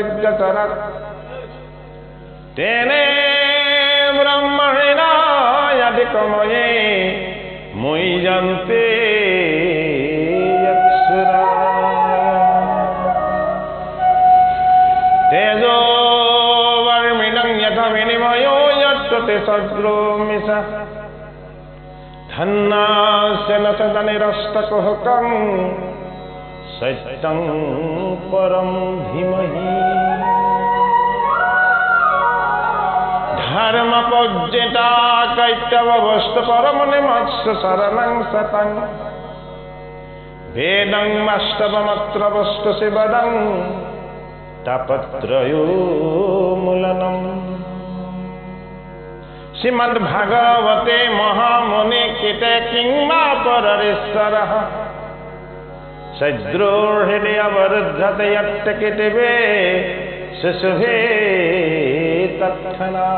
যজ্ঞচরাৎ তেনে ব্রহ্মণায়াদিকময়ে মুহ্যন্তে যৎসুরা তেজো বর্মিণং যথা বিনিময়ো যত্তে সদ্রোমিষা ধন্নাস্য ন তদনিরস্তকুহকং সত্যং পরম ধীমহি ধর্মপজ্যেতা কৈতবস্তু পরমনে মৎস্য শরণং সতং বেদং মাস্তবমত্র বস্তু শিবদং তাপত্রয়োমূলনম শ্রীমদ্ভাগবতে মহামুনি কীতে কিংবা পররেশ্বরঃ সদ্রোহৃদে অবরুদ্ধতে যত্ত কিতিবে সুশুভে তৎক্ষণা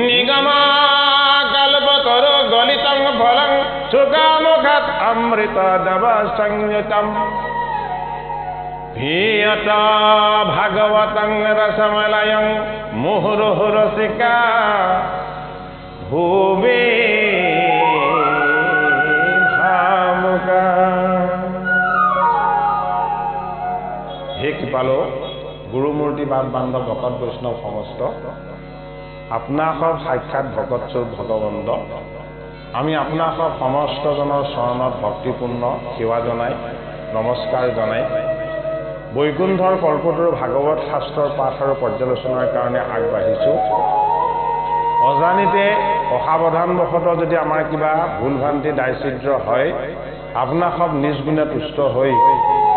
নিগমাকল্পতরো গলিতং ফলং সুগামুখাৎ অমৃতদব সংযুতম ভীয়ত ভাগবতং রসমলয়ং মুহুর্মুহুঃ রসিকা ভুবি ভামুকা। হে কৃপালো গুৰুমূৰ্তি বাপ বান্ধৱ ভকত বৈষ্ণৱ সমস্ত আপোনাসৱ সাক্ষাৎ ভকতস্বৰূপ ভগৱন্ত আমি আপোনাসৱ সমস্তজনৰ চৰণত ভক্তিপূৰ্ণ সেৱা জনাই নমস্কাৰ জনাই বৈকুণ্ঠৰ কল্পতৰু ভাগৱত শাস্ত্ৰৰ পাঠ আৰু পৰ্যালোচনাৰ কাৰণে আগবাঢ়িছোঁ। অজানিতে অসাৱধানবশতঃ যদি আমাৰ কিবা ভুল ভ্ৰান্তি দায়চিদ্ৰ হয় আপোনাসৱ নিজ গুণে তুষ্ট হৈ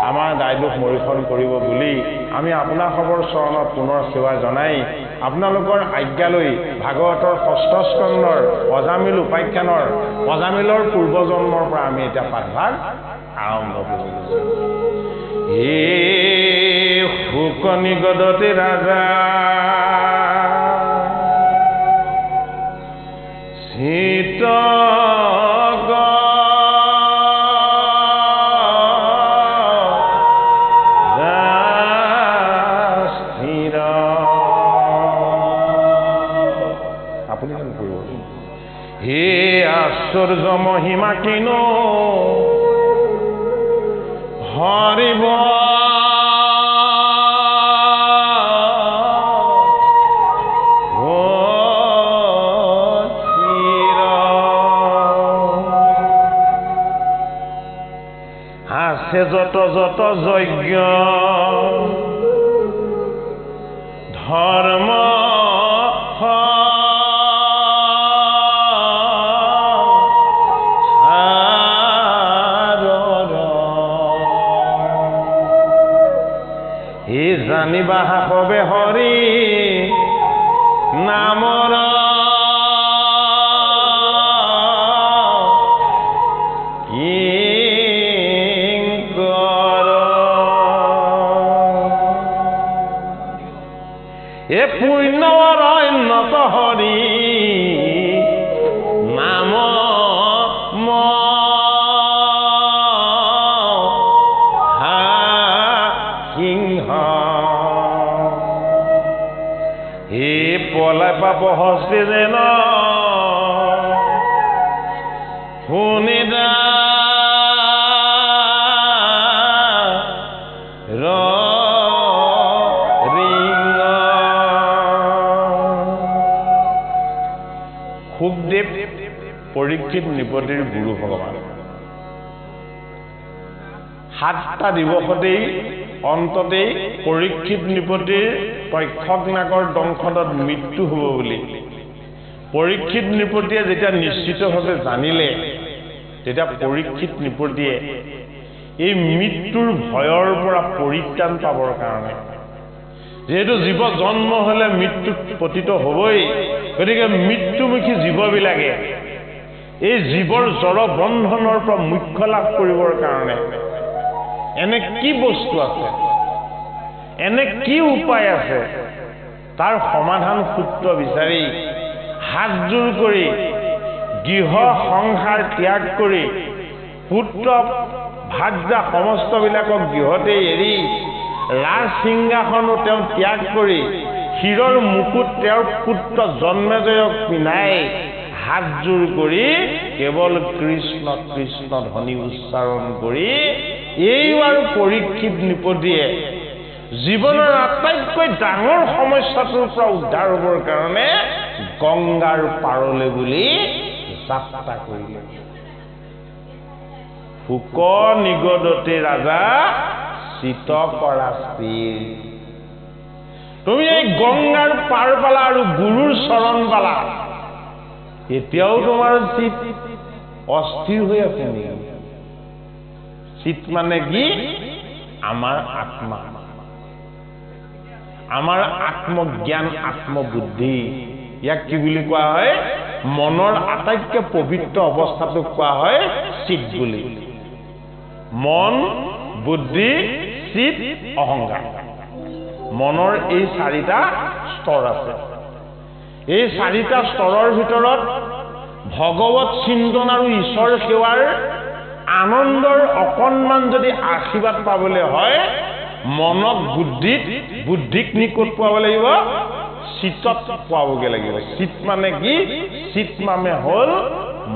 আমাৰ দায়দোষ মৰিখন কৰিব বুলি আমি আপোনাসৱৰ চৰণত পুনৰ সেৱা জনাই আপোনালোকৰ আজ্ঞালৈ ভাগৱতৰ ষষ্ঠ স্কন্ধৰ অজামিল উপাখ্যানৰ অজামিলৰ পূৰ্বজন্মৰ পৰা আমি এতিয়া পাঠভাগ আৰম্ভ কৰিছোঁ। হে শুকনিগদতি ৰাজা শীত হে আশ্চৰ্য মহিমা কিনো হৰিব আছে যত যত যজ্ঞ ধৰ্ম জানিবা হাসবে হৰি নামৰ কিংকৰ এ পুণ্যৰ অন্যত হৰি নাম পলাই পাপ হস্তি যেন শুনিদা সুখদেৱ পৰীক্ষিত নৃপতিৰ গুৰু ভগৱান 7টা দিৱসতেই অন্ততেই পৰীক্ষিত নৃপতিৰ পক্ষক নাগৰ দংশনত মৃত্যু হ'ব বুলি পৰীক্ষিত নৃপতিয়ে যেতিয়া নিশ্চিতভাৱে জানিলে তেতিয়া পৰীক্ষিত নৃপতিয়ে এই মৃত্যুৰ ভয়ৰ পৰা পৰিত্ৰাণ পাবৰ কাৰণে যেহেতু জীৱ জন্ম হলে মৃত্যুত পতিত হ'বই গতিকে মৃত্যুমুখী জীৱবিলাকে এই জীৱৰ জড় বন্ধনৰ পৰা মুক্তি লাভ কৰিবৰ কাৰণে এনে কি বস্তু আছে এনে কি উপায় আছে তাৰ সমাধান সূত্ৰ বিচাৰি হাতজোৰ কৰি গৃহ সংসাৰ ত্যাগ কৰি পুত্ৰ ভাৰ্যা সমস্তবিলাকক গৃহতে এৰি ৰাজ সিংহাসনো তেওঁ ত্যাগ কৰি শিৰৰ মুকুট তেওঁৰ পুত্ৰ জন্মেজয়ক পিন্ধাই হাতযোৰ কৰি কেৱল কৃষ্ণ কৃষ্ণ ধ্বনি উচ্চাৰণ কৰি এইবাৰ পৰীক্ষিত নৃপতিয়ে জীৱনৰ আটাইতকৈ ডাঙৰ সমস্যাটোৰ পৰা উদ্ধাৰ হ'বৰ কাৰণে গংগাৰ পাৰলৈ বুলি যাত্ৰা কৰিলে। শুক নিগদতে ৰাজা চিত কৰা স্থিৰ। তুমি এই গংগাৰ পাৰ পালা আৰু গুৰুৰ চৰণ পালা, এতিয়াও তোমাৰ চিত অস্থিৰ হৈ আছে নেকি? চিত মানে কি? আমাৰ আত্মা, আমাৰ আত্মজ্ঞান, আত্মবুদ্ধি। ইয়াক কি বুলি কোৱা হয়? মনৰ আটাইতকৈ পবিত্ৰ অৱস্থাটোক কোৱা হয় চিত বুলি। মন, বুদ্ধি, চিত, অহংকাৰ। মনৰ এই চাৰিটা স্তৰ আছে। এই চাৰিটা স্তৰৰ ভিতৰত ভগৱত চিন্তন আৰু ঈশ্বৰ সেৱাৰ আনন্দৰ অকণমান যদি আশীৰ্বাদ পাবলৈ হয়, মনক বুদ্ধিক নিকট পোৱাব লাগিব, চিতত পোৱাবগৈ লাগিব। চিত মানে কি? চিত মানে হ'ল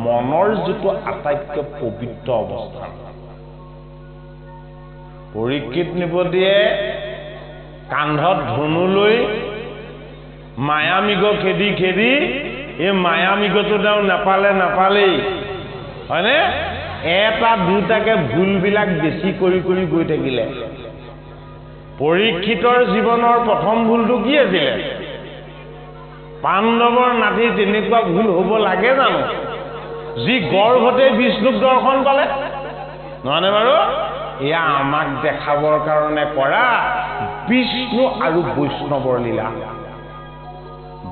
মনৰ যিটো আটাইতকৈ পবিত্ৰ অৱস্থা। পৰীক্ষিত নৃপতিয়ে কান্ধত ধনু লৈ মায়ামিগ খেদি খেদি এই মায়ামিগটো তেওঁ নাপালেই, হয়নে? এটা দুটাকে ভুলবিলাক বেছি কৰি কৰি গৈ থাকিলে। পৰীক্ষিতৰ জীৱনৰ প্ৰথম ভুলটো কি আছিলে? পাণ্ডৱৰ নাতি তেনেকুৱা ভুল হ'ব লাগে জানো? যি গৰ্ভতে বিষ্ণুক দৰ্শন পালে, নহয়নে বাৰু? এয়া আমাক দেখাবৰ কাৰণে কৰা বিষ্ণু আৰু বৈষ্ণৱৰ লীলা।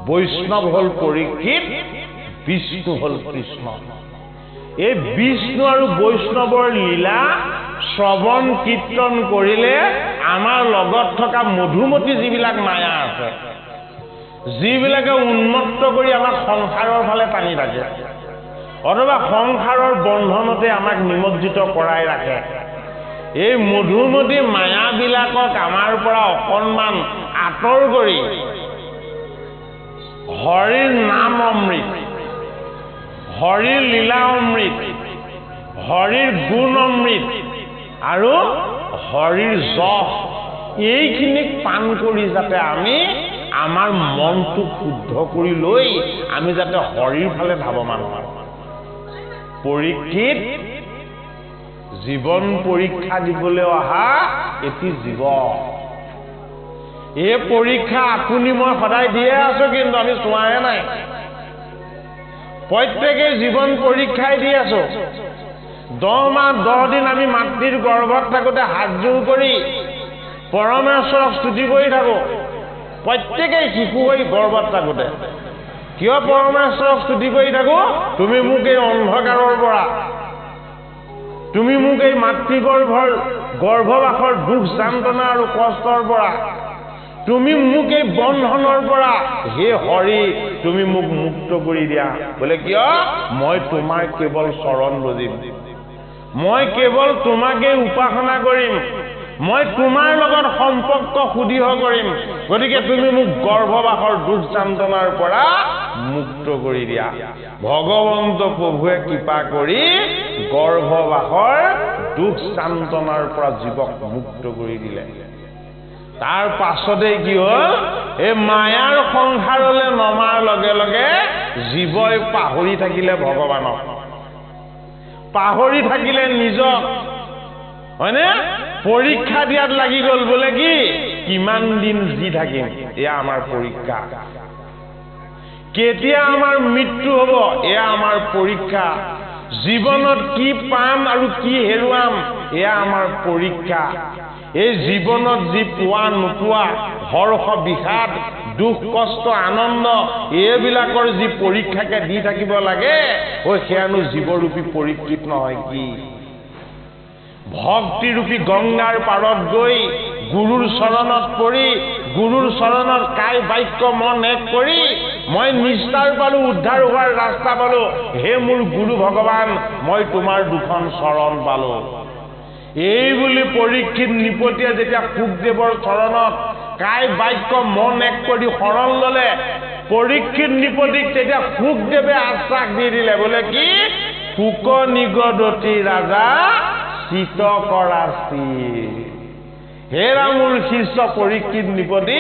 বৈষ্ণৱ হ'ল পৰীক্ষিত, বিষ্ণু হ'ল কৃষ্ণ। এই বিষ্ণু আৰু বৈষ্ণৱৰ লীলা শ্ৰৱণ কীৰ্তন কৰিলে আমাৰ লগত থকা মধুমতী যিবিলাক মায়া আছে, যিবিলাকে উন্মত্ত কৰি আমাক সংসাৰৰ ফালে টানি থাকে অথবা সংসাৰৰ বন্ধনতে আমাক নিমজ্জিত কৰাই ৰাখে, এই মধুমতী মায়াবিলাকক আমাৰ পৰা অকণমান আঁতৰ কৰি হৰিৰ নাম অমৃত, হৰিৰ লীলা অমৃত, হৰিৰ গুণ অমৃত আৰু হৰিৰ যশ, এইখিনিক পান কৰি যাতে আমি আমাৰ মনটো শুদ্ধ কৰি লৈ আমি যাতে হৰিৰ ফালে ধাৱমান হওঁ। পৰীক্ষিত জীৱন পৰীক্ষা দিবলৈ অহা এটি জীৱ। এই পৰীক্ষা আপুনি মই সদায় দিয়ে আছো, কিন্তু আমি চোৱাহে নাই। প্ৰত্যেকে জীৱন পৰীক্ষাই দি আছো। 10 মাহ 10 দিন আমি মাতৃৰ গৰ্ভত থাকোঁতে হাতযোৰ কৰি পৰমেশ্বৰক স্তুতি কৰি থাকো। প্ৰত্যেকেই শিশু হৈ গৰ্ভত থাকোঁতে কিয় পৰমেশ্বৰক স্তুতি কৰি থাকো? তুমি মোক এই অন্ধকাৰৰ পৰা, তুমি মোক এই গৰ্ভবাসৰ দুখ যান্ত্ৰণা আৰু কষ্টৰ পৰা, তুমি মোক এই বন্ধনৰ পৰা, হে হৰি তুমি মোক মুক্ত কৰি দিয়া। বোলে কিয়? মই তোমাৰ কেৱল চৰণ বজিম, মই কেৱল তোমাকেই উপাসনা কৰিম, মই তোমাৰ লগত সম্পৰ্ক সুদৃঢ় কৰিম। গতিকে তুমি মোক গৰ্ভবাসৰ দুখ যান্ত্ৰণাৰ পৰা মুক্ত কৰি দিয়া। ভগৱন্ত প্ৰভুৱে কৃপা কৰি গৰ্ভবাসৰ দুখ যান্ত্ৰণাৰ পৰা জীৱক মুক্ত কৰি দিলে। তাৰ পাছতে কি হ'ল? এই মায়াৰ সংসাৰলৈ নমাৰ লগে লগে জীৱই পাহৰি থাকিলে ভগৱানক, পাহৰি থাকিলে নিজক, হয়নে? পৰীক্ষা দিয়াত লাগি গ'ল। বোলে কি? কিমান দিন জি থাকিম, এয়া আমাৰ পৰীক্ষা। কেতিয়া আমাৰ মৃত্যু হ'ব, এয়া আমাৰ পৰীক্ষা। জীৱনত কি পাম আৰু কি হেৰুৱাম, এয়া আমাৰ পৰীক্ষা। এই জীৱনত যি পোৱা নোপোৱা, হৰ্ষ বিষাদ, দুখ কষ্ট আনন্দ, এইবিলাকৰ যি পৰীক্ষাকে দি থাকিব লাগে, সেয়ানো জীৱৰূপী পৰীক্ষিত নহয় কি? ভক্তিৰূপী গংগাৰ পাৰত গৈ গুৰুৰ চৰণত পৰি, গুৰুৰ চৰণত কায় বাক্য মন এক কৰি মই নিস্তাৰ পালো, উদ্ধাৰ হোৱাৰ ৰাস্তা পালো। হে মোৰ গুৰু ভগৱান, মই তোমাৰ দুখন চৰণ পালো। এই বুলি পৰীক্ষিত নৃপতিয়ে যেতিয়া শুকদেৱৰ চৰণত কাই বাক্য মন এক কৰি শৰণ ললে পৰীক্ষিত নৃপতিক তেতিয়া শুকদেৱে আশ্বাস দি দিলে বোলে কি শুক নিগদতি ৰাজা চিত কৰাচি হেৰা মোৰ শিষ্য পৰীক্ষিত নৃপতি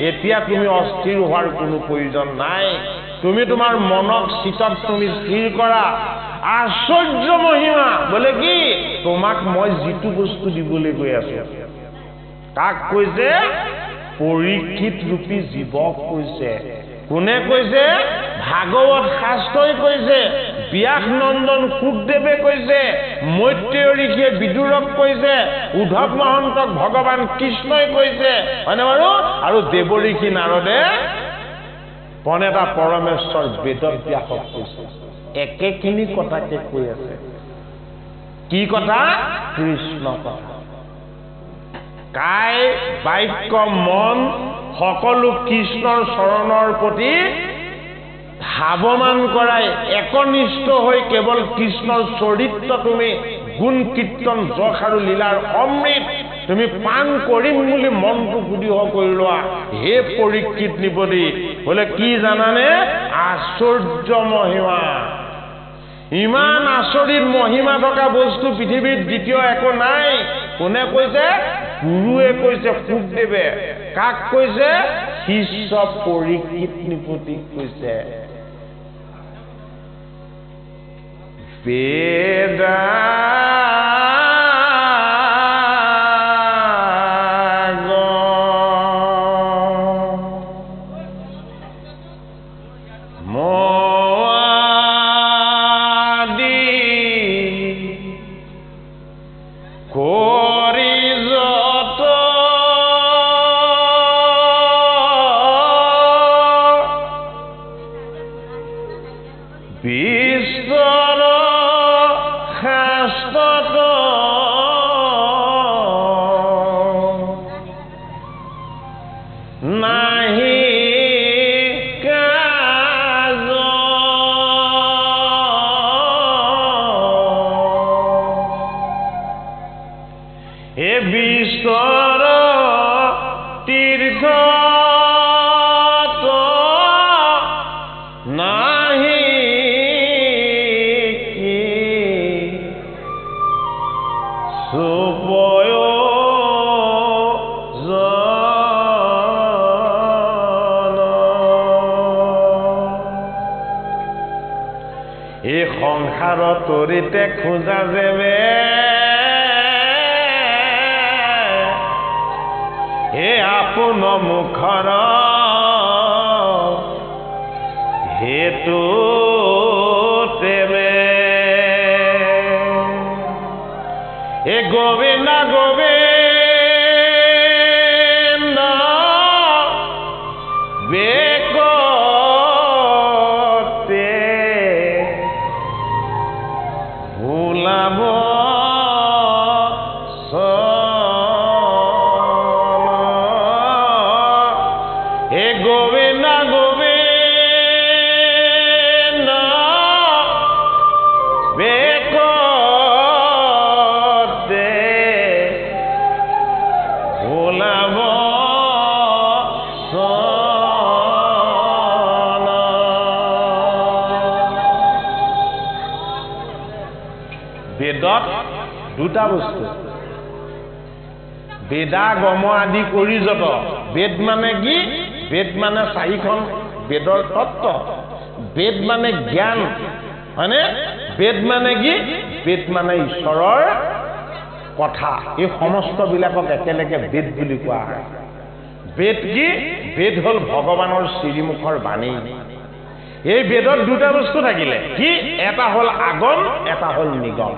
এতিয়া তুমি অস্থিৰ হোৱাৰ কোনো প্ৰয়োজন নাই তুমি তোমাৰ মনক চিতত তুমি স্থিৰ কৰা আশ্চৰ্য মহিমা বোলে কি তোমাক মই যিটো বস্তু দিবলৈ গৈ আছো কাক কৈছে পৰীক্ষিত ৰূপী জীৱক কৈছে কোনে কৈছে ভাগৱত শাস্ত্ৰই কৈছে ব্যাস নন্দন শুকদেৱে কৈছে মৈত্ৰেয় ঋষিয়ে বিদুৰক কৈছে উদ্ধৱ মহন্তক ভগৱান কৃষ্ণই কৈছে হয়নে বাৰু আৰু দেৱঋষি নাৰদে প্ৰণেতা পৰমেশ্বৰ বেদব্যাসক কৈছে একেখিনি কথাকে কৈ আছে কি কথা কৃষ্ণ কথা কাই বাক্য মন সকলো কৃষ্ণৰ চৰণৰ প্ৰতি ভাৱমান কৰাই একনিষ্ঠ হৈ কেৱল কৃষ্ণৰ চৰিত্ৰ তুমি গুণ কীৰ্তন যশ আৰু লীলাৰ অমৃত তুমি পান কৰিম বুলি মনটো সুদৃঢ় কৰি লোৱা হে পৰীক্ষিত নৃপতি বোলে কি জানানে আশ্চৰ্য মহিমা ইমান আচৰিত মহিমা থকা বস্তু পৃথিৱীত দ্বিতীয় একো নাই কোনে কৈছে গুৰুৱে কৈছে শুকদেৱে কাক কৈছে শিষ্য পৰীক্ষিত নৃপতিক কৈছে বেদা তৰিতে খোজা যেবে হে আপোন মুখৰ হেতু তেবে হে গোবিন্দ গোবিন্দ বেদত দুটা বস্তু বেদা গম আদি কৰি যত বেদ মানে কি বেদ মানে চাৰিখন বেদৰ তত্ত্ব বেদ মানে জ্ঞান হয়নে বেদ মানে কি বেদ মানে ঈশ্বৰৰ কথা এই সমস্ত বিলাকক একেলগে বেদ বুলি কোৱা হয় বেদ কি বেদ হল ভগৱানৰ শ্ৰীমুখৰ বাণী এই বেদত দুটা বস্তু থাকিলে কি এটা হল আগম এটা হল নিগম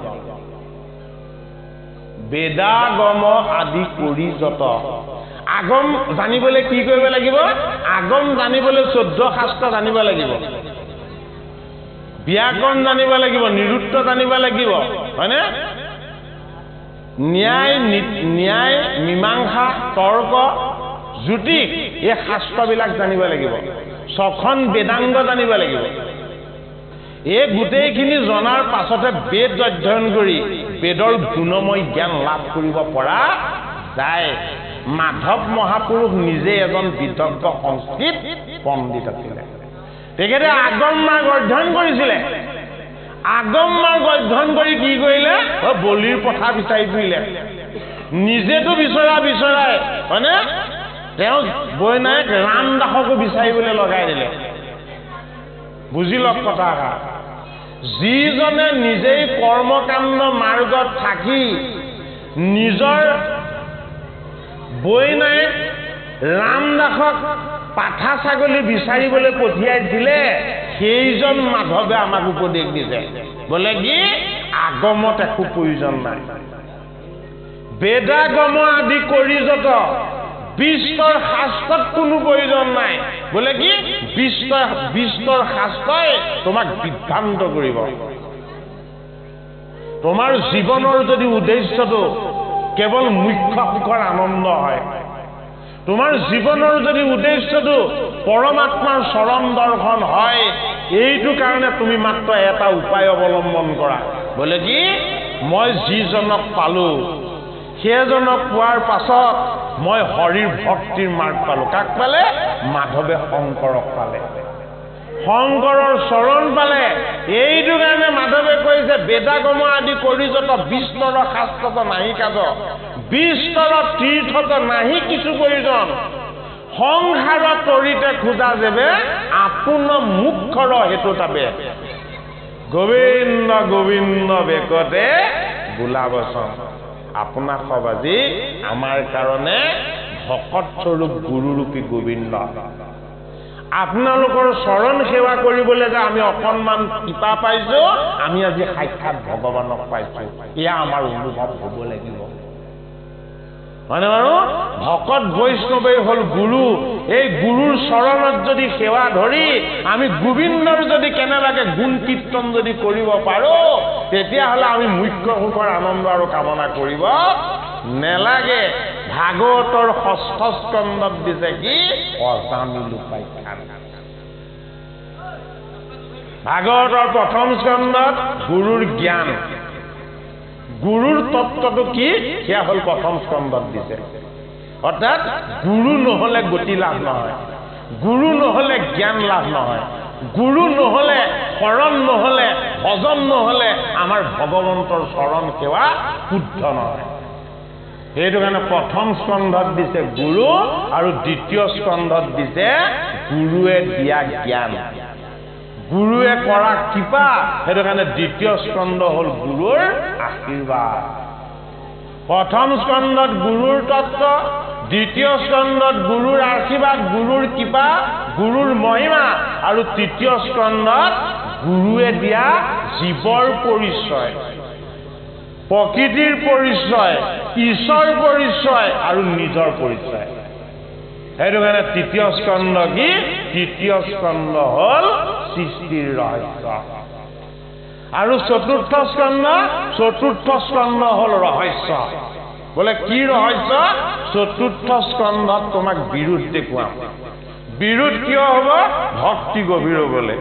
বেদাগম আদি কৰি যত আগম জানিবলৈ কি কৰিব লাগিব আগম জানিবলৈ 14 শাস্ত্ৰ জানিব লাগিব ব্যাকৰণ জানিব লাগিব নিৰুক্ত জানিব লাগিব হয়নে ন্যায় মীমাংসা তৰ্ক জ্যোতিষ এই শাস্ত্ৰবিলাক জানিব লাগিব ছখন বেদাংগ জানিব লাগিব এই গোটেইখিনি জনাৰ পাছতে বেদ অধ্যয়ন কৰি বেদৰ গুণময় জ্ঞান লাভ কৰিব পৰা যায় মাধৱ মহাপুৰুষ নিজে এজন বিদগ্ধ সংস্কৃত পণ্ডিত আছিলে তেখেতে আগম মাৰ্গ অধ্যয়ন কৰিছিলে আগম মাৰ্গ অধ্যয়ন কৰি কি কৰিলে বলিৰ পথা বিচাৰি ফুৰিলে নিজেতো বিচৰাই হয়নে তেওঁ বৈনায়ক ৰামদাসকো বিচাৰিবলৈ লগাই দিলে বুজি লওক কথা যিজনে নিজেই কৰ্মকাণ্ড মাৰ্গত থাকি নিজৰ বৈনায়ক ৰামদাসক পাঠা ছাগলী বিচাৰিবলৈ পঠিয়াই দিলে সেইজন মাধৱে আমাক উপদেশ দিছে বোলে কি আগমত একো প্ৰয়োজন নাই বেদাগম আদি কৰি যত বিস্তৰ শাস্ত্ৰত কোনো প্ৰয়োজন নাই বোলে কি বিস্তৰ শাস্ত্ৰই তোমাক বিভ্ৰান্ত কৰিব তোমাৰ জীৱনৰ যদি উদ্দেশ্যটো কেৱল মুখ্য সুখৰ আনন্দ হয় তোমাৰ জীৱনৰ যদি উদ্দেশ্যটো পৰমাত্মাৰ চৰণ দৰ্শন হয় এইটো কাৰণে তুমি মাত্ৰ এটা উপায় অৱলম্বন কৰা বোলে কি মই যিজনক পালো সেইজনক পোৱাৰ পাছত মই হৰিৰ ভক্তিৰ মাৰ্গ পালো কাক পালে মাধৱে শংকৰক পালে শংকৰৰ চৰণ পালে এইটো কাৰণে মাধৱে কৈছে বেদাগম আদি কৰি যত বিস্তৰ শাস্ত্ৰত নাহি কাজ বিস্তৰ তীৰ্থত নাহি কিছু প্ৰয়োজন সংসাৰ তৰিতে খোজা যেবে আপোন মুখৰ হেতু তাবে গোবিন্দ গোবিন্দ বেকতে বোলাবচন আপোনাক সব আজি আমাৰ কাৰণে ভকত স্বৰূপ গুৰুৰূপী গোবিন্দ আপোনালোকৰ চৰণ সেৱা কৰিবলৈ যে আমি অকণমান কৃপা পাইছো আমি আজি সাক্ষাৎ ভগৱানক পাইছো এয়া আমাৰ অনুভৱ হ'ব লাগিব হয়নে বাৰু ভকত বৈষ্ণৱেই হ'ল গুৰু এই গুৰুৰ চৰণত যদি সেৱা ধৰি আমি গোবিন্দৰ যদি কেনেবাকে গুণ কীৰ্তন যদি কৰিব পাৰো তেতিয়াহ'লে আমি মুখ্য সুখৰ আনন্দ আৰু কামনা কৰিব নেলাগে ভাগৱতৰ ৬ষ্ঠ স্কন্ধত দিছে কি অজামিল উপাখ্যান ভাগৱতৰ ১ম স্কন্ধত গুৰুৰ জ্ঞান গুৰুৰ তত্ত্বটো কি সেয়া হ'ল ১ম স্কন্ধত দিছে অৰ্থাৎ গুৰু নহলে গতি লাভ নহয় গুৰু নহলে জ্ঞান লাভ নহয় গুৰু নহলে শৰণ নহলে ভজন নহলে আমাৰ ভগৱন্তৰ চৰণ সেৱা শুদ্ধ নহয় সেইটো কাৰণে ১ম স্কন্ধত দিছে গুৰু আৰু ২য় স্কন্ধত দিছে গুৰুৱে দিয়া জ্ঞান গুৰুৱে কৰা কৃপা সেইটো কাৰণে ২য় স্কন্ধ হ'ল গুৰুৰ আশীৰ্বাদ ১ম স্কন্ধত গুৰুৰ তত্ত্ব ২য় স্কন্ধত গুৰুৰ আশীৰ্বাদ গুৰুৰ কৃপা গুৰুৰ মহিমা আৰু ৩য় স্কন্ধত গুৰুৱে দিয়া জীৱৰ পৰিচয় প্ৰকৃতিৰ পৰিচয় ঈশ্বৰ পৰিচয় আৰু নিজৰ পৰিচয় সেইটো কাৰণে ৩য় স্কন্ধ কি ৩য় স্কন্ধ হ'ল সৃষ্টিৰ ৰহস্য আৰু ৪ৰ্থ স্কন্ধ হ'ল ৰহস্য বোলে কি ৰহস্য ৪ৰ্থ স্কন্ধত তোমাক বিৰোধ দেখুৱাম বিৰোধ কিয় হ'ব ভক্তি গভীৰ হ'বলৈ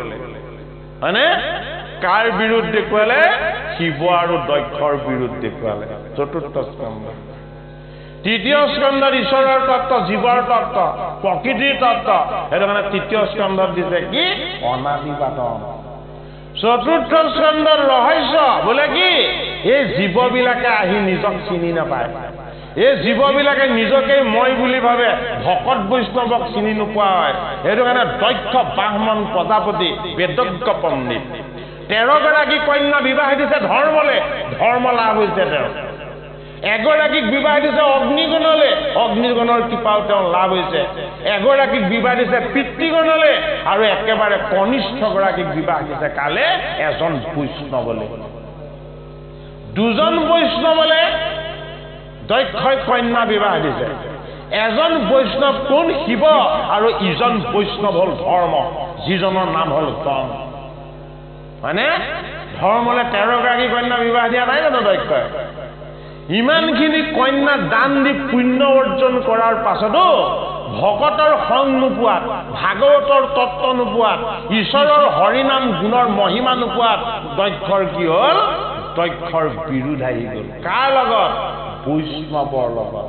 হয়নে কাৰ বিৰোধ দেখুৱালে শিৱ আৰু দক্ষৰ বিৰোধ দেখুৱালে ৪ৰ্থ স্কন্ধ ৩য় স্কন্ধত ঈশ্বৰৰ তত্ত্ব জীৱৰ তত্ত্ব প্ৰকৃতিৰ তত্ত্ব সেইটো কাৰণে ৩য় স্কন্ধত দিছে কি অনাদিবাদন ৪ৰ্থ স্কন্ধৰ ৰহস্য বোলে কি এই জীৱবিলাকে আহি নিজক চিনি নাপায় এই জীৱবিলাকে নিজকে মই বুলি ভাবে ভকত বৈষ্ণৱক চিনি নোপোৱা হয় সেইটো কাৰণে দক্ষ ব্ৰাহ্মণ প্ৰজাপতি বেদজ্ঞ পণ্ডিত ১৩ গৰাকী কন্যা বিবাহ দিছে ধৰ্মলে ধৰ্ম লাভ হৈছে তেওঁ এগৰাকীক বিবাহ দিছে অগ্নিগণলে অগ্নিগণৰ কৃপাও তেওঁ লাভ হৈছে এগৰাকীক বিবাহ দিছে পিতৃগণলে আৰু একেবাৰে কনিষ্ঠ গৰাকীক বিবাহ দিছে কালে এজন বৈষ্ণৱলে দুজন বৈষ্ণৱলে দক্ষই কন্যা বিবাহ দিছে এজন বৈষ্ণৱ কোন শিৱ আৰু ইজন বৈষ্ণৱ হ'ল ধৰ্ম যিজনৰ নাম হ'ল গণ মানে ধৰ্মলে ১৩ গৰাকী কন্যা বিবাহ দিয়া নাই জানো দক্ষই ইমানখিনি কন্যা দান দি পুণ্য অৰ্জন কৰাৰ পাছতো ভকতৰ সং নোপোৱাত ভাগৱতৰ তত্ত্ব নোপোৱাত ঈশ্বৰৰ হৰিনাম গুণৰ মহিমা নোপোৱাত দক্ষৰ কি হ'ল প্ৰত্যক্ষৰ বিৰোধ আহি গ'ল কাৰ লগত বৈষ্ণৱৰ লগত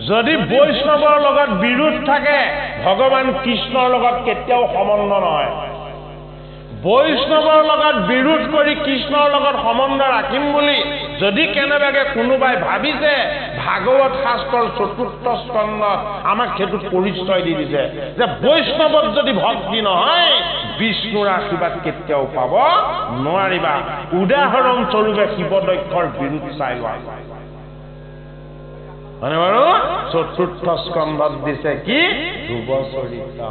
যদি বৈষ্ণৱৰ লগত বিৰোধ থাকে ভগৱান কৃষ্ণৰ লগত কেতিয়াও সম্বন্ধ নহয় বৈষ্ণৱৰ লগত বিৰোধ কৰি কৃষ্ণৰ লগত সম্বন্ধ ৰাখিম বুলি যদি কেনেবাকে কোনোবাই ভাবিছে ভাগৱত শাস্ত্ৰৰ চতুৰ্থ স্কন্ধত আমাক সেইটো পৰিচয় দি দিছে যে বৈষ্ণৱত যদি ভক্তি নহয় বিষ্ণুৰ আশীৰ্বাদ কেতিয়াও পাব নোৱাৰিবা উদাহৰণ স্বৰূপে শিৱদক্ষৰ বিৰোধ চাই লোৱা মানে বাৰু চতুৰ্থ স্কন্ধত দিছে কি ধ্ৰুৱ চৰিত্ৰ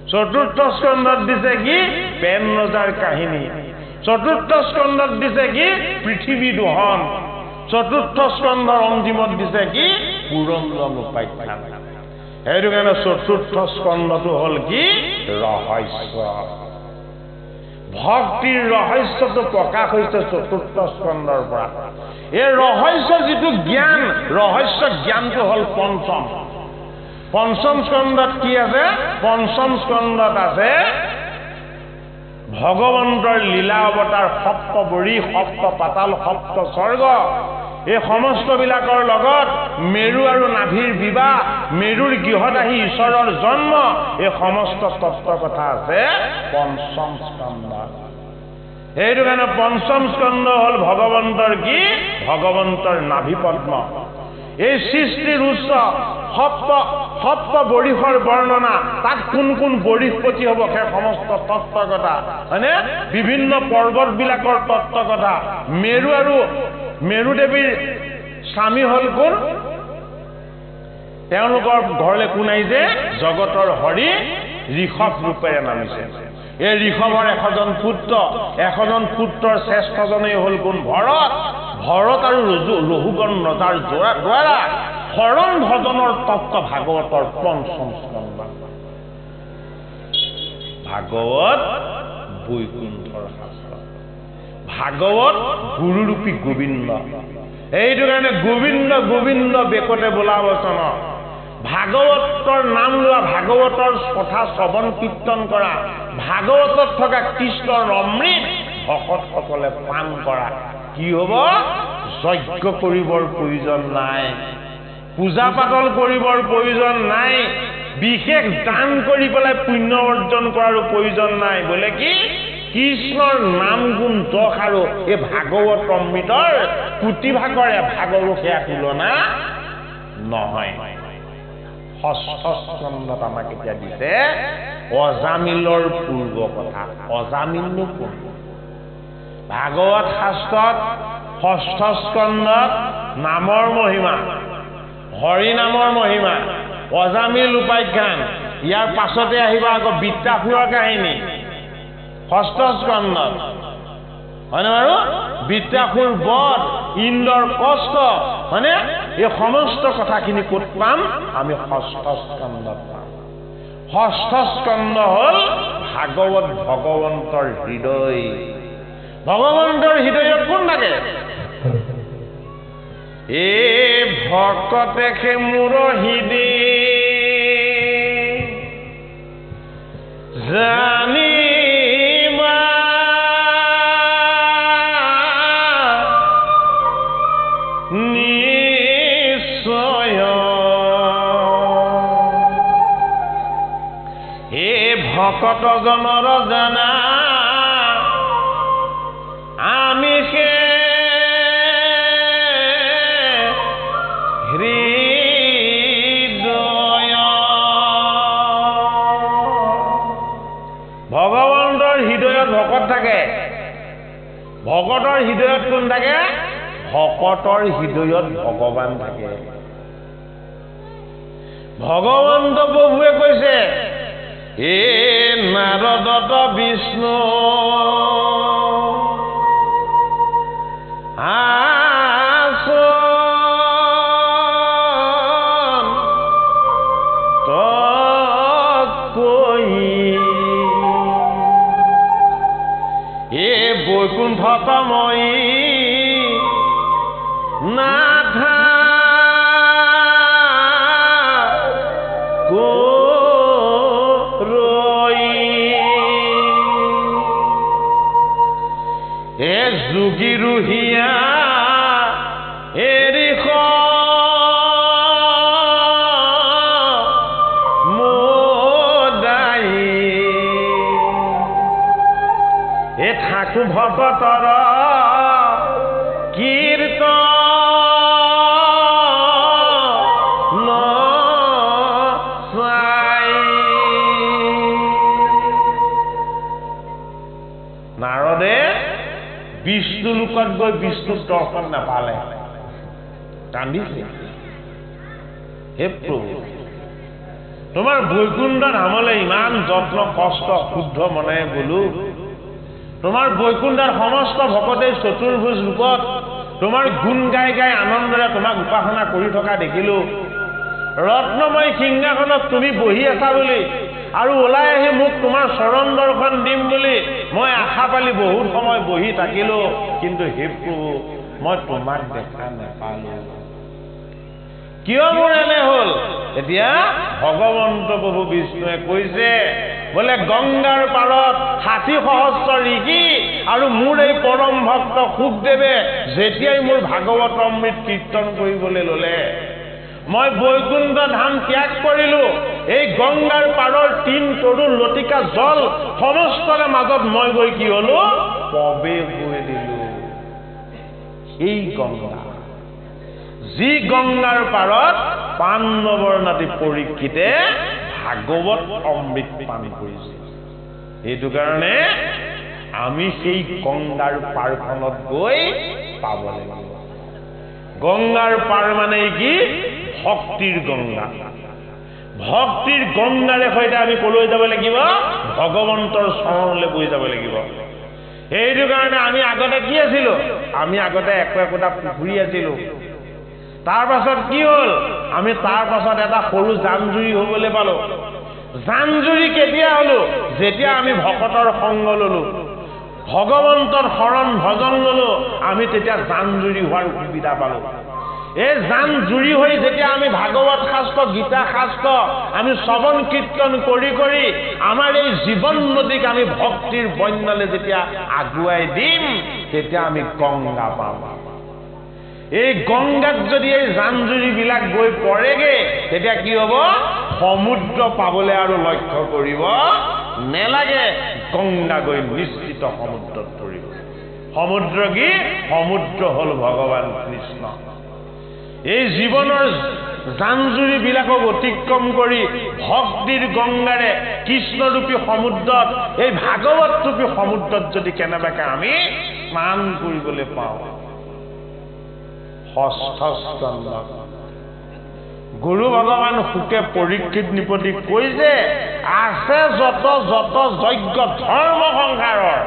চতুৰ্থ স্কন্ধত দিছে কি পেন ৰজাৰ কাহিনী চতুৰ্থ স্কন্ধত দিছে কি পৃথিৱী দোহন চতুৰ্থ স্কন্ধৰ অন্তিমত দিছে কি পুৰন্দৰ উপাখ্যান সেইটো কাৰণে চতুৰ্থ স্কন্ধটো হ'ল কি ৰহস্য ভক্তিৰ ৰহস্যটো প্ৰকাশ হৈছে চতুৰ্থ স্কন্ধৰ পৰা এই ৰহস্য যিটো জ্ঞান ৰহস্য জ্ঞানটো হ'ল পঞ্চম স্কন্ধত কি আছে পঞ্চম স্কন্ধত আছে ভগৱন্তৰ লীলা অৱতাৰ সপ্ত বৰি সপ্ত পাতাল সপ্ত স্বৰ্গ এই সমস্তবিলাকৰ লগত মেৰু আৰু নাভিৰ বিবাহ মেৰুৰ গৃহত আহি ঈশ্বৰৰ জন্ম এই সমস্ত তত্ত্ব কথা আছে পঞ্চম স্কন্ধত সেইটো কাৰণে পঞ্চম স্কন্ধ হ'ল ভগৱন্তৰ কি ভগৱন্তৰ নাভি পদ্ম এই সৃষ্টিৰ উৎস সপ্ত বৰিষৰ বৰ্ণনা তাত কোন কোন বৰিষপতি হ'ব সেই সমস্ত তত্ত্ব কথা হয়নে বিভিন্ন পৰ্বতবিলাকৰ তত্ত্ব কথা মেৰু আৰু মেৰু দেৱীৰ স্বামী হ'ল কোন তেওঁলোকৰ ঘৰলৈ কোন আহিছে জগতৰ হৰি ঋষভ ৰূপেৰে নামিছে এই ঋষভৰ এশজন পুত্ৰৰ শ্ৰেষ্ঠজনেই হ'ল কোন ভৰত আৰু ৰঘুগণ ৰজাৰ দ্বাৰা শৰণ ভজনৰ তত্ত্ব ভাগৱতৰ পঞ্চম স্কন্ধ ভাগৱত বৈকুণ্ঠৰ শাস্ত্ৰ ভাগৱত গুৰুৰূপী গোবিন্দ এইটো কাৰণে গোবিন্দ বেকতে বোলা বচন ভাগৱতৰ নাম লোৱা ভাগৱতৰ কথা শ্ৰৱণ কীৰ্তন কৰা ভাগৱতত থকা কৃষ্ণৰ অমৃত ভকতসকলে পান কৰা কি হ'ব যজ্ঞ কৰিবৰ প্ৰয়োজন নাই পূজা পাতল কৰিবৰ প্ৰয়োজন নাই বিশেষ দান কৰি পেলাই পুণ্য অৰ্জন কৰাৰো প্ৰয়োজন নাই বোলে কি কৃষ্ণৰ নাম গুণ যশ আৰু এই ভাগৱত অমৃতৰ প্ৰতিভাগৰে ভাগৰো সেয়া তুলনা নহয় ষষ্ঠ স্কন্ধত আমাক এতিয়া দিছে অজামিলৰ পূৰ্ব কথা অজামিলনো কোন ভাগৱত শাস্ত্ৰত ষষ্ঠ স্কন্ধত নামৰ মহিমা হৰি নামৰ মহিমা অজামিল উপাখ্যান ইয়াৰ পাছতে আহিব আকৌ বৃত্তাসুৰৰ কাহিনী ষষ্ঠ স্কন্ধত হয়নে বাৰু বৃত্তাসুৰ বধ ইন্দ্ৰৰ কষ্ট হয়নে এই সমস্ত কথাখিনি ক'ত পাম আমি ষষ্ঠ স্কন্ধত পাম ষষ্ঠ স্কন্ধ হ'ল ভাগৱত ভগৱন্তৰ হৃদয় ভগৱন্তৰ হৃদয়ত কোন থাকে এ ভকতে খে মোৰ হৃদে জানি নিশ্চয় হে ভকত জনৰ জানা আমি সে হৃদয় ভগৱন্তৰ হৃদয়ত ভকত থাকে ভকতৰ হৃদয়ত কোন থাকে ভকতৰ হৃদয়ত ভগৱান থাকে ভগৱন্ত প্ৰভুৱে কৈছে এ নাৰদত বিষ্ণু বৈকুণ্ঠতময়ী নাথা ৰৈ এ যুগ গিৰুহিয়া এৰিখ মোদাই এ ঠাকু ভকতৰ কীৰ্তন চাই। নাৰদে বিষ্ণু লোকত গৈ বিষ্ণুক দৰ্শন নাপালে, কান্দিছে। হে প্ৰভু, তোমাৰ বৈকুণ্ঠ ধামলৈ ইমান যত্ন কষ্ট শুদ্ধ মনেৰে গলো, তোমাৰ বৈকুণ্ঠৰ সমস্ত ভকতে চতুৰ্ভুজ ৰূপত তোমাৰ গুণ গাই গাই আনন্দৰে তোমাক উপাসনা কৰি থকা দেখিলো। ৰত্নময় সিংহাসনত তুমি বহি আছা বুলি আৰু ওলাই আহি মোক তোমাৰ চৰণ দৰ্শন দিম বুলি মই আশা পালি বহুত সময় বহি থাকিলো, কিন্তু হে প্ৰভু মই তোমাক দেখা নাপালো। কিয় মোৰ এনে হ'ল? এতিয়া ভগৱন্ত প্ৰভু বিষ্ণুৱে কৈছে, বোলে গংগাৰ পাৰত ৬০ সহস্ৰ ঋষি আৰু মোৰ এই পৰম ভক্ত শুকদেৱে যেতিয়াই মোৰ ভাগৱত অমৃত কীৰ্তন কৰিবলৈ ললে, মই বৈকুণ্ঠ ধাম ত্যাগ কৰিলো। এই গংগাৰ পাৰৰ ৩ তৰুণ লতিকা জল সমস্তৰে মাজত মই গৈ কি হলো? প্ৰৱেশ হৈ দিলো। এই গংগা, যি গংগাৰ পাৰত পাণ্ডৱৰ নাতি পৰীক্ষিতে ভাগৱত অমৃত পান কৰিছে। সেইটো কাৰণে আমি সেই গংগাৰ পাৰখনত গৈ পাব লাগিব। গংগাৰ পাৰ মানে কি? ভক্তিৰ গংগা। ভক্তিৰ গংগাৰে সৈতে আমি কলৈ যাব লাগিব? ভগৱন্তৰ চৰণলৈ বৈ যাব লাগিব। সেইটো কাৰণে আমি আগতে কি আছিলো? আমি আগতে একোটা পুখুৰী আছিলো। তাৰ পাছত কি হ'ল? আমি তাৰ পাছত এটা সৰু জান-জুৰি হবলৈ পালো। জান-জুৰি কেতিয়া হলো? যেতিয়া আমি ভকতৰ সংগ ললো, ভগৱন্তৰ শৰণ ভজন ললো, আমি তেতিয়া জান-জুৰি হোৱাৰ সুবিধা পালো। এই জান-জুৰি হৈ যেতিয়া আমি ভাগৱত শাস্ত্ৰ, গীতা শাস্ত্ৰ আমি শ্ৰৱণ কীৰ্তন কৰি কৰি আমাৰ এই জীৱন নদীক আমি ভক্তিৰ বন্যালৈ যেতিয়া আগুৱাই দিম, তেতিয়া আমি গংগা পাম। এই গংগাত যদি এই জান-জুৰি বিলাক গৈ পৰেগে, তেতিয়া কি হব? সমুদ্ৰ পাবলৈ আৰু লক্ষ্য কৰিব নেলাগে। গংগা গৈ নিশ্চিত সমুদ্ৰত পৰিব। সমুদ্ৰ কি? সমুদ্ৰ হল ভগৱান কৃষ্ণ। এই জীৱনৰ জান-জুৰি বিলাকক অতিক্ৰম কৰি ভক্তিৰ গংগাৰে কৃষ্ণৰূপী সমুদ্ৰত, এই ভাগৱতৰূপী সমুদ্ৰত যদি কেনেবাকে আমি স্নান কৰিবলৈ পাওঁ, ষষ্ঠ স্কন্ধ গুৰু ভগৱান শুকে পৰীক্ষিত নিপতি কৈছে, আছে যত যত যজ্ঞ ধৰ্ম সংসাৰৰ,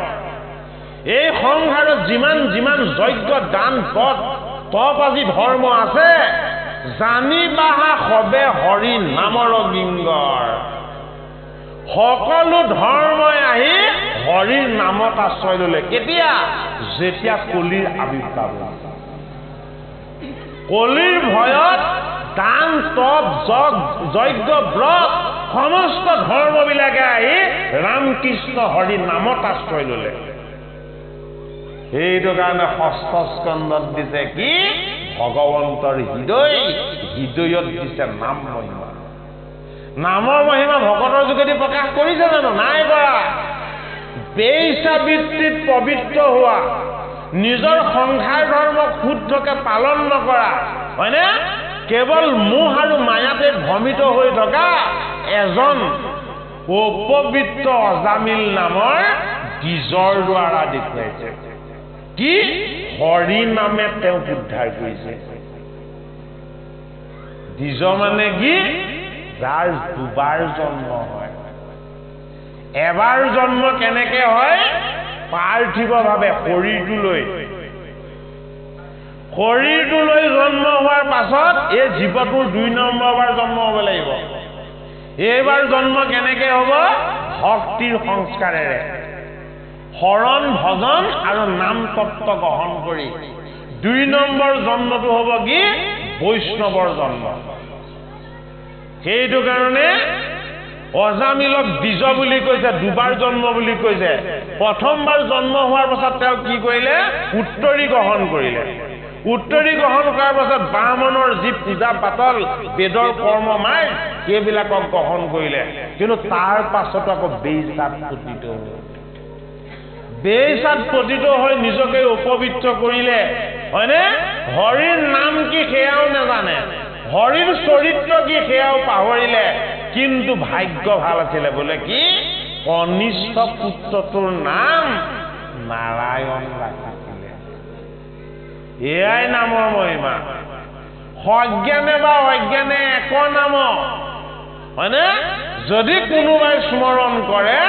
এই সংসাৰত যিমান যিমান যজ্ঞ দান পদ তপ আজি ধৰ্ম আছে, জানিবাহা সবে হৰি নামৰ গিংগৰ। সকলো ধৰ্মই আহি হৰিৰ নামত আশ্ৰয় ললে। কেতিয়া? যেতিয়া কলিৰ আৱিৰ্ভাৱ। কলিৰ ভয়ত দান তপ যজ্ঞ ব্ৰত সমস্ত ধৰ্মবিলাকে আহি ৰামকৃষ্ণ হৰি নামত আশ্ৰয় ললে। সেইটো কাৰণে ষষ্ঠ স্কন্ধত দিছে কি? ভগৱন্তৰ হৃদয়, হৃদয়ত দিছে নাম মহিমা। নামৰ মহিমা ভকতৰ যোগেদি প্ৰকাশ কৰিছে জানো? নাই কৰা। বেইচ্ছাবৃত্তিত পবিত্ৰ হোৱা, নিজৰ সংসাৰ ধৰ্মক শুদ্ধকে পালন নকৰা, হয়নে? কেৱল মোহ আৰু মায়াতে ভ্ৰমিত হৈ থকা এজন অপবিত্ৰ অজামিল নামৰ দ্বিজৰ দ্বাৰা দেখুৱাইছে। কি? হৰি নামে তেওঁক উদ্ধাৰ কৰিছে। দ্বিজ মানে কি? যাৰ দুবাৰ জন্ম হয়। এবাৰ জন্ম কেনেকে হয়? পাৰ্থিৱভাৱে শৰীৰটোলৈ জন্ম হোৱাৰ পাছত এই জীৱটোৰ ২ নম্বৰবাৰ জন্ম হ'ব লাগিব। এইবাৰ জন্ম কেনেকে হ'ব? ভক্তিৰ সংস্কাৰেৰে, শৰণ ভজন আৰু নাম তত্ত্ব গ্ৰহণ কৰি। ২ নম্বৰ জন্মটো হ'ব কি? বৈষ্ণৱৰ জন্ম। সেইটো কাৰণে অজামিলক দ্বিজ বুলি কৈছে, দুবাৰ জন্ম বুলি কৈছে। প্ৰথমবাৰ জন্ম হোৱাৰ পাছত তেওঁ কি কৰিলে? উত্তৰি গ্ৰহণ কৰিলে। উত্তৰি গ্ৰহণ কৰাৰ পাছত ব্ৰাহ্মণৰ যি পূজা পাতল, বেদৰ কৰ্ম মাই, সেইবিলাকক গ্ৰহণ কৰিলে। কিন্তু তাৰ পাছতো আকৌ বেইচাত পতিত হ'ল। বেইচাত পতিত হৈ নিজকে অপবিত্ৰ কৰিলে, হয়নে? হৰিৰ নাম কি সেয়াও নাজানে, হৰিৰ চৰিত্ৰ কি সেয়াও পাহৰিলে। কিন্তু ভাগ্য ভাল আছিলে, বোলে কি কনিষ্ঠ পুত্ৰটোৰ নাম নাৰায়ণ ৰাখিছিলে। এয়াই নামৰ মহিমা। সজ্ঞানে বা অজ্ঞানে এক নাম, হয়নে? যদি কোনোবাই স্মৰণ কৰে,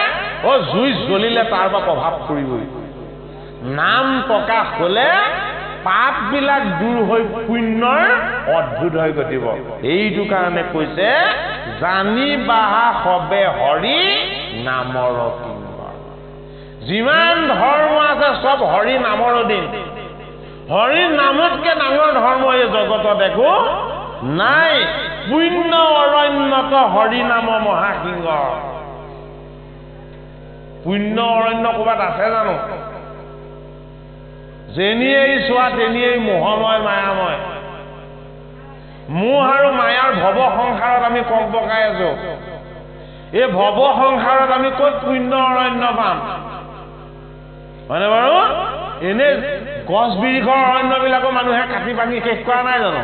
জুই জ্বলিলে তাৰ পৰা প্ৰভাৱ পৰিবই। নাম প্ৰকাশ হলে পাপবিলাক দূৰ হৈ পুণ্যৰ অদ্ভুত হৈ ঘটিব। এইটো কাৰণে কৈছে, জানি বাহা সবে হৰি নামৰ কিংকৰ। যিমান ধৰ্ম আছে চব হৰি নামৰ অধীন। হৰি নামতকে ডাঙৰ ধৰ্ম এই জগতত একো নাই। পুণ্য অৰণ্যত হৰি নাম মহাসিংহ। পুণ্য অৰণ্য ক'ৰবাত আছে জানো? যেনিয়েই চোৱা তেনিয়েই মোহময় মায়াময়। মোহ আৰু মায়াৰ ভৱ সংসাৰত আমি ককবকাই আছো। এই ভৱ সংসাৰত আমি ক'ত পুণ্য অৰণ্য পাম? হয়নে বাৰু? এনে গছ বিৰিখৰ অৰণ্যবিলাকো মানুহে কাটি ভাঙি শেষ কৰা নাই জানো?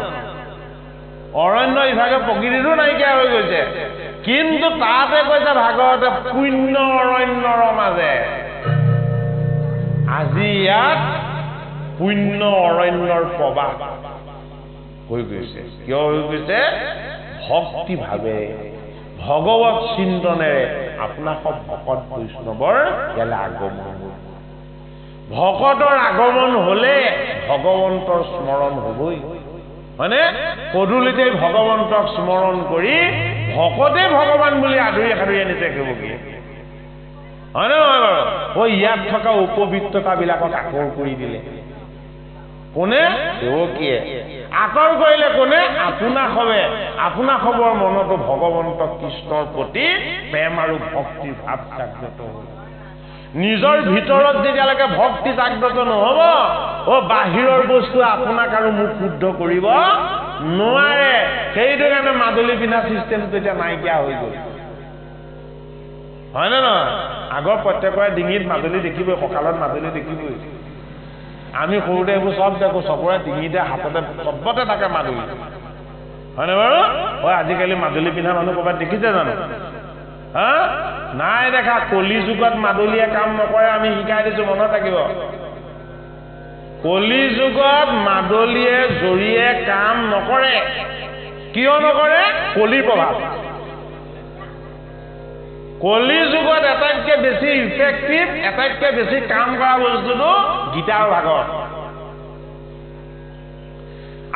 অৰণ্য ইভাগে প্ৰকৃতিটো নাইকিয়া হৈ গৈছে। কিন্তু তাতে কৈছে ভাগৱতে, পুণ্য অৰণ্যৰ মাজে আজি ইয়াত পুণ্য অৰণ্যৰ প্ৰবাহ হৈ গৈছে। কিয় হৈ গৈছে? ভক্তি ভাৱে, ভগৱত চিন্তনেৰে আপোনাক ভকত বৈষ্ণৱৰ ইয়ালৈ আগমন হ'ল। ভকতৰ আগমন হলে ভগৱন্তৰ স্মৰণ হবই, হয়নে? পদূলিতে ভগৱন্তক স্মৰণ কৰি ভকতে ভগৱান বুলি আদৰি সাদৰি আনিছে কেৱকি, হয়নে নহয় বাৰু? ইয়াত থকা উপবিত্ৰতাবিলাকক আঁতৰ কৰি দিলে কোনে? কেৱকীয়ে। আঁতৰ কৰিলে কোনে? আপোনাক হবে। আপোনাক হবৰ মনতো ভগৱন্ত কৃষ্ণৰ প্ৰতি প্ৰেম আৰু ভক্তি ভাৱ জাগ্ৰত হ'ল। নিজৰ ভিতৰত যেতিয়ালৈকে ভক্তি জাগ্ৰত নহব, বাহিৰৰ বস্তু আপোনাক আৰু মোক শুদ্ধ কৰিব নোৱাৰে। সেইটো কাৰণে মাদুলি পিন্ধা চিষ্টেমটো এতিয়া নাইকিয়া হৈ গ'ল, হয়নে নহয়? আগৰ প্ৰত্যেকৰে ডিঙিত মাদুলি দেখিবই, কঁকালত মাদুলি দেখিবই। আমি সৰুতে এইবোৰ চব দেখো, চবৰে ডিঙিতে হাততে চবতে থাকে মাদুলি, হয়নে বাৰু? আজিকালি মাদুলি পিন্ধা মানুহ ক'ৰবাত দেখিছে জানো? নাই দেখা। কলি যুগত মাদুলিয়ে কাম নকৰে, আমি শিকাই দিছো, মনত থাকিব। কলি যুগত মাদুলিয়ে জৰিয়ে কাম নকৰে। কিয় নকৰে? কলিৰ প্ৰভাৱ। কলি যুগত আটাইতকৈ বেছি ইফেক্টিভ, আটাইতকৈ বেছি কাম কৰা বস্তুটো গীতা আৰু ভাগৱত।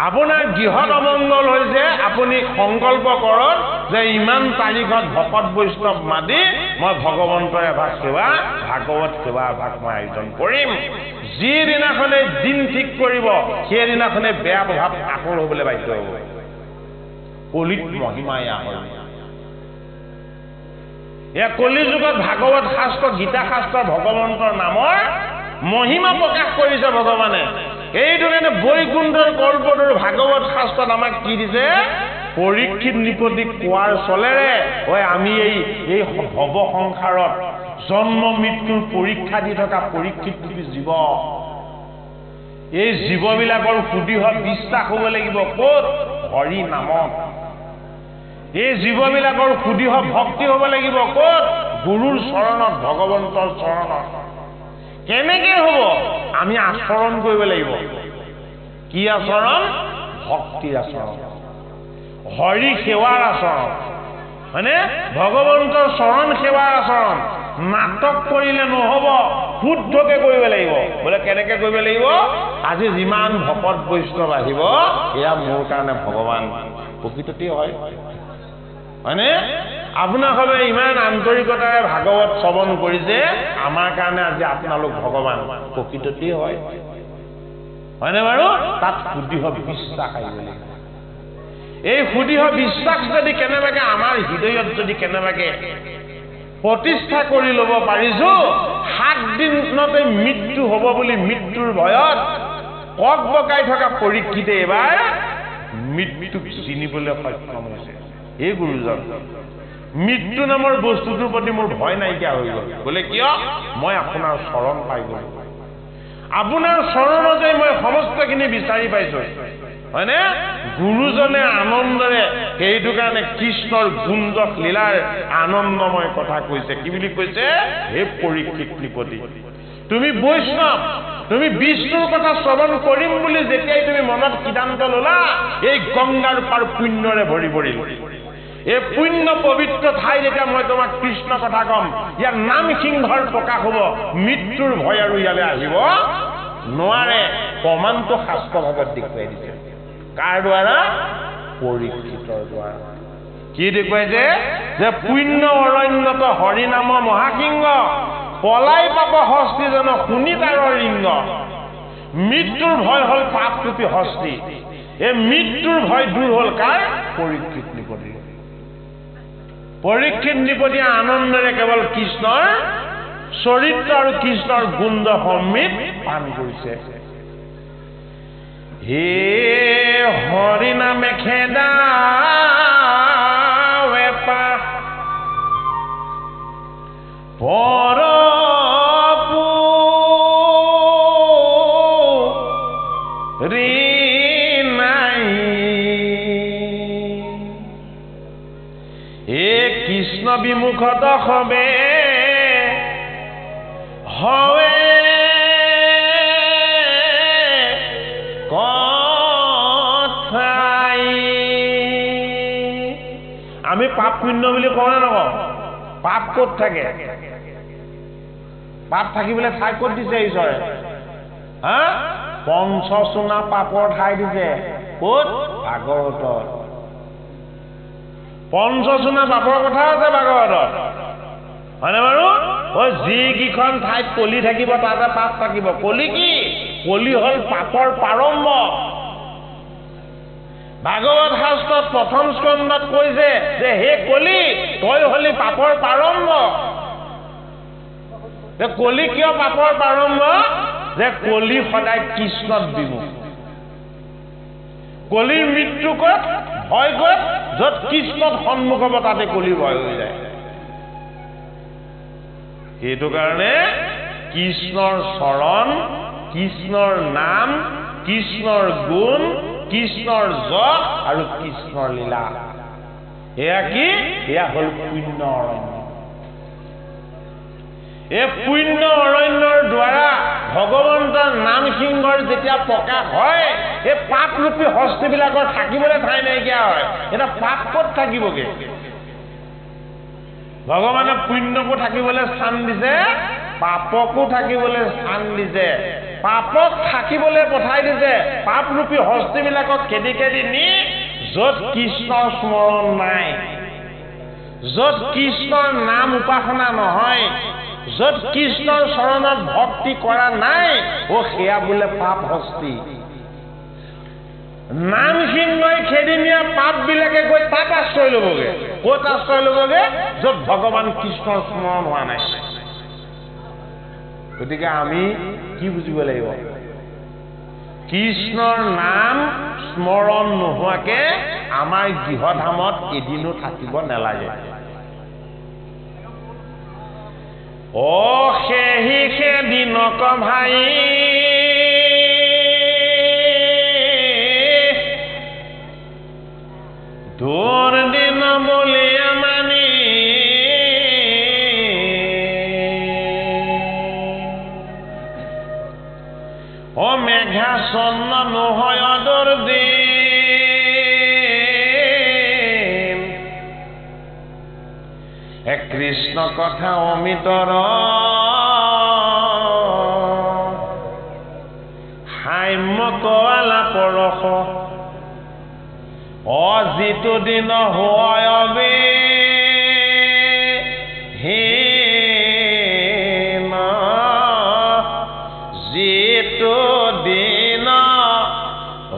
আপোনাৰ গৃহত অমংগল হৈছে, আপুনি সংকল্প কৰক যে ইমান তাৰিখত ভকত বৈষ্ণৱ মাতি মই ভগৱন্তৰ এভাগ সেৱা, ভাগৱত সেৱা এভাগ মই আয়োজন কৰিম। যিদিনাখনে দিন ঠিক কৰিব, সেইদিনাখনে বেয়া প্ৰভাৱ আঁতৰ হবলৈ বাধ্য হ'ব। কলিত মহিমা এয়া হয়। এয়া কলি যুগত ভাগৱত শাস্ত্ৰ, গীতা শাস্ত্ৰ, ভগৱন্তৰ নামৰ মহিমা প্ৰকাশ কৰিছে ভগৱানে। এইটো কাৰণে বৈকুণ্ঠৰ কল্পতৰু ভাগৱত শাস্ত্ৰত আমাক কি দিছে? পৰীক্ষিত নিপতি কোৱাৰ চলেৰে আমি এই ভৱ সংসাৰত জন্ম মৃত্যুৰ পৰীক্ষা দি থকা পৰীক্ষিত জীৱ, এই জীৱবিলাকৰ সুদৃঢ় বিশ্বাস হ'ব লাগিব ক'ত? হৰি নামত। এই জীৱবিলাকৰ সুদৃঢ় ভক্তি হ'ব লাগিব ক'ত? গুৰুৰ চৰণত, ভগৱন্তৰ চৰণত। কেনেকে হ'ব? আমি আচৰণ কৰিব লাগিব। কি আচৰণ? ভক্তিৰ আচৰণ, হৰি সেৱাৰ আচৰণ, হয়নে? ভগৱন্তৰ চৰণ সেৱাৰ আচৰণ। নাটক কৰিলে নহ'ব, শুদ্ধকে কৰিব লাগিব। বোলে কেনেকে কৰিব লাগিব? আজি যিমান ভকত বৈষ্ণৱ আহিব, এয়া মোৰ কাৰণে ভগৱান। প্ৰকৃততে হয়, হয়নে? আপোনালোকে ইমান আন্তৰিকতাৰে ভাগৱত শ্ৰৱণ কৰিছে, আমাৰ কাৰণে আজি আপোনালোক ভগৱান। প্ৰকৃততে হয়, হয়নে বাৰু? তাত সুদৃঢ় বিশ্বাস আহিব লাগিব। এই সুদৃঢ় বিশ্বাস যদি কেনেবাকে আমাৰ হৃদয়ত যদি কেনেবাকে প্ৰতিষ্ঠা কৰি ল'ব পাৰিছো 7 দিনতে মৃত্যু হ'ব বুলি মৃত্যুৰ ভয়ত কক বকাই থকা পৰীক্ষিতে এবাৰ মৃত্যুক চিনিবলৈ সক্ষম হৈছে এই গুৰুজন মৃত্যু নামৰ বস্তুটোৰ প্ৰতি মোৰ ভয় নাইকিয়া হৈ গ'ল বোলে কিয় মই আপোনাৰ চৰণ পাই গ'লো আপোনাৰ চৰণতে মই সমস্তখিনি বিচাৰি পাইছো হয়নে গুৰুজনে আনন্দৰে সেইটো কাৰণে কৃষ্ণৰ গুঞ্জক লীলাৰ আনন্দময় কথা কৈছে কি বুলি কৈছে হে পৰীক্ষিত নৃপতি তুমি বৈষ্ণৱ তুমি বিষ্ণুৰ কথা শ্ৰৱণ কৰিম বুলি যেতিয়াই তুমি মনত সিদ্ধান্ত ল'লা এই গংগাৰ পাৰ পুণ্যৰে ভৰি পৰিল এই পুণ্য পবিত্ৰ ঠাই যেতিয়া মই তোমাক কৃষ্ণ কথা কম ইয়াৰ নাম সিংহৰ প্ৰকাশ হ'ব মৃত্যুৰ ভয় আৰু ইয়ালৈ আহিব নোৱাৰে প্ৰমাণটো শাস্ত্ৰ ভাগত দেখুৱাই দিছে কাৰ দ্বাৰা পৰীক্ষিতৰ দ্বাৰা কি দেখুৱাইছে যে পুণ্য অৰণ্যত হৰিনাম মহাসিংহ পলাই পাব হস্তিজন শুনি তাৰৰ লিংগ মৃত্যুৰ ভয় হ'ল পাপৰূপী হস্তি এই মৃত্যুৰ ভয় দূৰ হ'ল কাৰ পৰীক্ষিত নৃপতি পৰীক্ষিত নৃপতিয়ে আনন্দৰে কেৱল কৃষ্ণৰ চৰিত্ৰ আৰু কৃষ্ণৰ গুণ্ড সমৃত পান কৰিছে হে হৰিনামে খেদা কৃষ্ণ বিমুখত হবে হয় কথাই আমি পাপ পুণ্য বুলি কওঁ নে নকওঁ পাপ ক'ত থাকে পাপ থাকিবলৈ ঠাই ক'ত দিছে ঈশ্বৰে হা পঞ্চচোনা পাপৰ ঠাই দিছে ক'ত ভাগৱতত পঞ্চচোনা পাপৰ কথা আছে ভাগৱতত হয়নে বাৰু যিকেইখন ঠাইত কলি থাকিব তাতে পাপ থাকিব কলি কি কলি হ'ল পাপৰ প্ৰাৰম্ভ ভাগৱত শাস্ত্ৰত প্ৰথম স্কন্ধত কৈছে যে হে কলি তই হলি পাপৰ প্ৰাৰম্ভ কলি কিয় পাপৰ প্ৰাৰম্ভ যে কলি সদায় কৃষ্ণত বিমুখ কলিৰ মৃত্যু ক'ত ভয় ক'ত য'ত কৃষ্ণত সন্মুখ হ'ব তাতে কলিৰ ভয় হৈ যায় সেইটো কাৰণে কৃষ্ণৰ চৰণ কৃষ্ণৰ নাম কৃষ্ণৰ গুণ কৃষ্ণৰ যশ আৰু কৃষ্ণৰ লীলা এয়া কি এয়া হ'ল পুণ্য অৰণ্য এই পুণ্য অৰণ্যৰ দ্বাৰা ভগৱন্তৰ নাম সিংহৰ যেতিয়া প্ৰকাশ হয় এই পাপৰূপী হস্তিবিলাকৰ থাকিবলৈ ঠাই নাইকিয়া হয় এটা পাপ ক'ত থাকিবগে ভগৱানে পুণ্যকো থাকিবলৈ স্থান দিছে পাপকো থাকিবলৈ স্থান দিছে পাপক থাকিবলৈ পঠাই দিছে পাপৰূপী হস্তিবিলাকক খেদি খেদি নি য'ত কৃষ্ণৰ স্মৰণ নাই য'ত কৃষ্ণৰ নাম উপাসনা নহয় য'ত কৃষ্ণৰ চৰণত ভক্তি কৰা নাই সেয়া বোলে পাপ হস্তি নাম সিংহই খেদি নিয়া পাপবিলাকে গৈ তাত আশ্ৰয় ল'বগে ক'ত আশ্ৰয় ল'বগে য'ত ভগৱান কৃষ্ণৰ স্মৰণ হোৱা নাই গতিকে আমি কি বুজিব লাগিব কৃষ্ণৰ নাম স্মৰণ নোহোৱাকে আমাৰ গৃহধামত এদিনো থাকিব নালাগে সেহি সেদিনক ভাই তোৰ দিন বুলি মানি মেঘা চন্ন নহয় অদৰ দিন কৃষ্ণ কথা অমিতৰ হাম্যক আলাপৰস যিটো দিন হয় যিটো দিন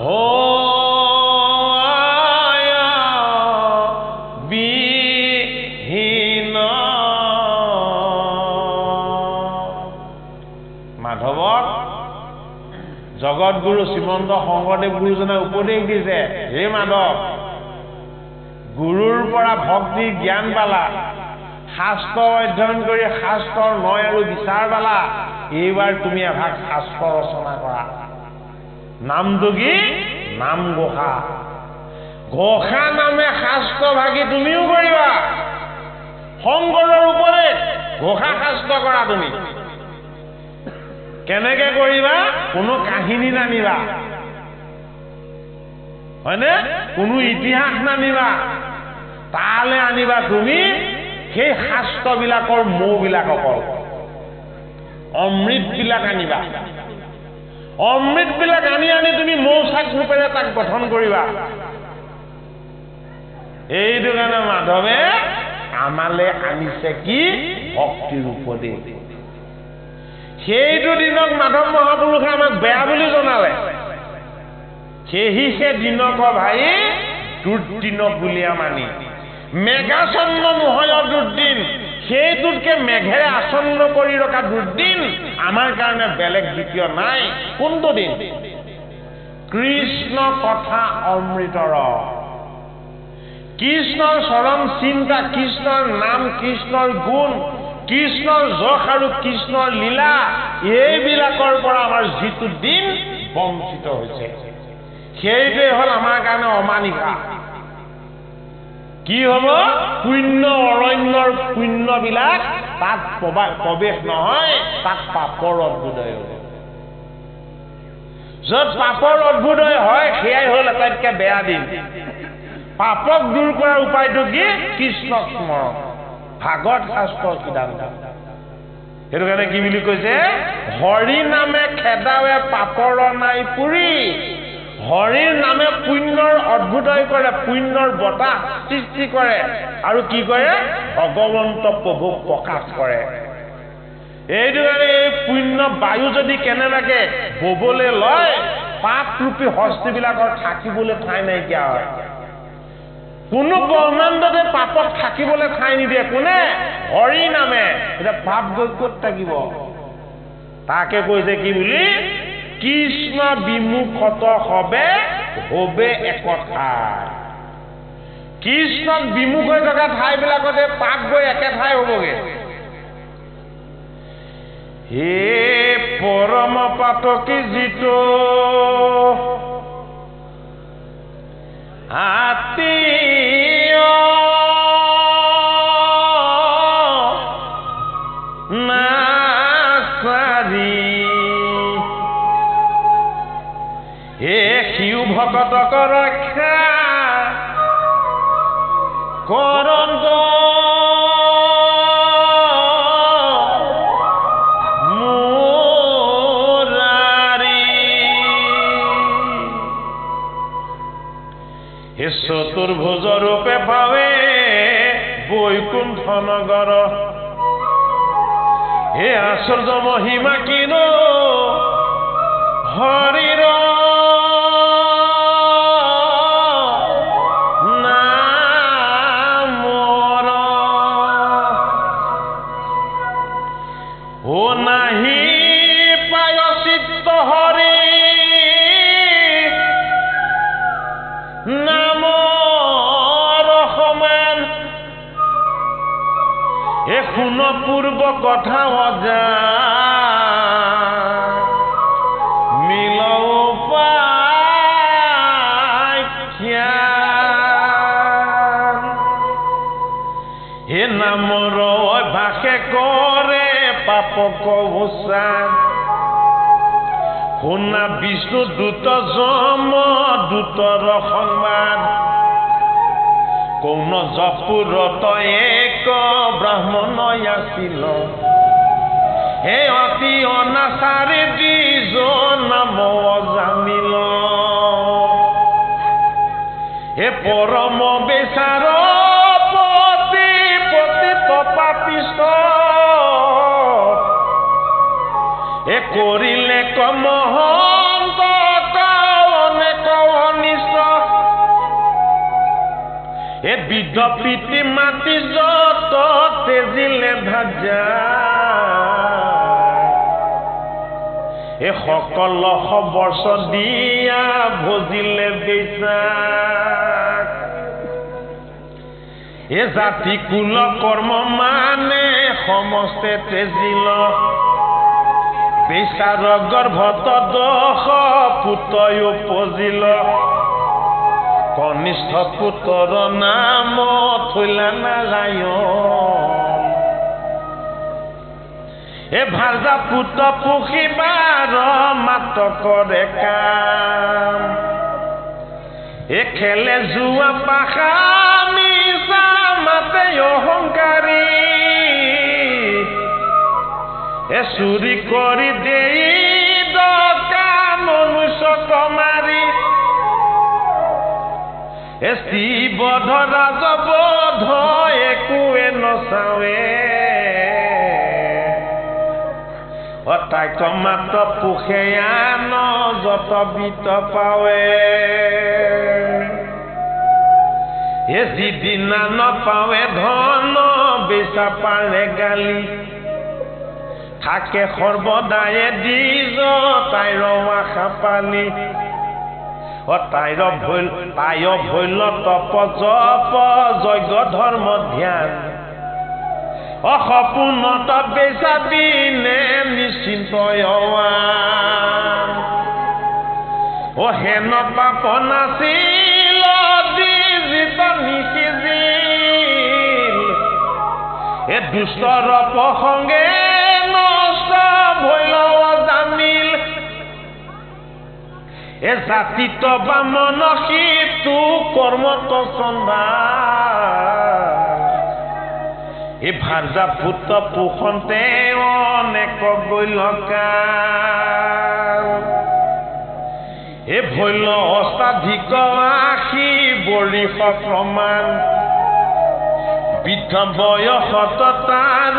হয় জগতগুৰু শ্ৰীমন্ত শংকৰদেৱ গুৰুজনে উপদেশ দিছে, হে মাধৱ, গুৰুৰ পৰা ভক্তি জ্ঞান পালা, শাস্ত্ৰ অধ্যয়ন কৰি শাস্ত্ৰৰ নয় আৰু বিচাৰ পালা, এইবাৰ তুমি এভাগ শাস্ত্ৰ ৰচনা কৰা। নামটো কি? নাম ঘোষা। ঘোষা নামে শাস্ত্ৰ ভাগি তুমিও কৰিবা। শংকৰৰ উপদেশ ঘোষা শাস্ত্ৰ কৰা তুমি। কেনেকে কৰিবা? কোনো কাহিনী নানিবা, হয়নে? কোনো ইতিহাস নানিবা, তালে আনিবা তুমি সেই শাস্ত্ৰবিলাকৰ মৌবিলাক অকল অমৃতবিলাক আনিবা। অমৃতবিলাক আনি আনি তুমি মৌচাক ৰূপেৰে তাক গঠন কৰিবা। এইটো কাৰণে মাধৱে আমালে আনিছে কি? ভক্তিৰ উপদেশ। সেইটো দিনক মাধৱ মহাপুৰুষে আমাক বেয়া বুলি জনালে। সেহিহে দিনক ভাই দুৰ্দিনক বুলিয়া মানি। মেঘাচ্ছন্ন নহয় দুৰ্দিন, সেইটোতকে মেঘেৰে আচ্ছন্ন কৰি ৰখা দুৰ্দিন আমাৰ কাৰণে বেলেগ দ্বিতীয় নাই। কোনটো দিন? কৃষ্ণ কথা অমৃতৰ, কৃষ্ণৰ চৰণ চিন্তা, কৃষ্ণৰ নাম, কৃষ্ণৰ গুণ, কৃষ্ণৰ যশ আৰু কৃষ্ণৰ লীলা, এইবিলাকৰ পৰা আমাৰ যিটো দিন বঞ্চিত হৈছে, সেইটোৱে হ'ল আমাৰ কাৰণে অমানিশা। কি হ'ব? পুণ্য অৰণ্যৰ পুণ্যবিলাক তাত প্ৰৱেশ নহয়, তাত পাপৰ অভ্যুদয় হ'ব। য'ত পাপৰ অভ্যুদয় হয় সেয়াই হ'ল আটাইতকৈ বেয়া দিন। পাপক দূৰ কৰাৰ উপায়টো কি? কৃষ্ণক স্মৰণ, ভাগৱত শাস্ত্ৰৰ সিদ্ধান্ত। সেইটো কাৰণে কি বুলি কৈছে? হৰি নামে খেদাৱে পাপৰ নাই পুৰি। হৰিৰ নামে পুণ্যৰ অভ্যুদয় কৰে, পুণ্যৰ বতাহ সৃষ্টি কৰে, আৰু কি কৰে? ভগৱন্ত প্ৰভুক প্ৰকাশ কৰে। এইটো কাৰণে এই পুণ্য বায়ু যদি কেনেবাকে ববলৈ লয়, পাপৰূপী হস্তিবিলাকৰ থাকিবলৈ ঠাই নাইকিয়া হয়। কোনো ব্ৰহ্মাণ্ডতে পাপক থাকিবলৈ ঠাই নিদিয়ে। কোনে? হৰি নামে। এতিয়া পাপ গৈ ক'ত থাকিব? তাকে কৈছে কি বুলি? কৃষ্ণ বিমুখত হবে হবে একঠাই। কৃষ্ণত বিমুখ হৈ থকা ঠাইবিলাকতে পাপ গৈ একে ঠাই হ'বগে। হে পৰম পাতকী যিটো আত্মীয় নাচাৰি, হে শিৱ ভকতক ৰক্ষা কৰন্ত চতুৰ্ভুজ ৰূপে পাৱে বৈকুণ্ঠ নগৰ। হে আশ্চৰ্য মহিমা কিনো হৰিৰ নামৰ। ও নাহি পায় চিত্ত হৰি নামৰ সমান। এ শুন পূৰ্ব কথা অজা মিলও পায় জ্ঞান। হে নামৰ অভ্যাসে কৰে পাপক উচ্চান। শুনা বিষ্ণু দূত যম দূতৰ সংবাদ। কৌন জপুৰত এক ব্ৰাহ্মণ আছিল। হে অতি অনাচাৰী দ্বিজ নাম জানিল। হে পৰম বেচাৰ পতি পতিত পাপিষ্ঠ। এ কৰিলে কমহন্ত অনেক অনিষ্ট। এ বৃদ্ধ পিতৃ মাতি যত তেজিলে ধাজা। এ এই সকল বৰ্ষ দিয়া ভজিলে বিশ্বাস এ জাতি কুল কৰ্ম মানে সমস্তে তেজিল বিচাৰ গৰ্ভত দোষ পুতই উপজিল কনিষ্ঠ পুতৰ নাম থৈলা নাৰায়ণ এ ভাজা পুত পুখিবাৰ মাত কৰে কাম এ খেলে জুৱা পাখা মিছা মাতে অহংকাৰী এ চুৰি কৰি দেই ডকা মনুষ্যক মাৰি এ শিৱধ ৰাজবধ একোৱে নচাৱে অতাইক মাত্ৰ পোখে আন যত বিত পাৱে এ যিদিনা নপাৱে ধন বেচা পাৰে গালি থাকে সৰ্বদায়ে দিজ তাইৰ আশা পালি তাইৰ ভৈল তপ জপ যজ্ঞ ধৰ্ম ধ্যান অসপূৰ্ণত বেচা দিনে নিশ্চিন্ত হেন পাপ নাছিল দিজিত নিসিজিল এ দুষ্টৰ প্ৰসংগে নষ্ট ভৈল জানিল এ জাতিত বামন সিটো কৰ্মত চন্দাল এ ভাজা পুত পোষণতে অনেক গৈলকাল এ ভৈল অষ্টাধিক আশী বৰিষ প্ৰমাণ বৃদ্ধ বয়সত তাৰ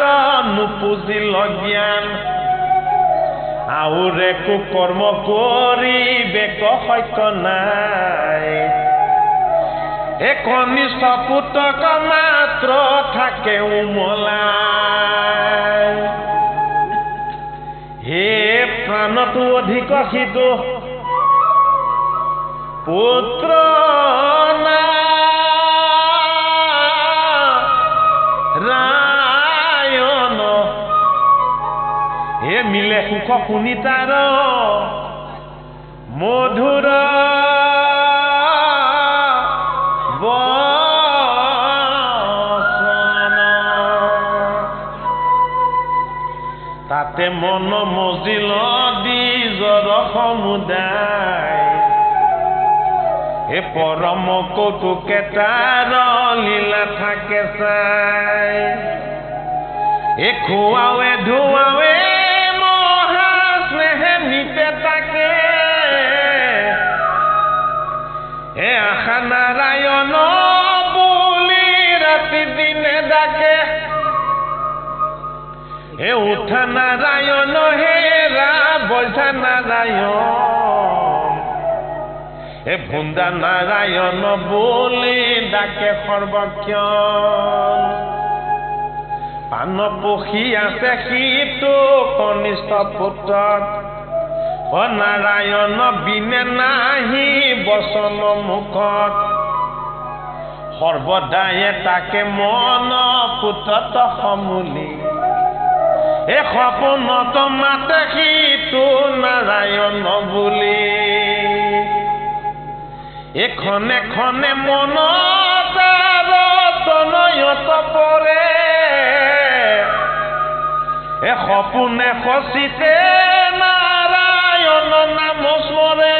নুপুজিল জ্ঞান আৰু একো কৰ্ম কৰিবেক সত্য নাই এ কনিষ্ঠ পুতক মাত্ৰ থাকে উমলাই হে প্ৰাণতো অধিক সিটো পুত্ৰ নাৰায়ণ হে মিলে সুখ শুনি তাৰ মধুৰ বচন তাতে মন মজিল দিজৰ সমুদায় এ পৰম কৌতুকে তাৰ লীলা থাকে চাই এ খুৱাৱে ধুৱাৱে মহা স্নেহে নিতে তাকে এ আশা নাৰায়ণ বুলি ৰাতি দিনে ডাকে এ উঠা নাৰায়ণ হেৰা বৈঠা নাৰায়ণ এ ভুন্দা নাৰায়ণ বুলি ডাকে সৰ্বক্ষণ পান পখি আছে সিটো কনিষ্ঠ পুত্ৰত নাৰায়ণ বিনে নাহি বচন মুখত সৰ্বদায়ে তাকে মন পুত্ৰত সমূলি এ সপোনত মাতে সিটো নাৰায়ণ বুলি এখনে খনে মন তনয়ত পৰে এ সপোনে সচিতে নাৰায়ণ নাম স্মৰে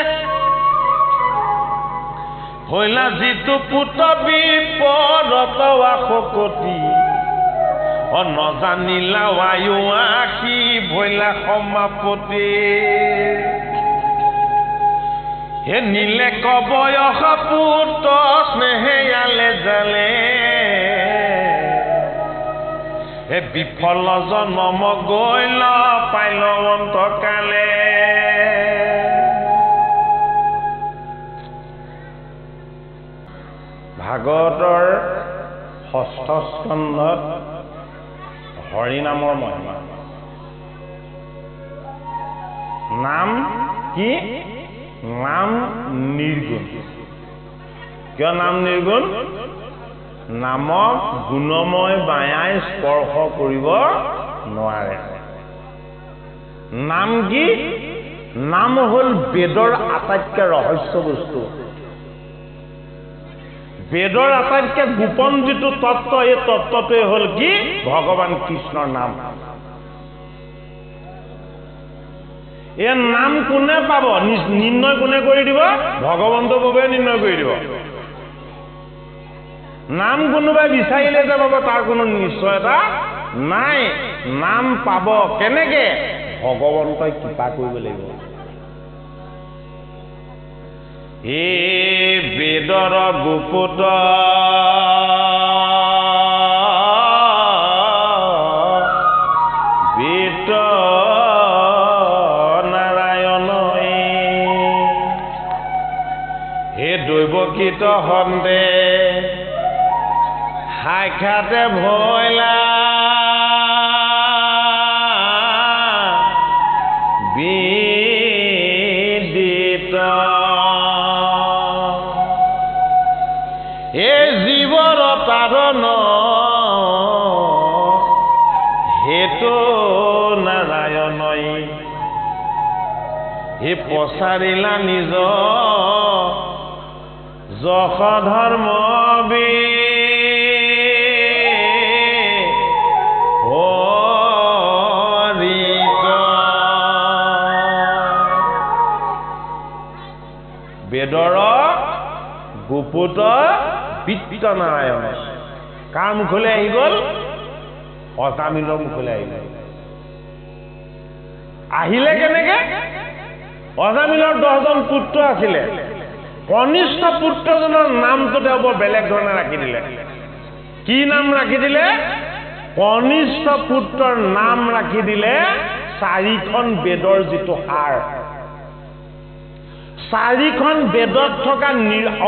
হইলা যিটো পুত বিপৰত শকতি নজানিলা বায়ু আশী ভৈলা সমাপতি হে নীলে কবয়স পুত স্নেহে আলে জালে হে বিফল জনম গৈল পাইল অন্তকালে ভাগৱতৰ ষষ্ঠ স্কন্ধত হৰিনামৰ মহিমা নাম কি? নাম নিৰ্গুণ। কিয় নাম নিৰ্গুণ? নামক গুণময় মায়াই স্পৰ্শ কৰিব নোৱাৰে। নাম কি? নাম হ'ল বেদৰ আটাইতকৈ ৰহস্য বস্তু। বেদৰ আটাইতকৈ গোপন যিটো তত্ত্ব, এই তত্ত্বটোৱে হ'ল কি? ভগৱান কৃষ্ণৰ নাম। এই নাম কোনে পাব? নিৰ্ণয় কোনে কৰি দিব? ভগৱন্ত বাবে নিৰ্ণয় কৰি দিব। নাম কোনোবাই বিচাৰিলে যে পাব তাৰ কোনো নিশ্চয়তা নাই। নাম পাব কেনেকে? ভগৱন্তই কৃপা কৰিব লাগিব। এই বেদৰ গুপুত বেদ নাৰায়ণই হে দৈৱকীত সন্দেহ সাক্ষাতে ভয়লা বিদিত হে জীৱৰ তাৰণ হেতু নাৰায়ণই হে প্ৰচাৰিলা নিজ যশ ধৰ্ম বেদৰ গুপুত বিত্ত নাৰায়ণ কাৰ মুখলৈ আহি গ'ল? অজামিলৰ মুখলৈ আহি গ'ল। আহিলে কেনেকে? অজামিলৰ 10জন পুত্ৰ আছিলে। কনিষ্ঠ পুত্ৰজনৰ নামটো তেওঁ বৰ বেলেগ ধৰণে ৰাখি দিলে। কি নাম ৰাখি দিলে? কনিষ্ঠ পুত্ৰৰ নাম ৰাখি দিলে 4খন বেদৰ যিটো সাৰ। 4খন বেদত থকা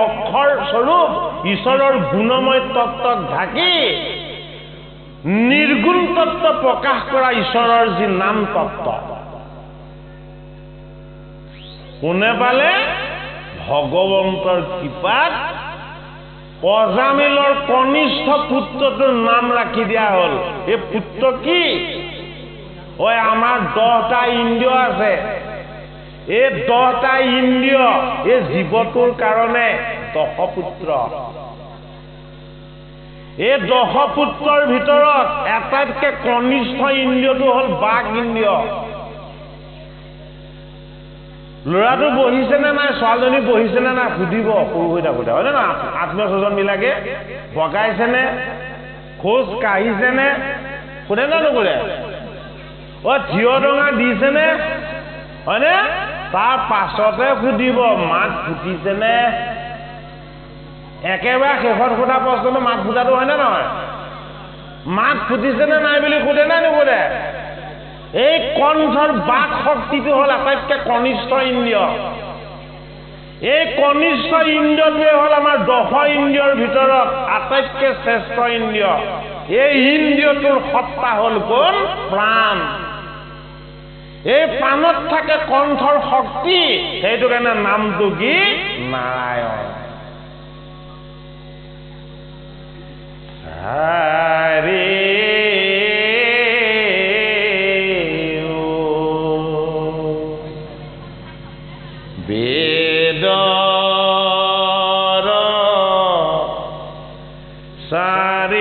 অক্ষৰ স্বৰূপ ঈশ্বৰৰ গুণময় তত্ত্বক ঢাকি নিৰ্গুণ তত্ত্ব প্ৰকাশ কৰা ঈশ্বৰৰ যি নাম তত্ত্ব কোনে পালে? ভগৱন্তৰ কৃপাত অজামিলৰ কনিষ্ঠ পুত্ৰটোৰ নাম ৰাখি দিয়া হ'ল। এই পুত্ৰ কি? ঐ আমাৰ 10টা ইন্দ্ৰিয় আছে। এই 10টা ইন্দ্ৰিয় এই জীৱটোৰ কাৰণে 10 পুত্ৰ। এই 10 পুত্ৰৰ ভিতৰত আটাইতকৈ কনিষ্ঠ ইন্দ্ৰিয়টো হ'ল বাক ইন্দ্ৰিয়। ল'ৰাটো বহিছেনে নাই? ছোৱালীজনী বহিছেনে নাই? সুধিব সৰু হৈ থাকোঁতে, হয়নে না? আত্মীয় স্বজনবিলাকে বগাইছেনে? খোজ কাঢ়িছেনে? সোধে না নুসুধে? থিয় ডঙা দিছেনে? হয়নে? তাৰ পাছতে সুধিব মাত ফুটিছেনে? একেবাৰে শেষত সোধা প্ৰশ্নটো মাত ফুটাটো হয়নে নহয়? মাত ফুটিছেনে নাই বুলি সোধে না নুসুধে? এই কণ্ঠৰ বাক শক্তিটো হ'ল আটাইতকৈ কনিষ্ঠ ইন্দ্ৰিয়। এই কনিষ্ঠ ইন্দ্ৰিয়টোৱে হ'ল আমাৰ 10 ইন্দ্ৰিয়ৰ ভিতৰত আটাইতকৈ শ্ৰেষ্ঠ ইন্দ্ৰিয়। এই ইন্দ্ৰিয়টোৰ সত্তা হ'ল কোন? প্ৰাণ। এই প্ৰাণত থাকে কণ্ঠৰ শক্তি। সেইটো কাৰণে নামটো কি? নাৰায়ণ। হৰি বেদৰ 4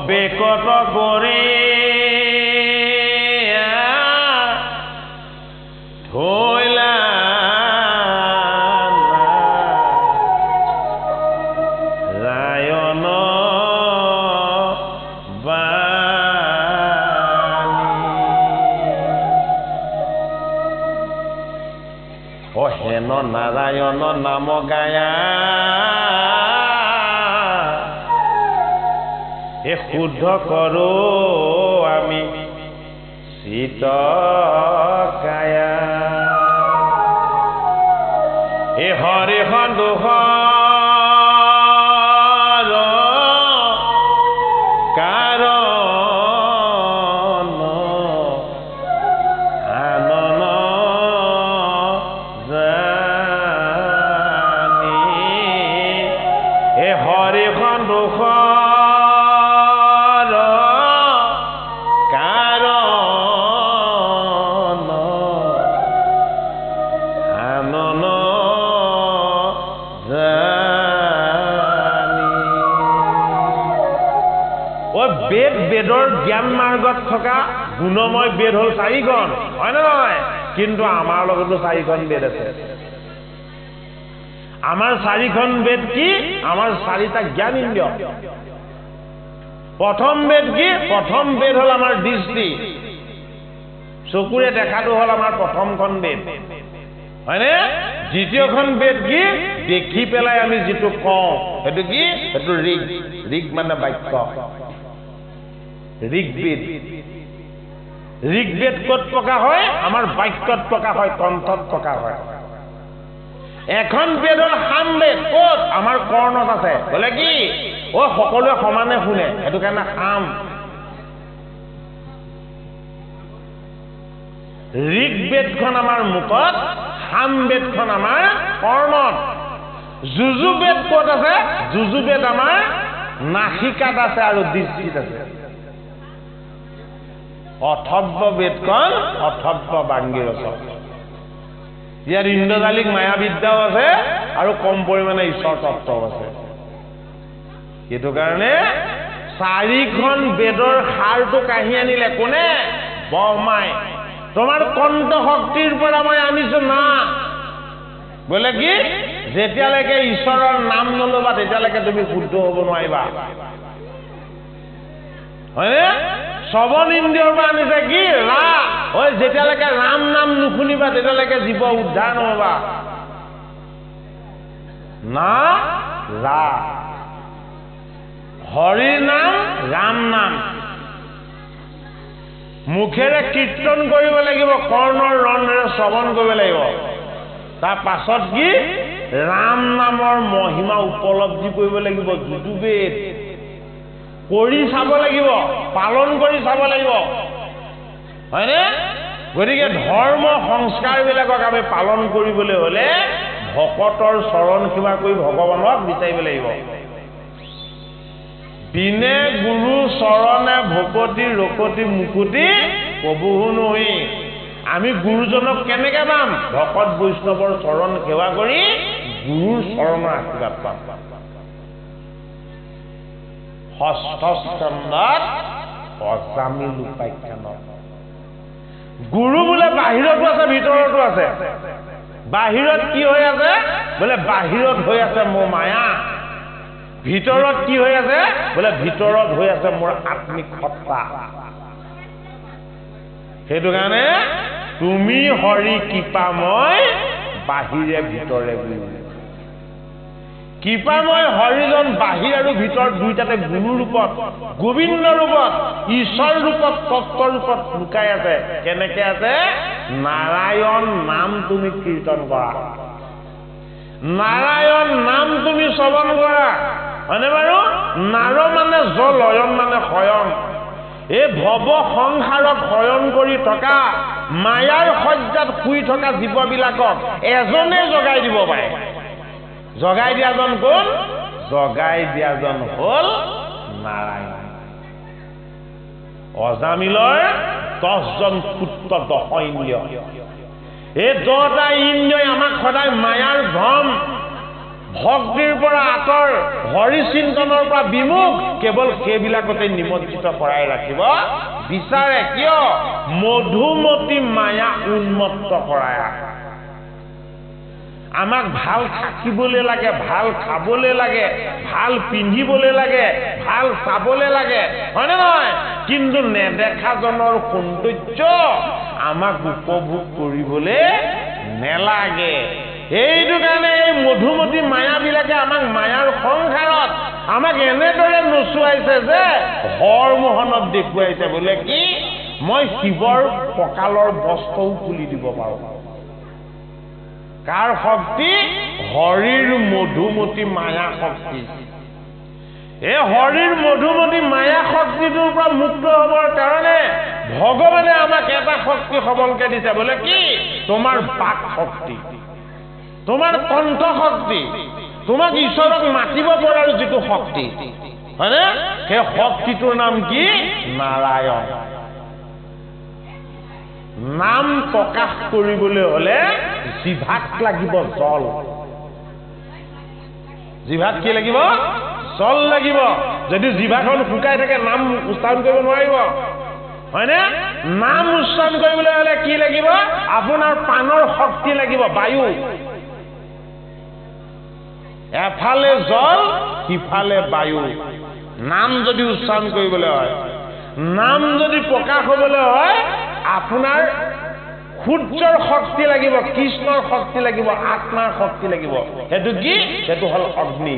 বেকত কৰি ধৈলা ৰায়ণ বাণী। হেন নাৰায়ণ নাম গায়া এ শুদ্ধ কৰো আমি চিত কায়া এ হৰি সন্দোষ বেদৰ জ্ঞান মাৰ্গত থকা গুণময় বেদ হ'ল 4খন হয় নে নহয় কিন্তু আমাৰ লগতো 4খন বেদ আছে আমাৰ 4খন বেদ কি আমাৰ 4টা জ্ঞান ইন্দ্ৰিয় প্ৰথম বেদ কি প্ৰথম বেদ হ'ল আমাৰ দৃষ্টি চকুৰে দেখাটো হ'ল আমাৰ প্ৰথমখন বেদ হয়নে দ্বিতীয়খন বেদ কি দেখি পেলাই আমি যেটো কওঁ সেইটো কি সেইটো ঋগ মানে বাক্য ঋগ্বেদ ক'ত প্ৰকাশ হয় আমাৰ বাক্যত প্ৰকাশ হয় কণ্ঠত প্ৰকাশ হয় এখন বেদ হ'ল সামবেদ ক'ত আমাৰ কৰ্ণত আছে বোলে কি সকলোৱে সমানে শুনে সেইটো কাৰণে সাম ঋগ্বেদখন আমাৰ মুখত সামবেদখন আমাৰ কৰ্ণত যুজুবেদ ক'ত আছে যুজুবেদ আমাৰ নাসিকাত আছে আৰু দৃষ্টিত আছে অথৰ্ব বেদখন অথৰ্ব বাংগীৰস ইয়াৰ ইন্দ্ৰজালিক মায়াবিদ্যাও আছে আৰু কম পৰিমাণে ঈশ্বৰ তত্ত্বও আছে সেইটো কাৰণে 4খন বেদৰ সাৰটো কাঢ়ি আনিলে কোনে ব্ৰহ্মাই তোমাৰ কণ্ঠ শক্তিৰ পৰা মই আনিছো না বোলে কি যেতিয়ালৈকে ঈশ্বৰৰ নাম নলবা তেতিয়ালৈকে তুমি শুদ্ধ হ'ব নোৱাৰিবা হয়নে শ্ৰৱণ ইন্দ্ৰিয়ৰ পৰা আনিছে কি ৰা যেতিয়ালৈকে ৰাম নাম নুশুনিবা তেতিয়ালৈকে জীৱ উদ্ধাৰ নহবা না ৰা হৰিৰ নাম ৰাম নাম মুখেৰে কীৰ্তন কৰিব লাগিব কৰ্ণৰ ৰণেৰে শ্ৰৱণ কৰিব লাগিব তাৰ পাছত কি ৰাম নামৰ মহিমা উপলব্ধি কৰিব লাগিব যুজুবেদ কৰি চাব লাগিব পালন কৰি চাব লাগিব হয়নে গতিকে ধৰ্ম সংস্কাৰবিলাকক আমি পালন কৰিবলৈ হ'লে ভকতৰ চৰণ সেৱা কৰি ভগৱানক বিচাৰিব লাগিব বিনে গুৰু চৰণে ভকতি ৰকতি মুকুতি প্ৰভু নহি আমি গুৰুজনক কেনেকৈ পাম ভকত বৈষ্ণৱৰ চৰণ সেৱা কৰি গুৰুৰ চৰণৰ আশীৰ্বাদ পাম ষষ্ঠ স্কন্ধত অজামিল উপাখ্যানত গুৰু বোলে বাহিৰতো আছে ভিতৰতো আছে বাহিৰত কি হৈ আছে বোলে বাহিৰত হৈ আছে মোৰ মায়া ভিতৰত কি হৈ আছে বোলে ভিতৰত হৈ আছে মোৰ আত্মিক সত্তা সেইটো কাৰণে তুমি হৰি কৃপাময় বাহিৰে ভিতৰে বুলি কৃপাময় হৰিজন বাহিৰ আৰু ভিতৰ দুইটাতে গুৰু ৰূপত গোবিন্দ ৰূপত ঈশ্বৰ ৰূপত তত্ত্ব ৰূপত লুকাই আছে কেনেকে আছে নাৰায়ণ নাম তুমি কীৰ্তন কৰা নাৰায়ণ নাম তুমি শ্ৰৱণ কৰা হয়নে বাৰু নাৰ মানে জল অয়ন মানে শয়ন এই ভৱ সংসাৰত শয়ন কৰি থকা মায়াৰ সজ্জাত শুই থকা জীৱবিলাকক এজনে জগাই দিব পাৰে জগাই দিয়াজন কোন জগাই দিয়াজন হ'ল নাৰায়ণ অজামিলৰ 10জন পুত্ৰ 10 ইন্দ্ৰিয় এই 10টা ইন্দ্ৰিয়ই আমাক সদায় মায়াৰ ভ্ৰম ভক্তিৰ পৰা আঁতৰ হৰি চিন্তনৰ পৰা বিমুখ কেৱল সেইবিলাকতে নিমজ্জিত কৰাই ৰাখিব বিচাৰে কিয় মধুমতী মায়া উন্মত্ত কৰায় আমাক ভাল থাকিবলৈ লাগে ভাল খাবলৈ লাগে ভাল পিন্ধিবলৈ লাগে ভাল চাবলৈ লাগে হয়নে নহয় কিন্তু নেদেখাজনৰ সৌন্দৰ্য আমাক উপভোগ কৰিবলৈ নেলাগে এইটো কাৰণে এই মধুমতী মায়াবিলাকে আমাক মায়াৰ সংসাৰত আমাক এনেদৰে নচুৱাইছে যে হৰমোহনত দেখুৱাইছে বোলে কি মই শিৱৰ কঁকালৰ বস্ত্ৰও খুলি দিব পাৰোঁ কাৰ শক্তি হৰিৰ মধুমতী মায়া শক্তি এই হৰিৰ মধুমতী মায়া শক্তিটোৰ পৰা মুক্ত হ'বৰ কাৰণে ভগৱানে আমাক এটা শক্তি সবলকে দিছে বোলে কি তোমাৰ বাক শক্তি তোমাৰ কণ্ঠ শক্তি তোমাক ঈশ্বৰক মাতিব পৰাৰ যিটো শক্তি হয়নে সেই শক্তিটোৰ নাম কি নাৰায়ণ নাম প্ৰকাশ কৰিবলৈ হলে জিভাত লাগিব জল জিভাত কি লাগিব জল লাগিব যদি জিভাখন শুকাই থাকে নাম উচ্চাৰণ কৰিব নোৱাৰিব হয়নে নাম উচ্চাৰণ কৰিবলৈ হলে কি লাগিব আপোনাৰ প্ৰাণৰ শক্তি লাগিব বায়ু এফালে জল সিফালে বায়ু নাম যদি উচ্চাৰণ কৰিবলৈ হয় নাম যদি প্ৰকাশ হ'বলৈ হয় আপোনাৰ সূৰ্যৰ শক্তি লাগিব কৃষ্ণৰ শক্তি লাগিব আত্মাৰ শক্তি লাগিব সেইটো কি সেইটো হল অগ্নি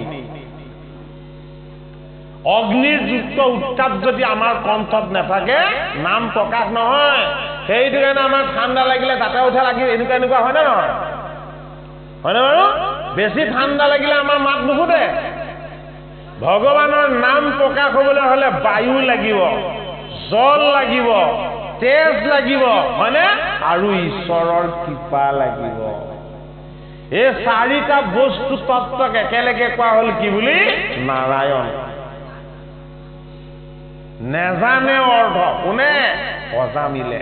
অগ্নিৰ যুক্ত উত্তাপ যদি আমাৰ কণ্ঠত নাথাকে নাম প্ৰকাশ নহয় সেইটো কাৰণে আমাৰ ঠাণ্ডা লাগিলে দাঁতে উঠা লাগি এনেকুৱা হয় নে নহয় হয়নে বাৰু বেছি ঠাণ্ডা লাগিলে আমাৰ মাত নুফুটে ভগৱানৰ নাম প্ৰকাশ হ'বলৈ হলে বায়ু লাগিব জল লাগিব তেজ লাগিব হয়নে আৰু ঈশ্বৰৰ কৃপা লাগিব এই চাৰিটা বস্তু তত্ত্বক একেলগে কোৱা হল কি বুলি নাৰায়ণ নেজানে অৰ্থ কোনে অজামিলে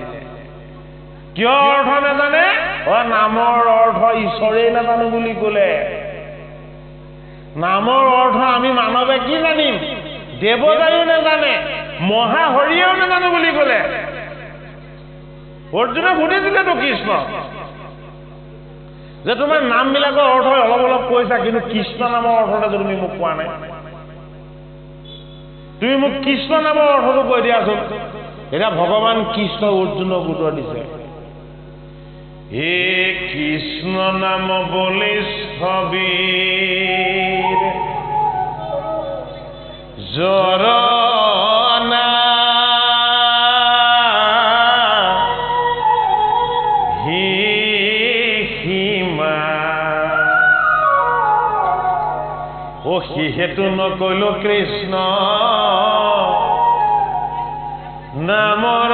কিয় অৰ্থ নেজানে নামৰ অৰ্থ ঈশ্বৰেই নাজানো বুলি কলে নামৰ অৰ্থ আমি মানৱে কি জানিম দেৱতায়ো নাজানে মহাহৰিয়েও নাজানো বুলি কলে অৰ্জুনে সুধিছিলেতো কৃষ্ণ যে তোমাৰ নামবিলাকৰ অৰ্থ অলপ অলপ কৈছা কিন্তু কৃষ্ণ নামৰ অৰ্থটো তুমি মোক কোৱা নাই তুমি মোক কৃষ্ণ নামৰ অৰ্থটো কৈ দিয়াচোন এতিয়া ভগৱান কৃষ্ণ অৰ্জুনক উত্তৰ দিছে হে কৃষ্ণ নাম বলিষ্ঠবীৰ জৰনা সিহেতু নকৈলো কৃষ্ণ নামৰ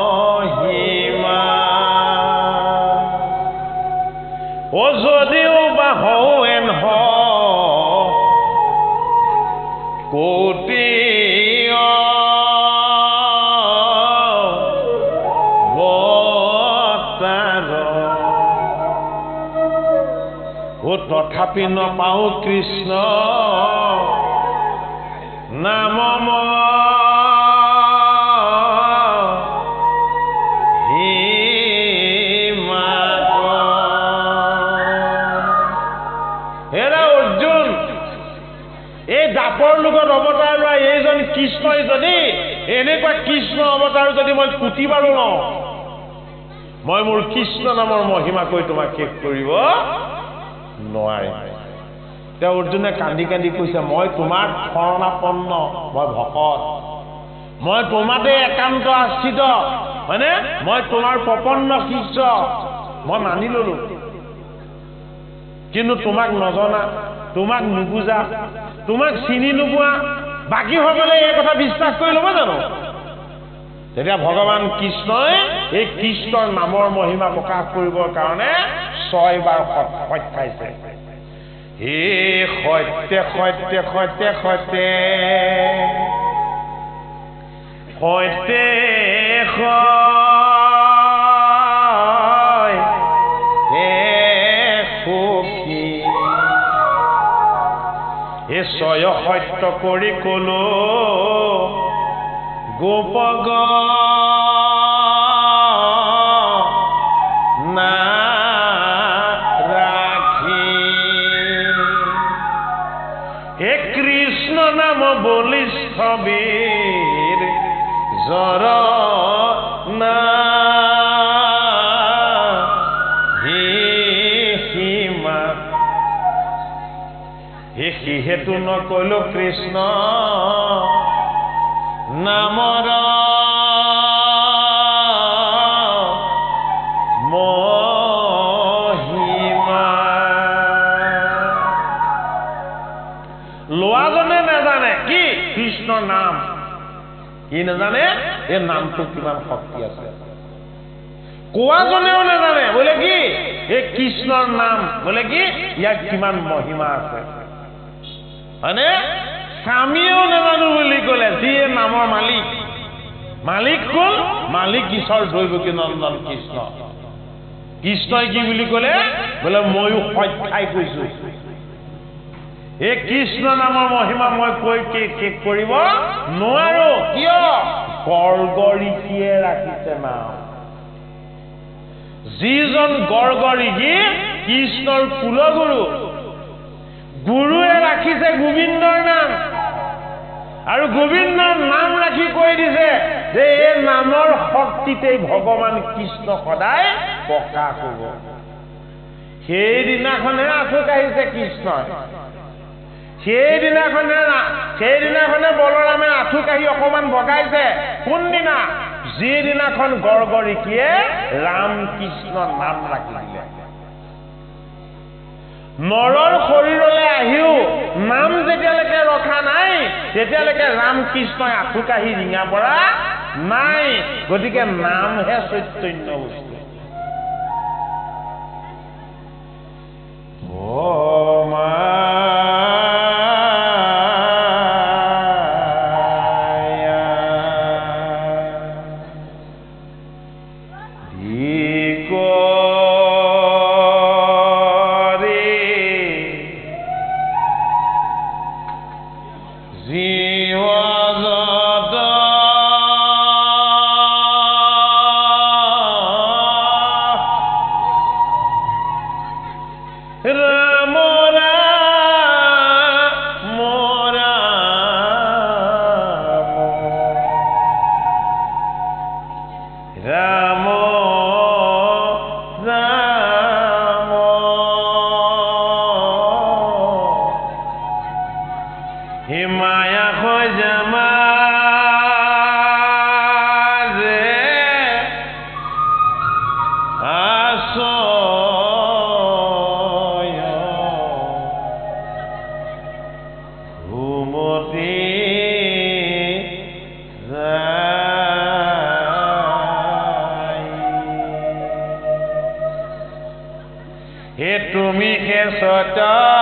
মহিমা ও যদিও বা হৌন কোটি তথাপি নপাওঁ কৃষ্ণ নাম হেৰা অৰ্জুন এই দাপৰ লগত অৱতাৰ লোৱা এইজন কৃষ্ণই যদি এনেকুৱা কৃষ্ণ অৱতাৰ যদি মই কুটি বাৰু লওঁ মই মোৰ কৃষ্ণ নামৰ মহিমা কৈ তোমাক শেষ কৰিব নোৱাৰে তেওঁ অৰ্জুনে কান্দি কান্দি কৈছে মই তোমাৰ শৰণাপন্ন মই ভকত মই তোমাতে একান্ত আশ্ৰিত হয়নে মই তোমাৰ প্ৰপন্ন শিষ্য মই মানি ললো কিন্তু তোমাক নজনা তোমাক নুবুজা তোমাক চিনি নোপোৱা বাকী সকলে এই কথা বিশ্বাস কৰি ল'ব জানো তেতিয়া ভগৱান কৃষ্ণই এই কৃষ্ণৰ নামৰ মহিমা প্ৰকাশ কৰিবৰ কাৰণে 6 বাৰ শপত খাইছে হে সত্য সত্য সত্য সত্য সত্য সখী হে ছয় সত্য কৰি কলো গোপগ না ৰাখি হে কৃষ্ণ নাম বলিষ্ঠবীৰ চৰণা সীমা সিহেতু নকলো কৃষ্ণ নামৰ মহিমা লোৱাজনে নাজানে কি কৃষ্ণ নাম কি নাজানে এই নামটো কিমান শক্তি আছে কোৱাজনেও নাজানে বোলে কি এই কৃষ্ণৰ নাম বোলে কি ইয়াৰ কিমান মহিমা আছে হয়নে স্বামীয়েও নাজানো বুলি ক'লে যিয়ে নামৰ মালিক মালিক কোন মালিক ঈশ্বৰ দৈৱকী নন্দন কৃষ্ণ কৃষ্ণই কি বুলি ক'লে বোলে ময়ো সত্যাই কৈছো এই কৃষ্ণ নামৰ মহিমা মই কৈ শেষ কৰিব নোৱাৰো কিয় গৰ্গৰিকীয়ে ৰাখিছে নাম যিজন গৰ্গৰিকী কৃষ্ণৰ কুলগুৰু গুৰুৱে ৰাখিছে গোবিন্দৰ নাম আৰু গোবিন্দৰ নাম ৰাখি কৈ দিছে যে এই নামৰ শক্তিতেই ভগৱান কৃষ্ণ সদায় প্ৰকাশ হ'ব সেইদিনাখনে আঁঠু কাঢ়িছে কৃষ্ণই সেইদিনাখনে বলৰামে আঁঠু কাঢ়ি অকমান বগাইছে কোনদিনা যিদিনাখন গৰ্গৰিকীয়ে ৰাম কৃষ্ণ নাম ৰাখি দিলে নৰৰ শৰীৰলৈ আহিও নাম যেতিয়ালৈকে ৰখা নাই তেতিয়ালৈকে ৰাম কৃষ্ণই আঁঠু কাঢ়ি ৰিঙা পৰা নাই গতিকে নামহে চৈতন্য বস্তু তুমি হে চৈতন্য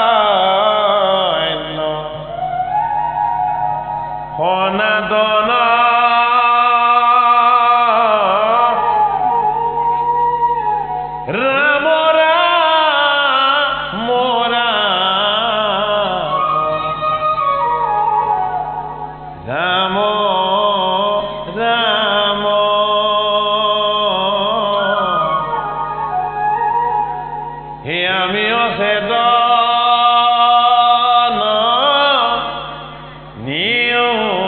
সনাতন ৰাম ৰাম ৰাম ৰাম হে আমি অচেতন নিয়োগ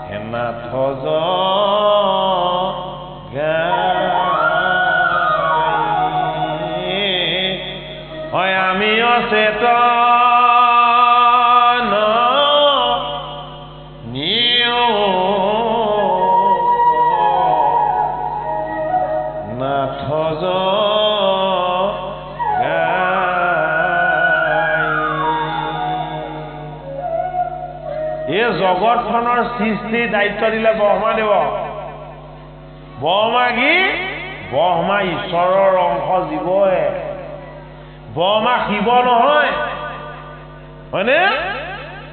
হে নাথ হয় আমি অচেতন নাথ এই জগতখনৰ সৃষ্টিৰ দায়িত্ব দিলে ব্ৰহ্মাদেৱ ব্ৰহ্মা কি ব্ৰহ্মা ঈশ্বৰৰ অংশ জীৱহে ব্ৰহ্মা শিৱ নহয় হয়নে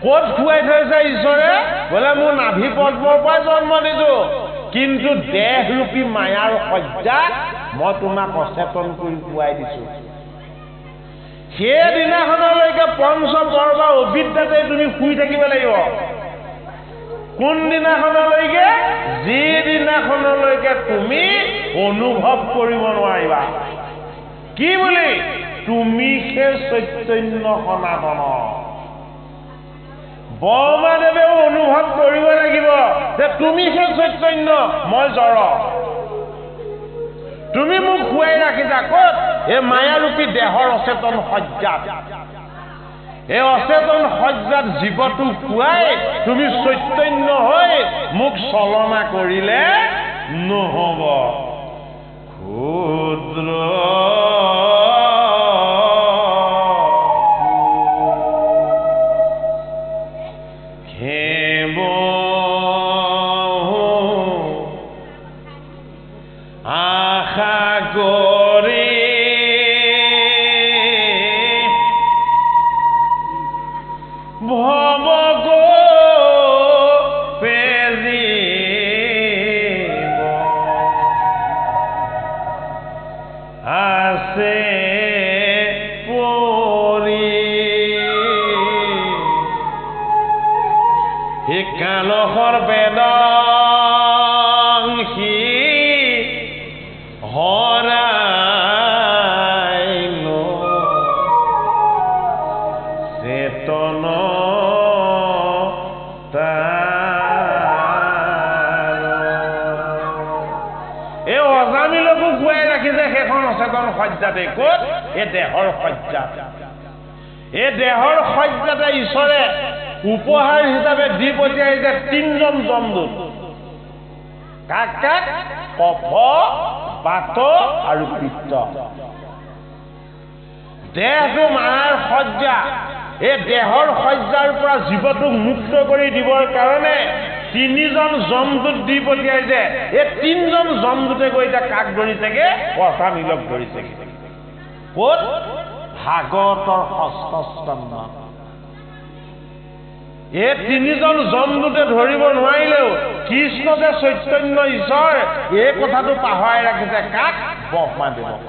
ক'ত খুৱাই থৈছে ঈশ্বৰে বোলে মোৰ নাভি পদ্মৰ পৰা জন্ম দিছো কিন্তু দেহৰূপী মায়াৰ সজ্জাত মই তোমাক অচেতন কৰি খুৱাই দিছো সেইদিনাখনলৈকে পঞ্চ পৰ্ব অবিদ্যাতে তুমি শুই থাকিব লাগিব কোনদিনাখনলৈকে যিদিনাখনলৈকে তুমি অনুভৱ কৰিব নোৱাৰিবা কি বুলি তুমি সেই চৈতন্য সনাতন ব্ৰহ্মাদেৱেও অনুভৱ কৰিব লাগিব যে তুমি সেই চৈতন্য, মই জড়। তুমি মোক শুৱাই ৰাখিছা ক'ত? এই মায়াৰূপী দেহৰ অচেতন সজ্জাত। এই অচেতন সজ্জাত জীৱটো শুৱাই তুমি চৈতন্য হৈ মোক চলনা কৰিলে নহ'ব। ক্ষুদ্ৰ কালহৰ বেদংসী হৰাই চেতন এই অজামিলকো খুৱাই ৰাখিছে সেইখন অচেতন সজ্জাতে। ক'ত? এই দেহৰ সজ্জাত। এই দেহৰ সজ্জাতে ঈশ্বৰে উপহাৰ হিচাপে দি পঠিয়াইছে 3জন যমদূত। কাক কাক? কফ, বাত আৰু পিত্ত। দেহটো মায়াৰ সজ্জা। এই দেহৰ সজ্জাৰ পৰা জীৱটোক মুক্ত কৰি দিবৰ কাৰণে 3জন যমদূত দি পঠিয়াইছে। এই 3জন যমদূতে গৈ এতিয়া কাক ধৰিছেগে? অজামিলক ধৰিছেগে। ক'ত? ভাগৱতৰ 6ষ্ঠ স্কন্ধত। এই 3জন যমদূতে ধৰিব নোৱাৰিলেও কৃষ্ণ যে চৈতন্য ঈশ্বৰ এই কথাটো পাহৰাই ৰাখিছে। কাক? ব্ৰহ্মাদেৱক।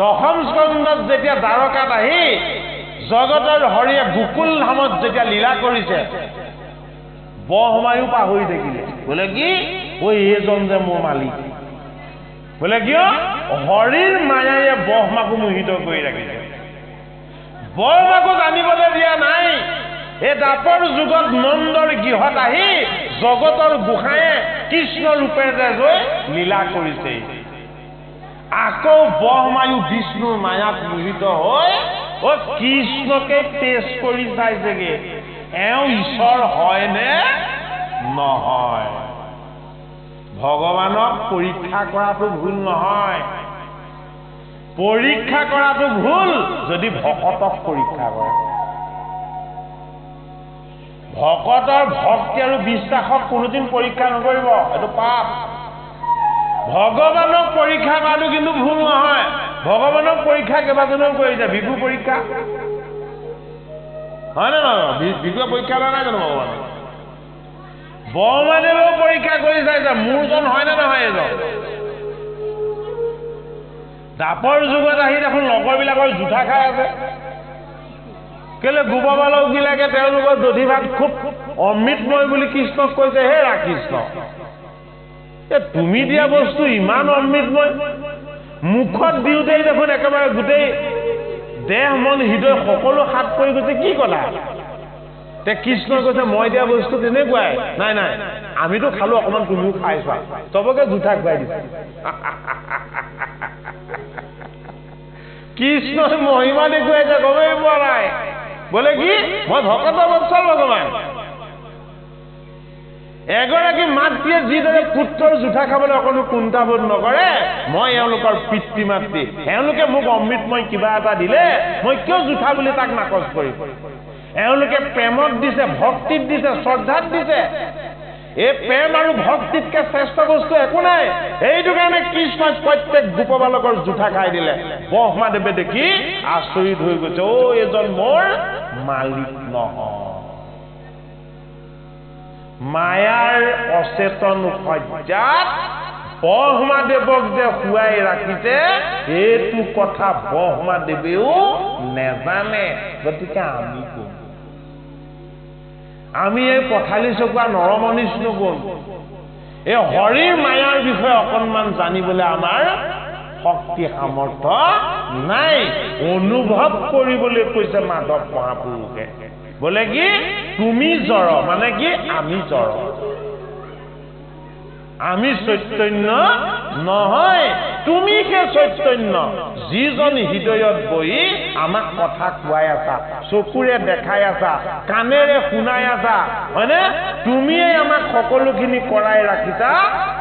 10ম স্কন্ধত যেতিয়া দ্বাৰকাত আহি জগতৰ হৰিয়ে গোকুল ধামত যেতিয়া লীলা কৰিছে, ব্ৰহ্মায়ো পাহৰি থাকিলে। বোলে কি? এইজন যে মোৰ মালিক। বোলে কিয়? হৰিৰ মায়ায়ে ব্ৰহ্মাকো মোহিত কৰি ৰাখিছে। ব্ৰহ্মাকো জানিবলৈ দিয়া নাই। এই দাপৰ যুগত নন্দৰ গৃহত আহি জগতৰ গোসাঁয়ে কৃষ্ণ ৰূপেৰে গৈ লীলা কৰিছে। আকৌ ব্ৰহ্মায়ো বিষ্ণুৰ মায়াত মোহিত হৈ কৃষ্ণকে টেষ্ট কৰি চাইছেগে, এওঁ ঈশ্বৰ হয়নে নহয়। ভগৱানক পৰীক্ষা কৰাটো ভুল নহয়। পৰীক্ষা কৰাটো ভুল যদি ভকতক পৰীক্ষা কৰে। ভকতৰ ভক্তি আৰু বিশ্বাসক কোনোদিন পৰীক্ষা নকৰিব, এইটো পাপ। ভগৱানক পৰীক্ষা কৰাটো কিন্তু ভুল নহয়। ভগৱানক পৰীক্ষা কেইবাজনেও কৰিছে। ভিক্ষু পৰীক্ষা হয় নে নহয়? ভিক্ষুৱে পৰীক্ষা কৰা নাই জানো ভগৱানক? ব্ৰহ্মাদেৱেও পৰীক্ষা কৰি চাইছে মোৰজন হয়নে নহয় এজন। দাপৰ যুগত আহি দেখোন লগৰবিলাকৰ জোঠা খাই আছে। কেলে? গোপবালকবিলাকে তেওঁলোকৰ দধিভাত খুব অমৃতময় বুলি কৃষ্ণক কৈছে। হে ৰাকৃষ্ণ, তুমি দিয়া বস্তু ইমান অমৃতময়, মুখত দিওঁতেই দেখোন একেবাৰে গোটেই দেহ মন হৃদয় সকলো সাত কৰি গৈছে, কি কথা? কৃষ্ণই কৈছে মই দিয়া বস্তু তেনেকুৱাই। নাই নাই, আমিতো খালো অকণমান, তুমিও খাই চোৱা। চবকে জোঠা খুৱাই দিছে। কৃষ্ণই মহিমা দেখুৱাইছে, গমেই পোৱা নাই। বোলে কি? মই ভকতৰ বৎসল ভগৱান। এগৰাকী মাতৃয়ে যিদৰে পুত্ৰৰ জোঠা খাবলৈ অকণো কুণ্ঠাবোধ নকৰে, মই এওঁলোকৰ পিতৃ মাতৃ। এওঁলোকে মোক অমৃতময় কিবা এটা দিলে মই কিয় জোঠা বুলি তাক নাকচ কৰিম? এওঁলোকে প্ৰেমত দিছে, ভক্তিত দিছে, শ্ৰদ্ধাত দিছে। এই প্ৰেম আৰু ভক্তিতকে শ্ৰেষ্ঠ বস্তু একো নাই। এইটো কাৰণে কৃষ্ণই প্ৰত্যেক গোপবালকৰ জোঠা খাই দিলে। ব্ৰহ্মাদেৱে দেখি আচৰিত হৈ গৈছে, এজন মোৰ মালিক নহয়। মায়াৰ অচেতন সজ্জাত ব্ৰহ্মাদেৱক যে শুৱাই ৰাখিছে, এইটো কথা ব্ৰহ্মাদেৱেও নেজানে। গতিকে আমি কোন? আমি এই পথালি চকুৱা নৰমনিষ্ণু কোন? এই হৰিৰ মায়াৰ বিষয়ে অকণমান জানিবলৈ আমাৰ শক্তি সামৰ্থ্য নাই। অনুভৱ কৰিবলৈ কৈছে মাধৱ মহাপুৰুষে। বোলে কি তুমি জড় মানে কি আমি জড় আমি চৈতন্য নহয় তুমি হে চৈতন্য যিজন হৃদয়ত বহি আমাক কথা কোৱাই আছা চকুৰে দেখাই আছা কাণেৰে শুনাই আছা হয়নে তুমিয়ে আমাক সকলোখিনি কৰাই ৰাখিছা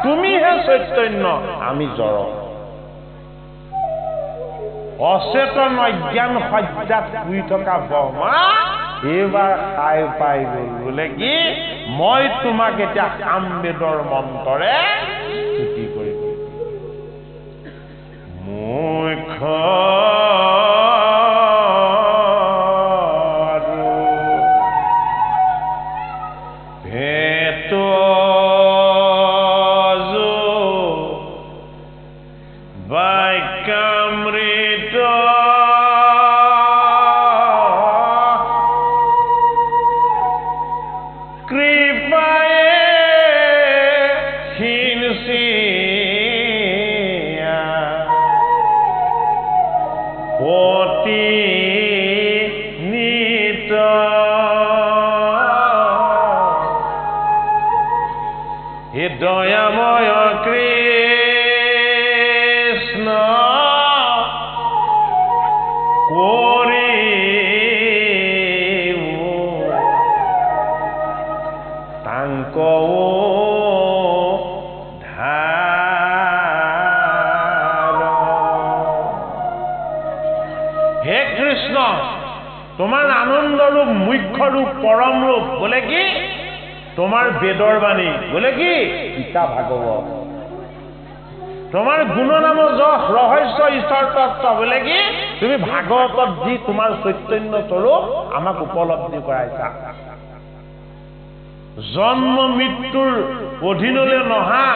তুমি হে চৈতন্য আমি জড় অচেতন অজ্ঞান সজ্জাত শুই থকা ব্ৰহ্মা এইবাৰ খাই পাই গ'ল বোলে কি মই তোমাক এতিয়া সামবেদৰ মন্ত্ৰৰে স্তুতি কৰিম মুখ দয়াময় কৃষ্ণ কৰি তাংক হে কৃষ্ণ তোমাৰ আনন্দ ৰূপ মুখ্য ৰূপ পৰম ৰূপ বোলে কি তোমার বেদর বাণী বলে কি গীতা ভাগবত তোমার গুণনাম যশ রহস্য ঈশ্বর তত্ত্ব বলে কি তুমি ভাগবতত দি তোমার চৈতন্য স্বরূপ আমাক উপলব্ধি করাইছা জন্ম মৃত্যুর অধীনলে নহা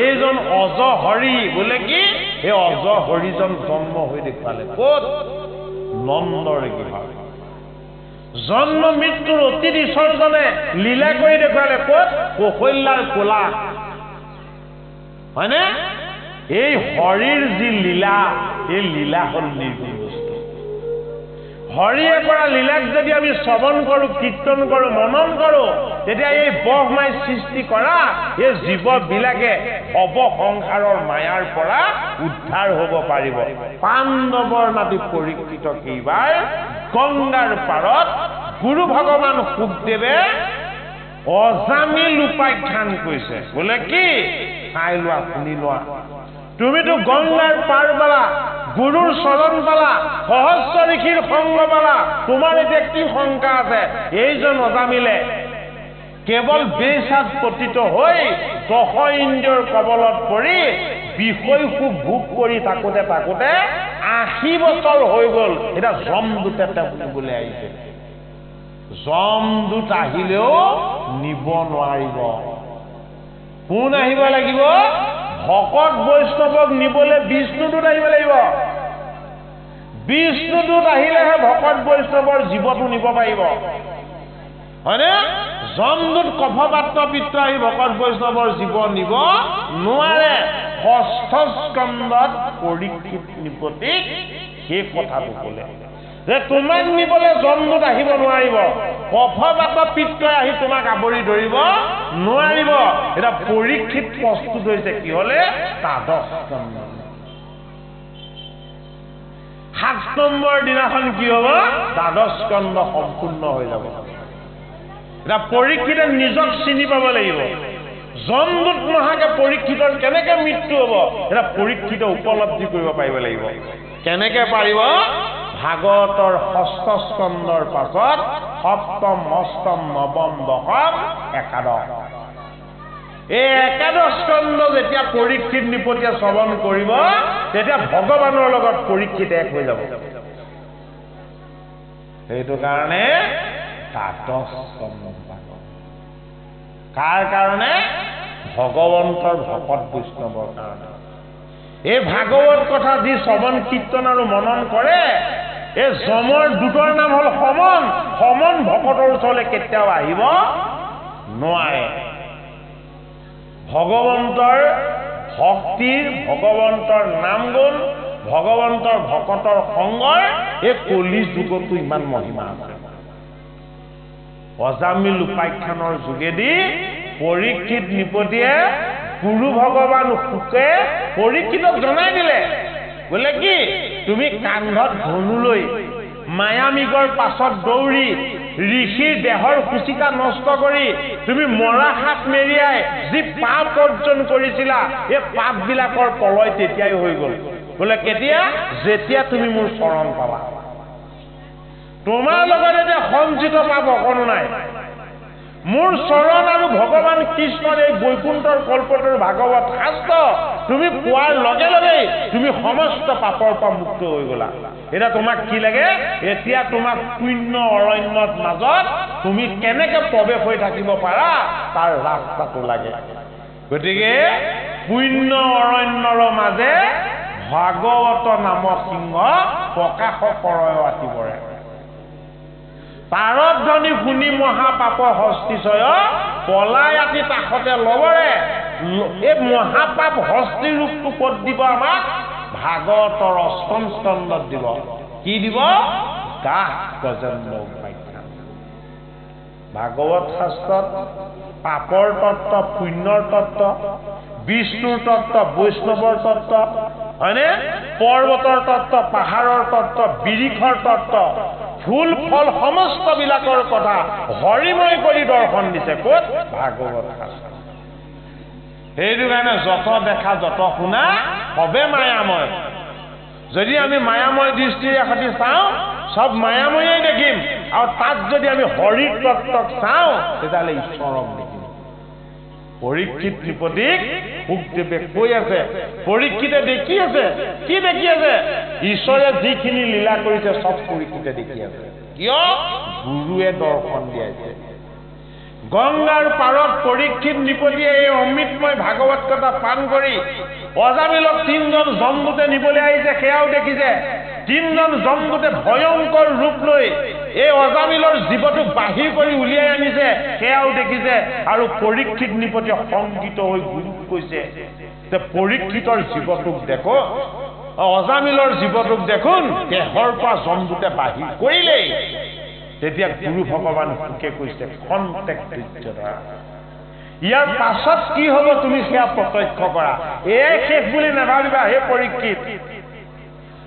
এইজন অজ হৰি বলে কি এই অজ হৰিজন জন্ম হৈ দেখালে ক'ত নন্দৰ কিবা জন্ম মৃত্যুৰ অতি বিসৰ্জনে লীলা কৰি দেখুৱালে ক'ত কৌশল্যাৰ কোলা হয়নে এই হৰিৰ যি লীলা এই লীলা হ'ল নিৰ্গুণ বস্তু হৰিয়ে কৰা লীলাক যদি আমি শ্ৰৱণ কৰোঁ কীৰ্তন কৰোঁ মনন কৰোঁ তেতিয়া এই ব্ৰহ্মাই সৃষ্টি কৰা এই জীৱবিলাকে ভৱ সংসাৰৰ মায়াৰ পৰা উদ্ধাৰ হ'ব পাৰিব পাণ্ডৱৰ নাতি পৰীক্ষিত কেইবাৰ গংগাৰ পাৰত গুৰু ভগৱান শুকদেৱে অজামিল উপাখ্যান কৰিছে বোলে কি চাই লোৱা শুনি লোৱা তুমিতো গংগাৰ পাৰ পালা গুৰুৰ চৰণ পালা সহস্ৰ ঋষিৰ সংগ পালা তোমাৰ এতিয়া কি শংকা আছে এইজন অজামিলে কেৱল বেচাত পতিত হৈ দশ ইন্দ্ৰিয়ৰ কবলত পৰি বিষয় সুখ ভোগ কৰি থাকোঁতে ৮০ বছৰ হৈ গ'ল এটা যমদূতে বুলি আহিছে যমদূত আহিলেও নিব নোৱাৰিব কোন আহিব লাগিব ভকত বৈষ্ণৱক নিবলে বিষ্ণুদূত আহিব লাগিব বিষ্ণুদূত আহিলেহে ভকত বৈষ্ণৱৰ জীৱটো নিব পাৰিব হয়নে যমদূত কফপাত্ৰ পিত্ৰ আহি ভকত বৈষ্ণৱৰ জীৱ নিব নোৱাৰে ষষ্ঠ স্কন্ধত পৰীক্ষিত নিপতিক সেই কথাটো ক'লে যে তোমাক নিবলে যমদূত আহিব নোৱাৰিব কফপাত্ৰ পিত্ৰই আহি তোমাক আৱৰি ধৰিব নোৱাৰিব এটা পৰীক্ষিত প্ৰস্তুত হৈছে কি হলে দ্বাদশ স্কন্ধ ৭ নম্বৰ দিনাখন কি হ'ব দ্বাদশ স্কন্ধ সম্পূৰ্ণ হৈ যাব এটা পৰীক্ষিতে নিজক চিনি পাব লাগিব যমদূত নহাকে পৰীক্ষিতৰ কেনেকে মৃত্যু হ'ব এটা পৰীক্ষিত উপলব্ধি কৰিব পাৰিব লাগিব কেনেকে পাৰিব ভাগৱতৰ ষষ্ঠ স্কন্ধৰ পাছত সপ্তম অষ্টম নৱম দশম একাদশ এই একাদশ স্কন্ধ যেতিয়া পৰীক্ষিত নিপতিয়ে শ্ৰৱণ কৰিব তেতিয়া ভগৱানৰ লগত পৰীক্ষিত এক হৈ যাব সেইটো কাৰণে দ্বাদশ স্কন্ধ কাৰ কাৰণে ভগৱন্তৰ ভকত বৈষ্ণৱৰ কাৰণে এই ভাগৱত কথা যি শ্ৰৱণ কীৰ্তন আৰু মনন কৰে এই যমৰ দুটৰ নাম হ'ল সমন সমন ভকতৰ ওচৰলৈ কেতিয়াও আহিব নোৱাৰে ভগৱন্তৰ ভক্তিৰ ভগৱন্তৰ নাম গুণ ভগৱন্তৰ ভকতৰ সংগৰ এই কলি যুগতো ইমান মহিমা আছে অজামিল উপাখ্যানৰ যোগেদি পৰীক্ষিত নৃপতিয়ে গুৰু ভগৱান শুকে পৰীক্ষিতক জনাই দিলে বোলে কি তুমি কান্ধত ধনু লৈ মায়ামিগৰ পাছত দৌৰি ঋষিৰ দেহৰ কুচিকা নষ্ট কৰি তুমি মৰা সাপ মেৰিয়াই যি পাপ অৰ্জন কৰিছিলা এই পাপবিলাকৰ পলয় তেতিয়াই হৈ গ'ল বোলে কেতিয়া যেতিয়া তুমি মোৰ চৰণ পাবা তোমাৰ লগত এতিয়া সঞ্চিত পাপ অকণো নাই মোৰ চৰণ আৰু ভগৱান কৃষ্ণৰ এই বৈকুণ্ঠৰ কল্পটোৰ ভাগৱত শাস্ত্ৰ তুমি পোৱাৰ লগে লগেই তুমি সমস্ত পাপৰ পৰা মুক্ত হৈ গলা এতিয়া তোমাক কি লাগে এতিয়া তোমাক শূন্য অৰণ্যৰ মাজত তুমি কেনেকে প্ৰৱেশ হৈ থাকিব পাৰা তাৰ ৰাস্তাটো লাগে গতিকে শূন্য অৰণ্যৰ মাজে ভাগৱত নামৰ সিংহ প্ৰকাশ কৰয় আতি পৰে তাৰধ্বনি শুনি মহাপাপ হস্তিশয় পলাই আতি তাকতে লবৰে এই মহাপাপ হস্তি ৰূপটো ক'ত দিব আমাক ভাগৱতৰ অষ্টম স্কন্ধত দিব কি দিব গাহ গজেন্দ্ৰ উপাখ্যান ভাগৱত শাস্ত্ৰত পাপৰ তত্ত্ব পুণ্যৰ তত্ত্ব বিষ্ণুৰ তত্ত্ব বৈষ্ণৱৰ তত্ত্ব হয়নে পৰ্বতৰ তত্ত্ব পাহাৰৰ তত্ত্ব বিৰিখৰ তত্ত্ব ফুল ফল সমস্ত বিলাকৰ কথা হৰিময় কৰি দৰ্শন দিছে ক'ত ভাগৱত শাস্ত্ৰ সেইটো কাৰণে যত দেখা যত শুনা সবে মায়াময় যদি আমি মায়াময় দৃষ্টিৰে সতি চাওঁ সব মায়াময়েই দেখিম আৰু তাত যদি আমি হৰিৰ তত্ত্বক চাওঁ তেতিয়াহ'লে ঈশ্বৰক দেখিম পৰীক্ষিত নৃপতিক শুকদেৱে কৈ আছে পৰীক্ষিতে দেখি আছে কি দেখি আছে ঈশ্বৰে যিখিনি লীলা কৰিছে সব পৰীক্ষিতে দেখি আছে কিয় গুৰুৱে দৰ্শন দিয়াইছে গংগাৰ পাৰত পৰীক্ষিত নৃপতিয়ে এই অমৃতময় ভাগৱত কথা পান কৰি অজামিলক 3জন জমদূতে নিবলৈ আহিছে সেয়াও দেখিছে 3জন জমদূতে ভয়ংকৰ ৰূপ লৈ এই অজামিলৰ জীৱটোক বাহিৰ কৰি উলিয়াই আনিছে সেয়াও দেখিছে আৰু পৰীক্ষিত নৃপতিয়ে সংকিত হৈ গুৰুক কৈছে যে পৰীক্ষিতৰ জীৱটোক দেখো অজামিলৰ জীৱটোক দেখোন দেহৰ পৰা জমদূতে বাহিৰ কৰিলেই তেতিয়া গুৰু ভগৱান শুকে কৈছে খন্তেক ধৈৰ্য ধৰা ইয়াৰ পাছত কি হ'ব তুমি সেয়া প্ৰত্যক্ষ কৰা এই শেষ বুলি নাভাবিবা হে পৰীক্ষিত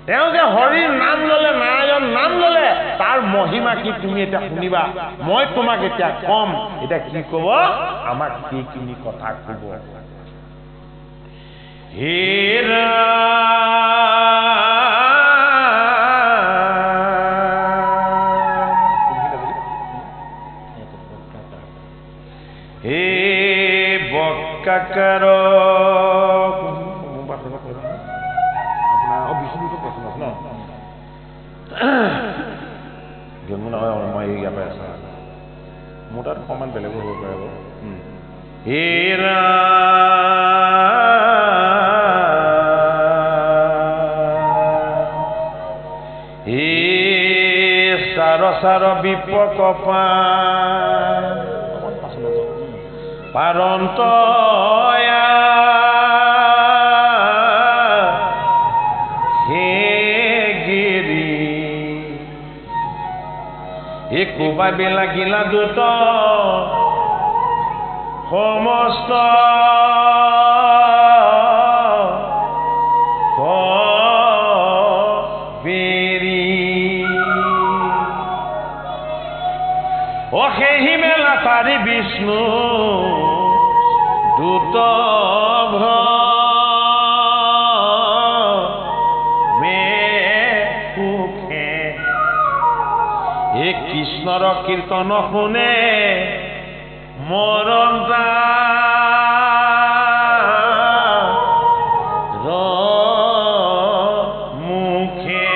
তেওঁ যে হৰিৰ নাম ললে নাৰায়ণ নাম ললে তাৰ মহিমা কি তুমি এতিয়া শুনিবা মই তোমাক এতিয়া কম এতিয়া কি কব আমাক সেইখিনি কথা কব হেৰা হে বক্কাকাৰ মই ইয়াৰ পৰা আছো মোৰ তাত অকণমান বেলেগো হ'ব পাৰে বাৰু হেৰা হে চাৰ চাৰ বিপকপা পাৰন্তয়া হে গিৰি কোবাবি লাগিলা দুত সমস্ত বেৰি অশেহি মেলা তাৰি বিষ্ণু দূত কৃষ্ণৰ কীৰ্তন শুনে মৰণ মুখে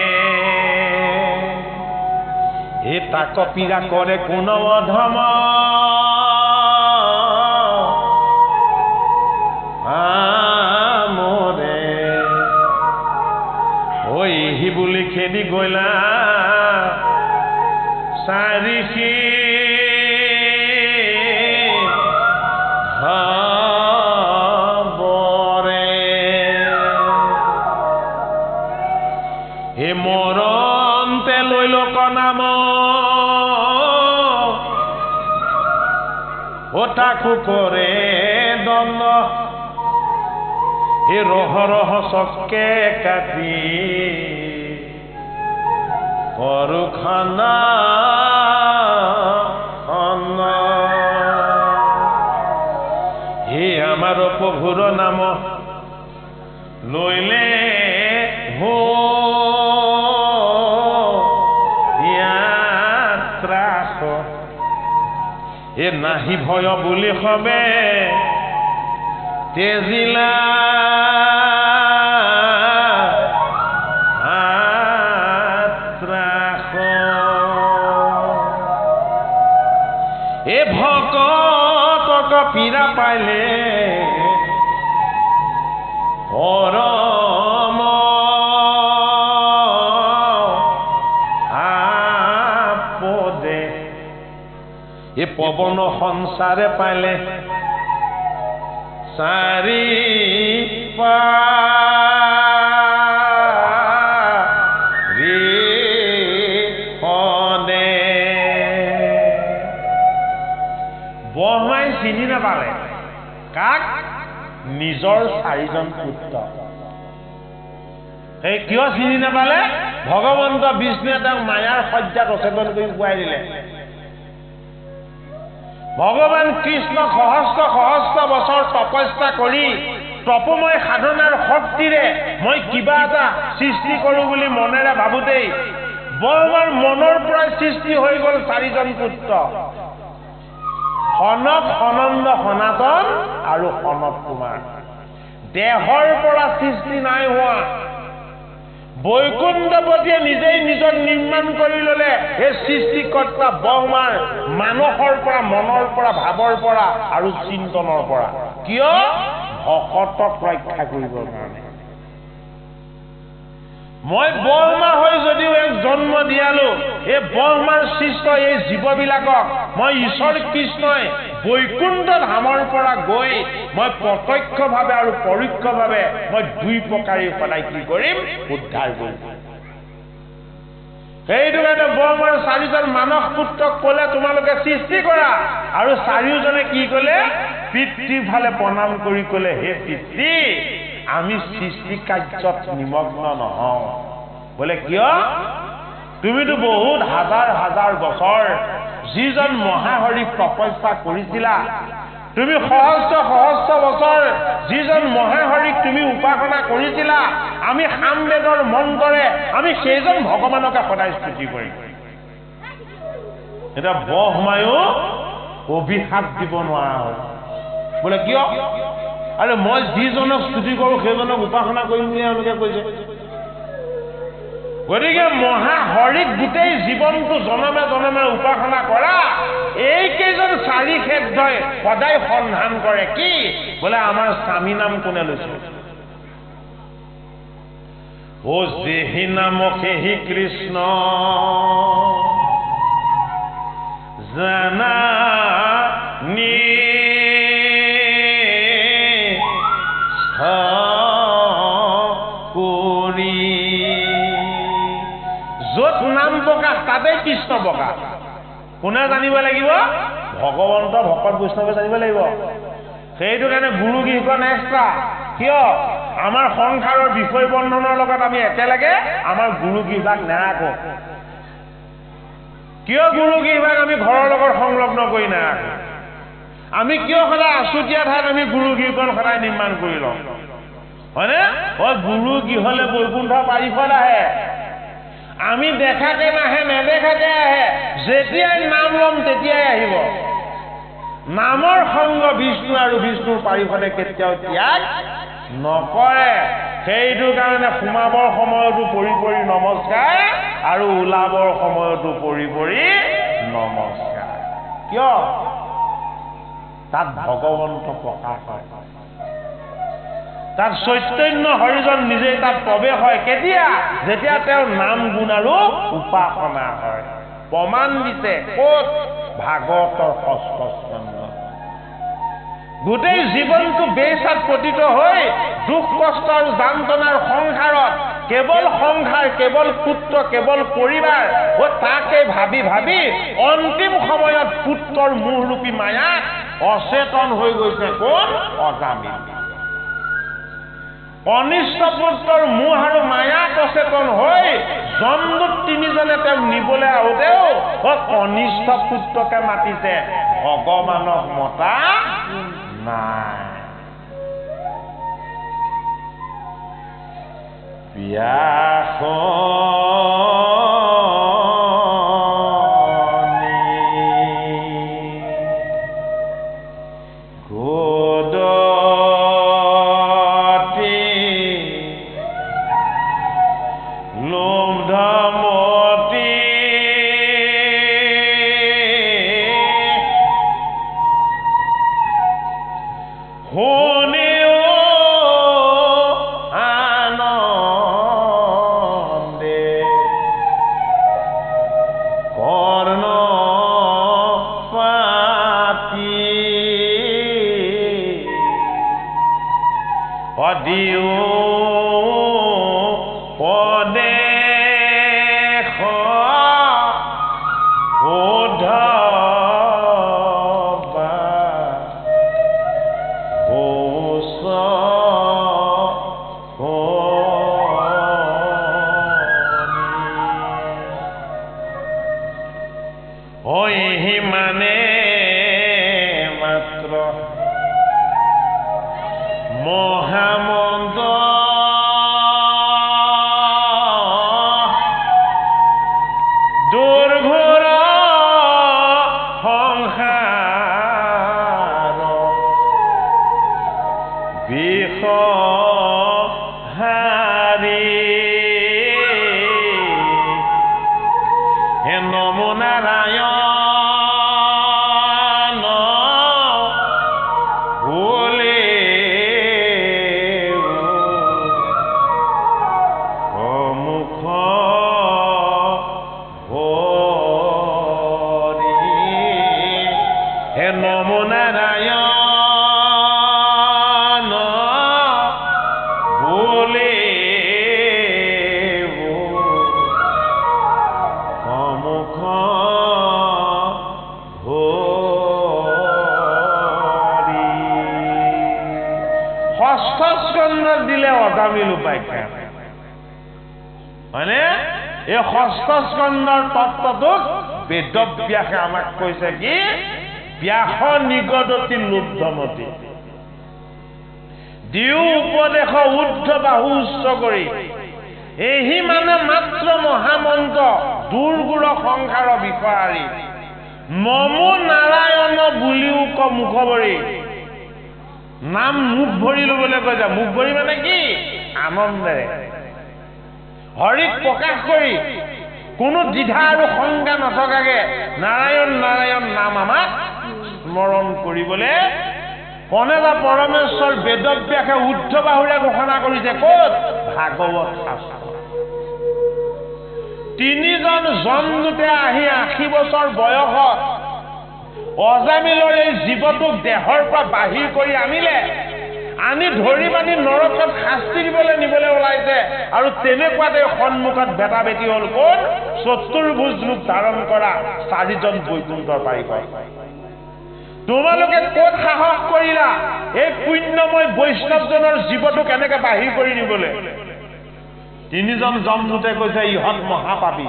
এ তাক পীড়া কৰে কোন অধম মৰে ঐ হি বুলি খেদি গলা চাৰিষি বৰে হে মৰণতে লৈ লোক নাম ও তাকো কৰে দণ্ড হে ৰহ ৰহ চকে কাটি কৰো খানা হে আমাৰ প্ৰভুৰ নাম লৈলে হো য়াত্ৰাস এ নাহি ভয় বুলি হবে তেজিলা আত্ৰাস এ ভকতক পীড়া পাইলে পৰম আপদে এ পৱন সংসাৰে পাইলে চাৰি পাৰি পদে ব্ৰহ্মাই চিনি নাপালে কাক নিজৰ চাৰিজন পুত্ৰ সেই কিয় চিনি নাপালে ভগৱন্ত বিষ্ণুৱে তেওঁক মায়াৰ শয্যাত অচেতন কৰি শুৱাই দিলে ভগৱান কৃষ্ণক সহস্ৰ সহস্ৰ বছৰ তপস্যা কৰি তপময় সাধনাৰ শক্তিৰে মই কিবা এটা সৃষ্টি কৰোঁ বুলি মনেৰে ভাবোতেই ব্ৰহ্মাৰ মনৰ পৰাই সৃষ্টি হৈ গ'ল চাৰিজন পুত্ৰ সনক সনন্দ সনাতন আৰু সনত কুমাৰ দেহৰ পৰা সৃষ্টি নাই হোৱা বৈকুণ্ঠপতিয়ে নিজেই নিজক নিৰ্মাণ কৰি ল'লে এই সৃষ্টিকৰ্তা ব্ৰহ্মাৰ মানসৰ পৰা মনৰ পৰা ভাৱৰ পৰা আৰু চিন্তনৰ পৰা কিয় ভকতক ৰক্ষা কৰিবৰ কাৰণে মই ব্ৰহ্মা হৈ যদিও এক জন্ম দিয়ালো এই ব্ৰহ্মাৰ সৃষ্ট এই জীৱবিলাকক মই ঈশ্বৰ কৃষ্ণই বৈকুণ্ঠ ধামৰ পৰা গৈ মই প্ৰত্যক্ষভাৱে আৰু পৰোক্ষভাৱে মই দুই প্ৰকাৰে সদায় কি কৰিম উদ্ধাৰ কৰিম সেইটো কাৰণে ব্ৰহ্মাৰ চাৰিজন মানস পুত্ৰক ক'লে তোমালোকে সৃষ্টি কৰা আৰু চাৰিওজনে কি ক'লে পিতৃৰ ফালে প্ৰণাম কৰি ক'লে হে পিতৃ আমি সৃষ্টি কাৰ্যত নিমগ্ন নহওঁ বোলে কিয় তুমিতো বহুত হাজাৰ হাজাৰ বছৰ যিজন মহাহৰিক তপস্যা কৰিছিলা তুমি সহস্ৰ সহস্ৰ বছৰ যিজন মহাহৰিক তুমি উপাসনা কৰিছিলা আমি সামবেদৰ মন্ত্ৰৰে আমি সেইজন ভগৱানকে সদায় স্তুতি কৰিম এটা ব্ৰহ্মায়ো অভিশাপ দিব নোৱাৰা হ'ল বোলে কিয় আৰু মই যিজনক স্তুতি কৰোঁ সেইজনক উপাসনা কৰিম বুলি এওঁলোকে কৈছে গতিকে মহাহৰিক গোটেই জীৱনটো জনমে জনমে উপাসনা কৰা এইকেইজন চাৰি ক্ষেত্ৰই সদায় সন্ধান কৰে কি বোলে আমাৰ স্বামী নাম কোনে লৈছে ও যেহি নাম সেহি কৃষ্ণ জানা নি য'ত নাম প্ৰকাশ তাতে কৃষ্ণ প্ৰকাশ কোনে জানিব লাগিব ভগৱন্ত ভকত বৈষ্ণৱে জানিব লাগিব সেইটো কাৰণে গুৰু গৃহখন এক্সট্ৰা কিয় আমাৰ সংসাৰৰ বিষয় বন্ধনৰ লগত আমি একেলগে আমাৰ গুৰু গৃহক নাৰাখো কিয় গুৰু গৃহক আমি ঘৰৰ লগত সংলগ্ন কৰি নাৰাখো আমি কিয় সদায় আছুতীয়া ঠাইত আমি গুৰু গৃহখন সদায় নিৰ্মাণ কৰি লওঁ হয়নে গুৰু গৃহলে বৈকুণ্ঠ পাৰিফল আহে আমি দেখাকে নাহে নেদেখাকে আহে যেতিয়াই নাম ল'ম তেতিয়াই আহিব নামৰ সংগ বিষ্ণু আৰু বিষ্ণুৰ পাৰিফলে কেতিয়াও ত্যাগ নকৰে সেইটো কাৰণে সোমাবৰ সময়তো পৰি পৰি নমস্কাৰ আৰু ওলাবৰ সময়তো পৰি পৰি নমস্কাৰ কিয় তাত ভগৱন্ত প্ৰকাশ হয় তাত চৈতন্য হৰিজন নিজেই তাত প্ৰৱেশ হয় কেতিয়া যেতিয়া তেওঁৰ নাম গুণ আৰু উপাসনা হয় প্ৰমাণ দিছে ক'ত ভাগৱতৰ ৬ষ্ঠ স্কন্ধ গোটেই জীৱনটো বেচাত পতিত হৈ দুখ কষ্ট আৰু যান্ত্ৰণাৰ সংসাৰত কেৱল সংসাৰ কেৱল পুত্ৰ কেৱল পৰিবাৰ তাকে ভাবি ভাবি অন্তিম সময়ত পুত্ৰৰ মোহৰূপী মায়াক অচেতন হৈ গৈছে কোন অজামিল কনিষ্ঠ পুত্ৰৰ মোহ আৰু মায়াত অচেতন হৈ যমদূত তিনিজনে তেওঁক নিবলৈ আহোঁতেও কনিষ্ঠ পুত্ৰকে মাতিছে ভগৱানক মতা নাই দিলে অজামিল উপাখ্যা হয়নে এই ষষ্ঠ স্কন্ধৰ তত্ত্বটোক বেদব্যাসে আমাক কৈছে কি ব্যাস নিগদতি লুব্ধমতি দিও উপদেশ ঊৰ্ধ্ব বাহু উচ্চ কৰি এহি মানে মাত্ৰ মহামন্ত্ৰ দুৰ্গুৰ সংসাৰ বিষয়াৰী নমো নাৰায়ণ বুলিও ক মুখবৰী নাম মুখ ভৰি ল'বলৈ কৈছে মুখ ভৰি মানে কি আনন্দেৰে হৰিক প্ৰকাশ কৰি কোনো দ্বিধা আৰু সংজ্ঞা নথকাকে নাৰায়ণ নাৰায়ণ নাম আমাক স্মৰণ কৰিবলৈ কনেবা পৰমেশ্বৰ বেদব্যাসে ঊৰ্ধ্ব বাহুৰে ঘোষণা কৰিছে ক'ত ভাগৱত শাস্ত্ৰ তিনিজন যমদূতে আহি 80 বছৰ বয়সত অজামিলৰ এই জীৱটোক দেহৰ পৰা বাহিৰ কৰি আনিলে আনি ধৰি বানি নৰকত শাস্তি দিবলৈ নিবলৈ ওলাইছে আৰু তেনেকুৱাতে সন্মুখত বেটা বেটি হ'ল কোন চতুৰ্ভুজ ৰূপ ধাৰণ কৰা 4জন বৈকুণ্ঠৰ পাৰিপাই তোমালোকে ক'ত সাহস কৰিলা এই পুণ্যময় বৈষ্ণৱজনৰ জীৱটো কেনেকৈ বাহিৰ কৰি নিবলৈ তিনিজন যমদূতে কৈছে ইহঁত মহাপাপী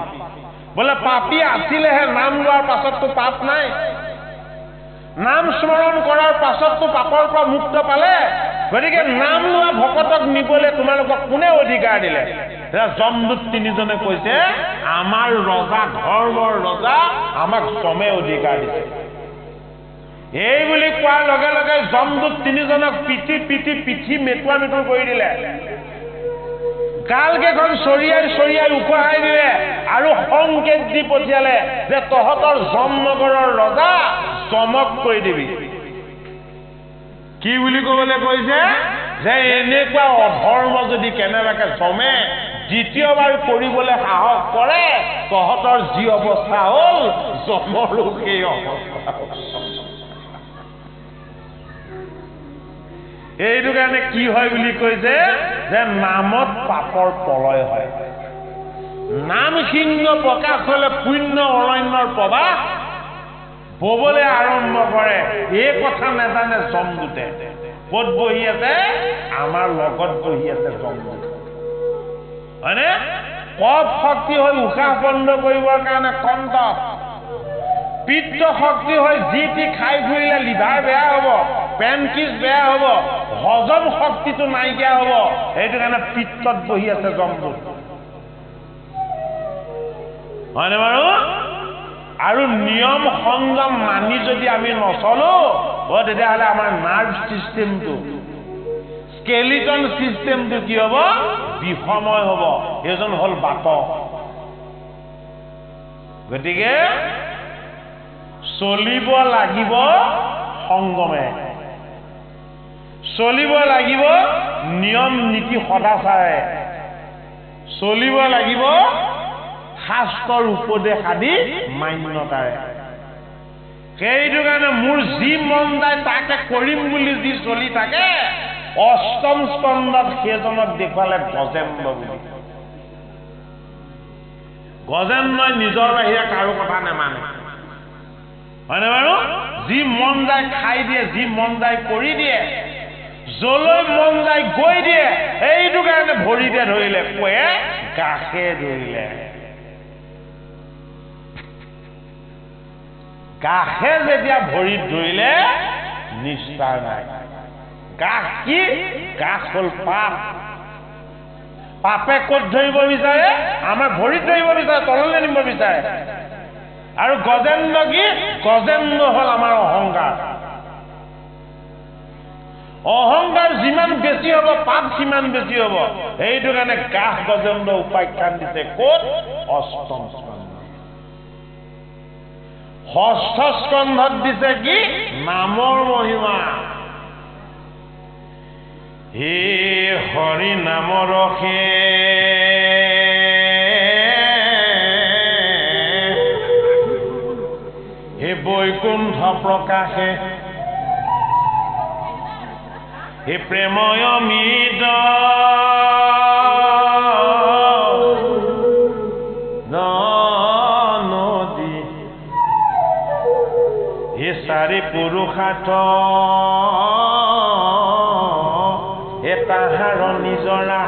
বোলে পাপী আছিলেহে নাম লোৱাৰ পাছততো পাপ নাই নাম স্মৰণ কৰাৰ পাছততো পাপৰ পৰা মুক্ত পালে গতিকে নাম লোৱা ভকতক নিবলৈ তোমালোকক কোনে অধিকাৰ দিলে যমদূত তিনিজনে কৈছে আমাৰ ৰজা ধৰ্মৰ ৰজা আমাক যমে অধিকাৰ দিছে এই বুলি কোৱাৰ লগে লগে যমদূত তিনিজনক পিঠি মেটুৱা মেটুৰ কৰি দিলে গালকেইখন চৰিয়াই উকহাই দিলে আৰু সংকেত দি পঠিয়ালে যে তহঁতৰ যমনগৰৰ ৰজা যমক কৈ দিবি কি বুলি ক'বলৈ কৈছে যে এনেকুৱা অধৰ্ম যদি কেনেবাকে যমে দ্বিতীয়বাৰ কৰিবলৈ সাহস কৰে তহঁতৰ যি অৱস্থা হ'ল যমৰো সেই অৱস্থা এইটো কাৰণে কি হয় বুলি কৈছে যে নামত পাপৰ প্ৰলয় হয় নাম শীৰ্ণ প্ৰকাশ হলে পুণ্য অৰণ্যৰ প্ৰবাহ ববলৈ আৰম্ভ কৰে এই কথা নাজানে জমদূতে ক'ত বহি আছে আমাৰ লগত বহি আছে জমদূত হয়নে কফ শক্তি হৈ উশাহ বন্ধ কৰিবৰ কাৰণে কণ্ঠ পিত্ত শক্তি হৈ যি টি খাই ফুৰিলে লিভাৰ বেয়া হ'ব পেনকিছ বেয়া হ'ব হজম শক্তিটো নাইকিয়া হ'ব সেইটো কাৰণে পিত্তত বহি আছে জমদূত হয়নে বাৰু আৰু নিয়ম সংযম মানি যদি আমি নচলো তেতিয়াহ'লে আমাৰ নাৰ্ভ চিষ্টেমটো স্কেলিটন চিষ্টেমটো কি হ'ব বিষময় হ'ব এইজন হ'ল বাত গতিকে চলিব লাগিব সংগমে চলিব লাগিব নিয়ম নীতি সদাচাৰে চলিব লাগিব শাস্ত্ৰৰ উপদেশ আদি মান্যতাৰে সেইটো কাৰণে মোৰ যি মন যায় তাকে কৰিম বুলি যি চলি থাকে অষ্টম স্কন্ধত সেইজনক দেখুৱালে গজেন্দ্ৰ বুলি গজেন্দ্ৰই নিজৰ বাহিৰে কাৰো কথা নেমানে হয়নে বাৰু যি মন যায় খাই দিয়ে যি মন যায় কৰি দিয়ে যলৈ মন যায় গৈ দিয়ে এইটো কাৰণে ভৰিতে ধৰিলে কয়ে গাখে ধৰিলে গাখে যেতিয়া ভৰিত ধৰিলে নিষ্ঠাৰ নাই গাখ কি গাখ হ'ল পাপ পাপে ক'ত ধৰিব বিচাৰে আমাৰ ভৰিত ধৰিব বিচাৰে তললৈ নিব বিচাৰে আৰু গজেন্দ্ৰ কি গজেন্দ্ৰ হ'ল আমাৰ অহংকাৰ অহংকাৰ যিমান বেছি হ'ব পাপ সিমান বেছি হ'ব সেইটো কাৰণে গাখ গজেন্দ্ৰ উপাখ্যান দিছে ক'ত অষ্টম ষষ্ঠ স্কন্ধত দিছে কি নামৰ মহিমা হে হৰি নাম ৰখে হে বৈকুণ্ঠ প্ৰকাশে হে প্ৰেময় অমিত চাৰি পুৰুষাৰ্থ হে তাহাৰ নিজৰা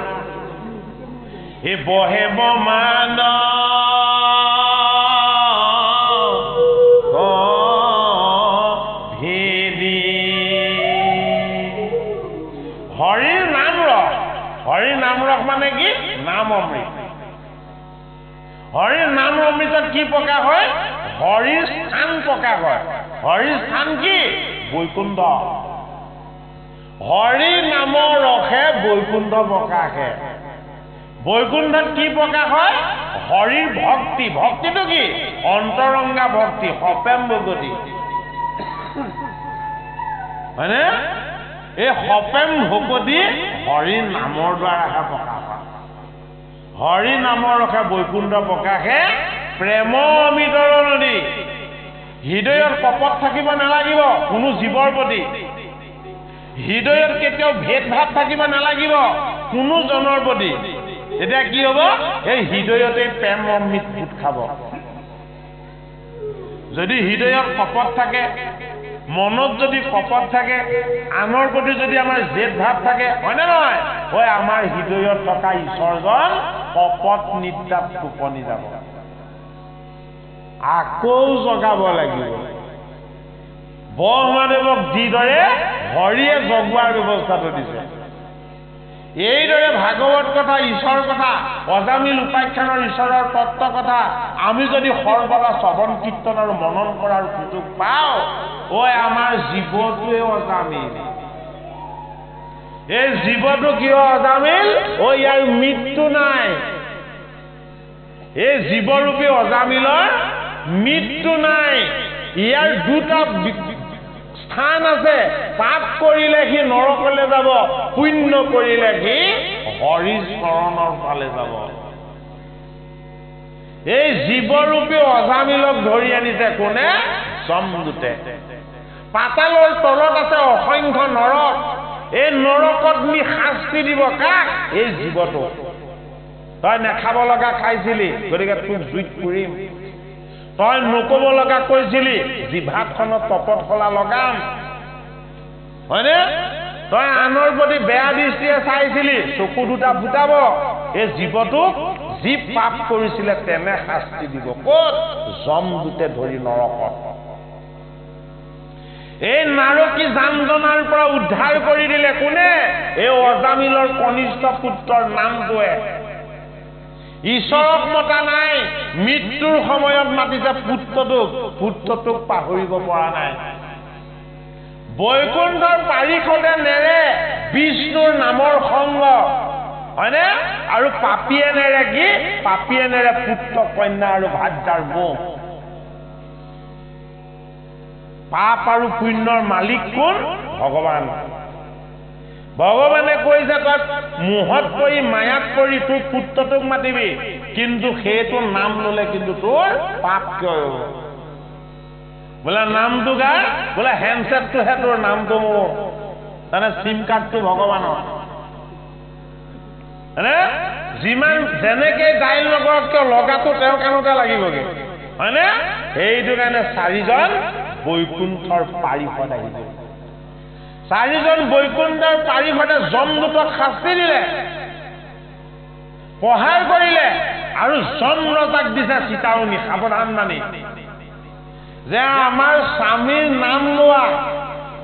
হে বহে বমান ভেদি হৰিৰ নাম ৰস মানে কি নাম অমৃত হৰিৰ নাম অমৃতত কি প্ৰকাশ হয় হৰিৰ স্থান প্ৰকাশ হয় হৰিৰ স্থান কি বৈকুণ্ঠ হৰি নামৰ ৰসে বৈকুণ্ঠ প্ৰকাশে বৈকুণ্ঠত কি প্ৰকাশ হয় হৰিৰ ভক্তি ভক্তিটো কি অন্তৰংগা ভক্তি সপেম ভগতি হয়নে এই সপেম ভগতি হৰিৰ নামৰ দ্বাৰাহে প্ৰকাশ হয় হৰি নামৰ ৰসে বৈকুণ্ঠ প্ৰকাশে প্ৰেম অমিতৰ নদী হৃদয়ত কপট থাকিব নালাগিব কোনো জীৱৰ প্ৰতি হৃদয়ত কেতিয়াও ভেদভাৱ থাকিব নালাগিব কোনো জনৰ প্ৰতি তেতিয়া কি হ'ব এই হৃদয়তে প্ৰেম অমৃত গোট খাব যদি হৃদয়ত কপট থাকে মনত যদি কপট থাকে আনৰ প্ৰতি যদি আমাৰ জেদ ভাৱ থাকে হয়নে নহয় হয় আমাৰ হৃদয়ত থকা ঈশ্বৰজন কপট নিদ্ৰাত টোপনি যাব আকৌ জগাব লাগিব ব্ৰহ্মদেৱক যিদৰে হৰিয়ে জগোৱাৰ ব্যৱস্থাটো দিছে এইদৰে ভাগৱত কথা ঈশ্বৰ কথা অজামিল উপাখ্যানৰ ঈশ্বৰৰ তত্ত্ব কথা আমি যদি সৰ্বদা শ্ৰৱণ কীৰ্তন আৰু মনন কৰাৰ সুযোগ পাওঁ আমাৰ জীৱটোৱে অজামিল এই জীৱটো কিয় অজামিল ইয়াৰ মৃত্যু নাই এই জীৱৰূপী অজামিলৰ মৃত্যু নাই ইয়াৰ দুটা স্থান আছে পাপ কৰিলে সি নৰকলৈ যাব পুণ্য কৰিলে সি হৰি চৰণৰ ফালে যাব এই জীৱৰূপী অজামিলক ধৰি আনিছে কোনে জমদূতে পাতালৰ তলত আছে অসংখ্য নৰক এই নৰকত নি শাস্তি দিব কাক এই জীৱটো তই নেখাব লগা খাইছিলি গতিকে তোক জুইত পুৰিম তই নকব লগা কৈছিলি জিভাখনত তপত ফলা লগাম হয়নে তই আনৰ প্ৰতি বেয়া দৃষ্টিৰে চাইছিলি চকু দুটা ফুটাব এই জীৱটোক যি পাপ কৰিছিলে তেনে শাস্তি দিব ক'ত যমদূতে ধৰি নৰকত এই নাৰকী যাঞ্জনাৰ পৰা উদ্ধাৰ কৰি দিলে কোনে এই অজামিলৰ কনিষ্ঠ পুত্ৰৰ নামটোৱে ঈশ্বৰক মতা নাই মৃত্যুৰ সময়ত মাতিছে পুত্ৰটোক পাহৰিব পৰা নাই বৈকুণ্ঠৰ পাৰিষদে নেৰে বিষ্ণুৰ নামৰ সংগ হয়নে আৰু পাপীয়ে নেৰে কি পাপীয়ে নেৰে পুত্ৰ কন্যা আৰু ভাৰ্যাৰ মোহ পাপ আৰু পুণ্যৰ মালিক কোন ভগৱান ভগৱানে কৈছে তই মোহত পৰি মায়াত পৰি তোৰ পুত্ৰটোক মাতিবি কিন্তু সেইটো নাম ললে কিন্তু তোৰ পাপ কিয় বোলে নামটো গায় বোলে হেণ্ডছেটটোহে তোৰ নামটো মোৰ মানে চিম কাৰ্ডটো ভগৱানৰ হয়নে যিমান যেনেকে ডাইল নকৰক কিয় লগাটো তেওঁৰ কাণতে লাগিবগে হয়নে সেইটো কাৰণে চাৰিজন বৈকুণ্ঠৰ পাৰিষদ আহিব চাৰিজন বৈকুণ্ঠৰ পাৰিষদে যমদূতক শাস্তি দিলে প্ৰহাৰ কৰিলে আৰু যম ৰজাক দিছে চিতাৱনী সাৱধান মানি যে আমাৰ স্বামীৰ নাম লোৱা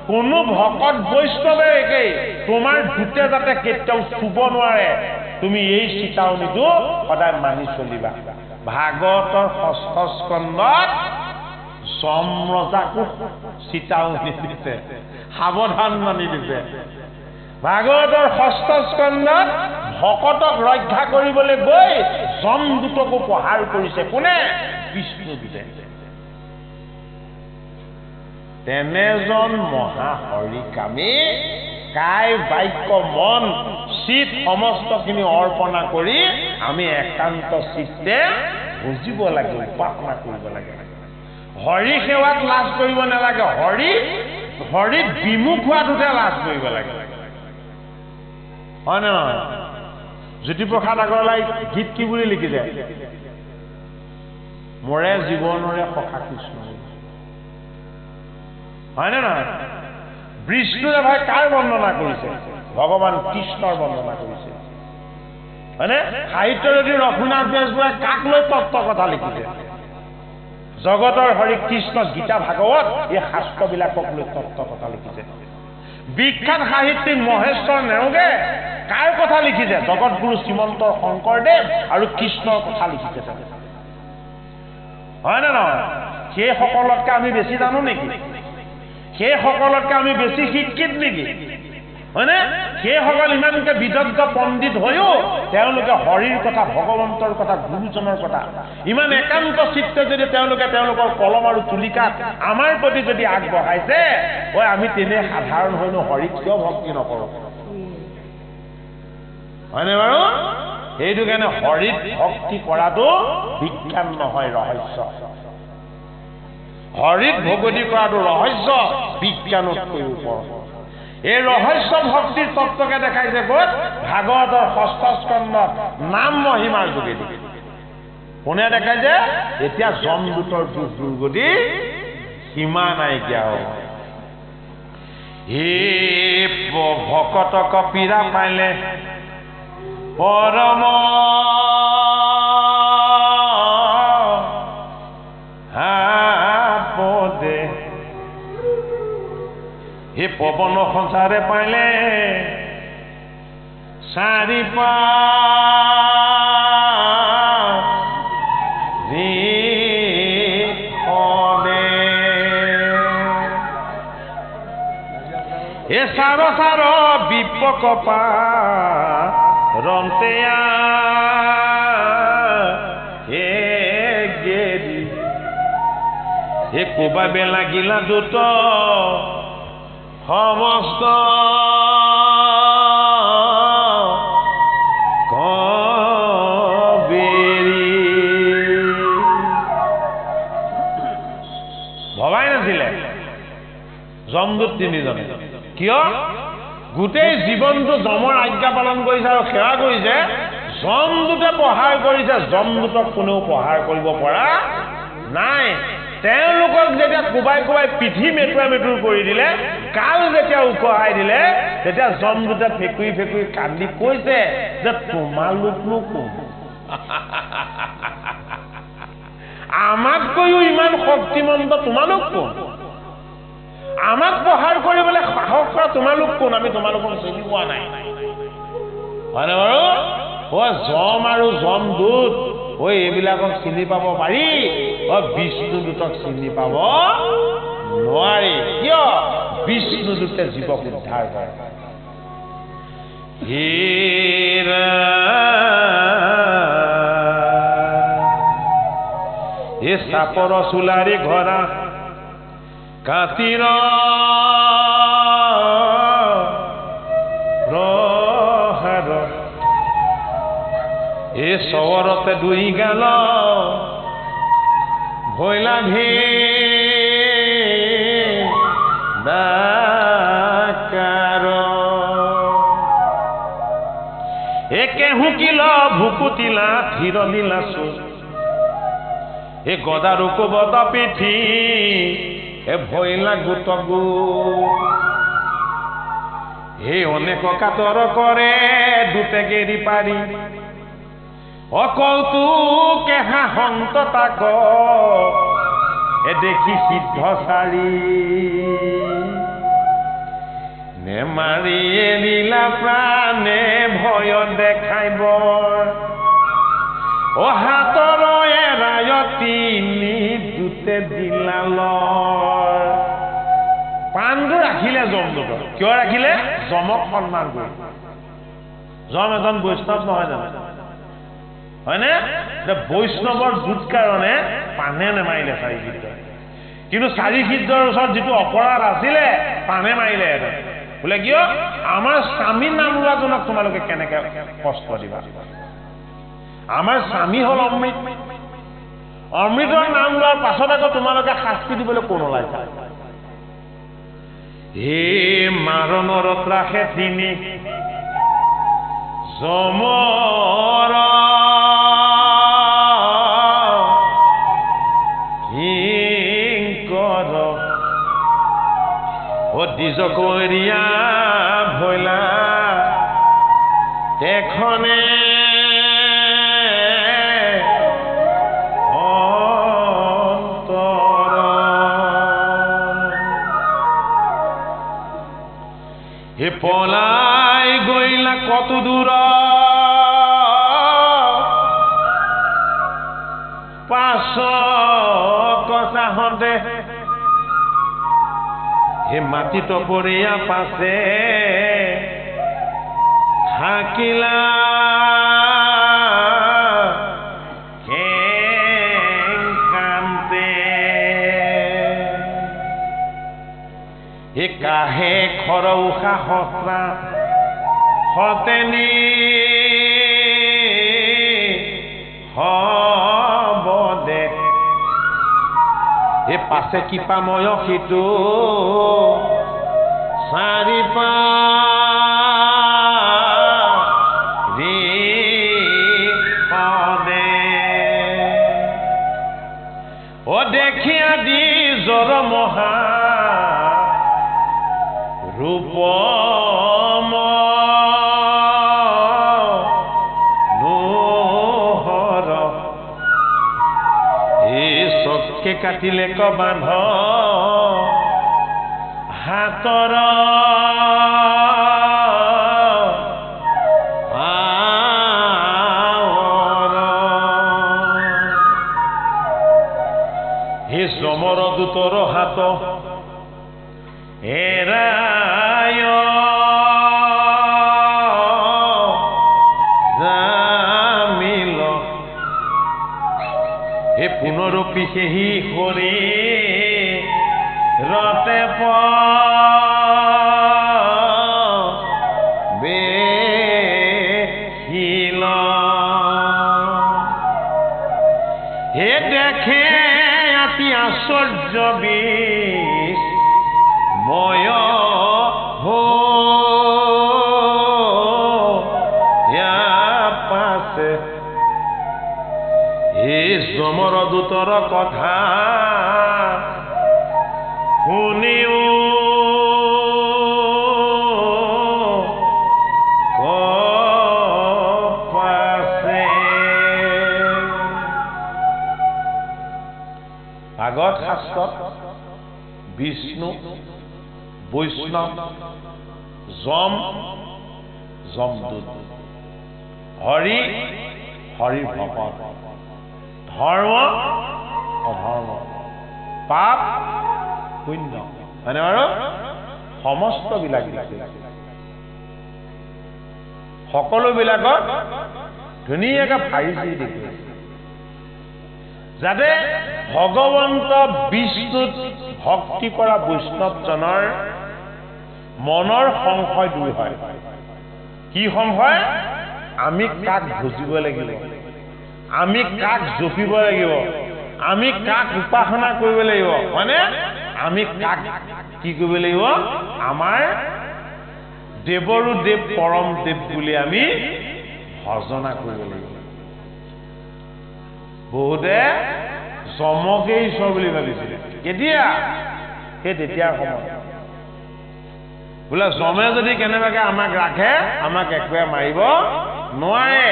কোনো ভকত বৈষ্ণৱে একেই তোমাৰ দূতে যাতে কেতিয়াও চুব নোৱাৰে তুমি এই চিতাৱনীটো সদায় মানি চলিবা ভাগৱতৰ ৬ষ্ঠ স্কন্ধত যম ৰজাকো চিতাৱনী দিছে সাৱধান মানি দিছে ভাগৱতৰ ৬ষ্ঠ স্কন্ধত ভকতক ৰক্ষা কৰিবলৈ গৈ যমদূতকো প্ৰহাৰ কৰিছে কোনে বিষ্ণুদূতে তেনেজন মহা হৰিকামী কায় বাক্য মন চিত সমস্তখিনি অৰ্পণা কৰি আমি একান্ত চিত্তে বুজিব লাগে উপাসনা কৰিব লাগে হৰি সেৱাত লাজ কৰিব নালাগে হৰিত বিমুখ হোৱাটোতে লাজ কৰিব লাগে হয় নে নহয় জ্যোতিপ্ৰসাদ আগৰৱালাই গীত কি বুলি লিখিছে মোৰে জীৱনৰে সখা কৃষ্ণ হয় নে নহয় বিষ্ণুৰে ভাই কাৰ বন্দনা কৰিছে ভগৱান কৃষ্ণৰ বন্দনা কৰিছে হয়নে সাহিত্য যদি ৰঘুনাথ বেজবৰুৱাই কাক লৈ তত্ত্ব কথা লিখিছে জগতৰ হৰি কৃষ্ণ গীতা ভাগৱত এই শাস্ত্ৰবিলাকক লৈ তত্ত্ব কথা লিখিছে বিখ্যাত সাহিত্যিক মহেশ্বৰ নেওগে কাৰ কথা লিখিছে জগতগুৰু শ্ৰীমন্ত শংকৰদেৱ আৰু কৃষ্ণৰ কথা লিখিছে হয় নে নহয় সেইসকলতকৈ আমি বেছি জানো নেকি সেইসকলতকৈ আমি বেছি শিক্ষিত নেকি হয়নে সেইসকল ইমানকে বিদগ্ধ পণ্ডিত হৈও তেওঁলোকে হৰিৰ কথা ভগৱন্তৰ কথা গুৰুজনৰ কথা ইমান একান্ত চিত্তে যদি তেওঁলোকৰ কলম আৰু তুলিকাত আমাৰ প্ৰতি যদি আগবঢ়াইছে আমি তেনে সাধাৰণ হৈনো হৰিক কিয় ভক্তি নকৰোঁ হয়নে বাৰু সেইটো কাৰণে হৰিত ভক্তি কৰাটো বিজ্ঞান নহয় ৰহস্য হৰিত ভগতি কৰাটো ৰহস্য বিজ্ঞানতকৈ ওপৰত এই ৰহস্য ভক্তিৰ তত্ত্বকে দেখাইছে ক'ত ভাগৱতৰ ৬ষ্ঠ স্কন্ধত নাম মহিমাৰ যোগেদি কোনে দেখাইছে এতিয়া যমদূতৰ দুখ দুৰ্গতি সীমা নাইকিয়া হ'ব হে ভকতক পীড়া পাইলে পৰম পদে হে পৱন সঞ্চাৰে পাইলে চাৰি এ চাৰ চাৰ বিপক ৰন্তেয়া হে গেৰি হে কোবাবে লাগিলা দুত সমস্ত কবেৰী ভবাই নাছিলে যমদূত তিনিজনে কিয় গোটেই জীৱনটো যমৰ আজ্ঞা পালন কৰিছে আৰু সেৱা কৰিছে যমদূতে প্ৰহাৰ কৰিছে যমদূতক কোনেও প্ৰহাৰ কৰিব পৰা নাই তেওঁলোকক যেতিয়া কোবাই কোবাই পিঠি মেটুৱা মেটুৰ কৰি দিলে গাল যেতিয়া উকহাই দিলে তেতিয়া যমদূতে ফেকুৰি ফেকুৰি কান্দি কৈছে যে তোমালোকনো কোন আমাতকৈও ইমান শক্তিমন্ত তোমালোক কোন আমাক প্ৰহাৰ কৰিবলৈ সাহস কৰা তোমালোক কোন আমি তোমালোকক চিনি পোৱা নাই হয়নে বাৰু যম আৰু যমদূত এইবিলাকক চিনি পাব পাৰি বিষ্ণুদূতক চিনি পাব নোৱাৰি কিয় বিষ্ণুদূতে জীৱক উদ্ধাৰ কৰে এ চাপৰ চুলাৰি ঘৰা কাতিৰ ৰহাৰ এ চবৰতে দুই গাল ভৈলা ভি ডাকাৰ একে হুকিল ভুকুতিলা থিৰ দিলা চোৰ এ গদাৰু কোবত পিঠি এ ভৈলা গোট হে অনেক কাতৰ কৰে দুটে গেৰি পাৰি অকৌতুকে হাঁহন্ত তাক এ দেখি সিদ্ধ চাৰি নেমাৰি এৰিলা প্ৰাণে ভয় দেখাইব হাতৰ এৰাই তিনি দুটে দিলাল প্ৰাণটো ৰাখিলে যমদূতৰ কিয় ৰাখিলে যমক সন্মান কৰি যম এজন বৈষ্ণৱ নহয় জানো হয়নে বৈষ্ণৱৰ দূত কাৰণে পানে নেমাৰিলে চাৰি সিদ্ধ কিন্তু চাৰি সিদ্ধৰ ওচৰত যিটো অপৰাধ আছিলে পানে মাৰিলে বোলে কিয় আমাৰ স্বামী নাম লোৱাজনক তোমালোকে কেনেকে কষ্ট দিবা আমাৰ স্বামী হল অমৃত অমৃতৰ নাম লোৱাৰ পাছত আকৌ তোমালোকে শাস্তি দিবলৈ কোন ওলাইছা হে মাৰণত ৰাখে তিনি যমৰ কিংকৰ দিজকৰীয়া ভৈলা তেখনে হে পলাই গইলা কত দূৰ পাছ কচাহতে হে মাটি টপৰীয়া পাছে থাকিলা কাহে খৰ উষা সস্ৰা সতেনি হব দে এ পাছে কৃপাময় সিটো চাৰি পা দেখিয়া দি জৰ মহা ৰূপম নোহৰ এই চকে কাটিলে ক বান্ধ হাতৰ হে যমৰ দূতৰ হাত এৰাই জামিল হে পুনৰূপী সেহি কৰি ৰতে বেহিল হে দেখে অতি আশ্চৰ্য বিষ ময় পাছে এই যমৰ দূতৰ ভকতৰ কথা শুনিও ভাগৱত শাস্ত্ৰত বিষ্ণু বৈষ্ণৱ যমদূত হৰি হৰিৰ ভকত ধৰ্ম অধৰ্ম পাপ পুণ্য হয়নে বাৰু সমস্তবিলাক সকলোবিলাকত ধুনীয়াকৈ ফাৰিচি দেখুৱাইছে যাতে ভগৱন্ত বিষ্ণুত ভক্তি কৰা বৈষ্ণৱজনৰ মনৰ সংশয় দূৰ হয় কি সংশয় আমি কাক বুজিব লাগিব আমি কাক জপিব লাগিব আমি কাক উপাসনা কৰিব লাগিব মানে আমি কাক কি কৰিব লাগিব আমাৰ দেৱৰো দেৱ পৰম দেৱ বুলি আমি ভজনা কৰিব লাগিব বহুতে যমকে ঈশ্বৰ বুলি ভাবিছিলে কেতিয়া সেই তেতিয়াৰ সময়ত বোলে যমে যদি কেনেবাকৈ আমাক ৰাখে আমাক একোৱে মাৰিব নোৱাৰে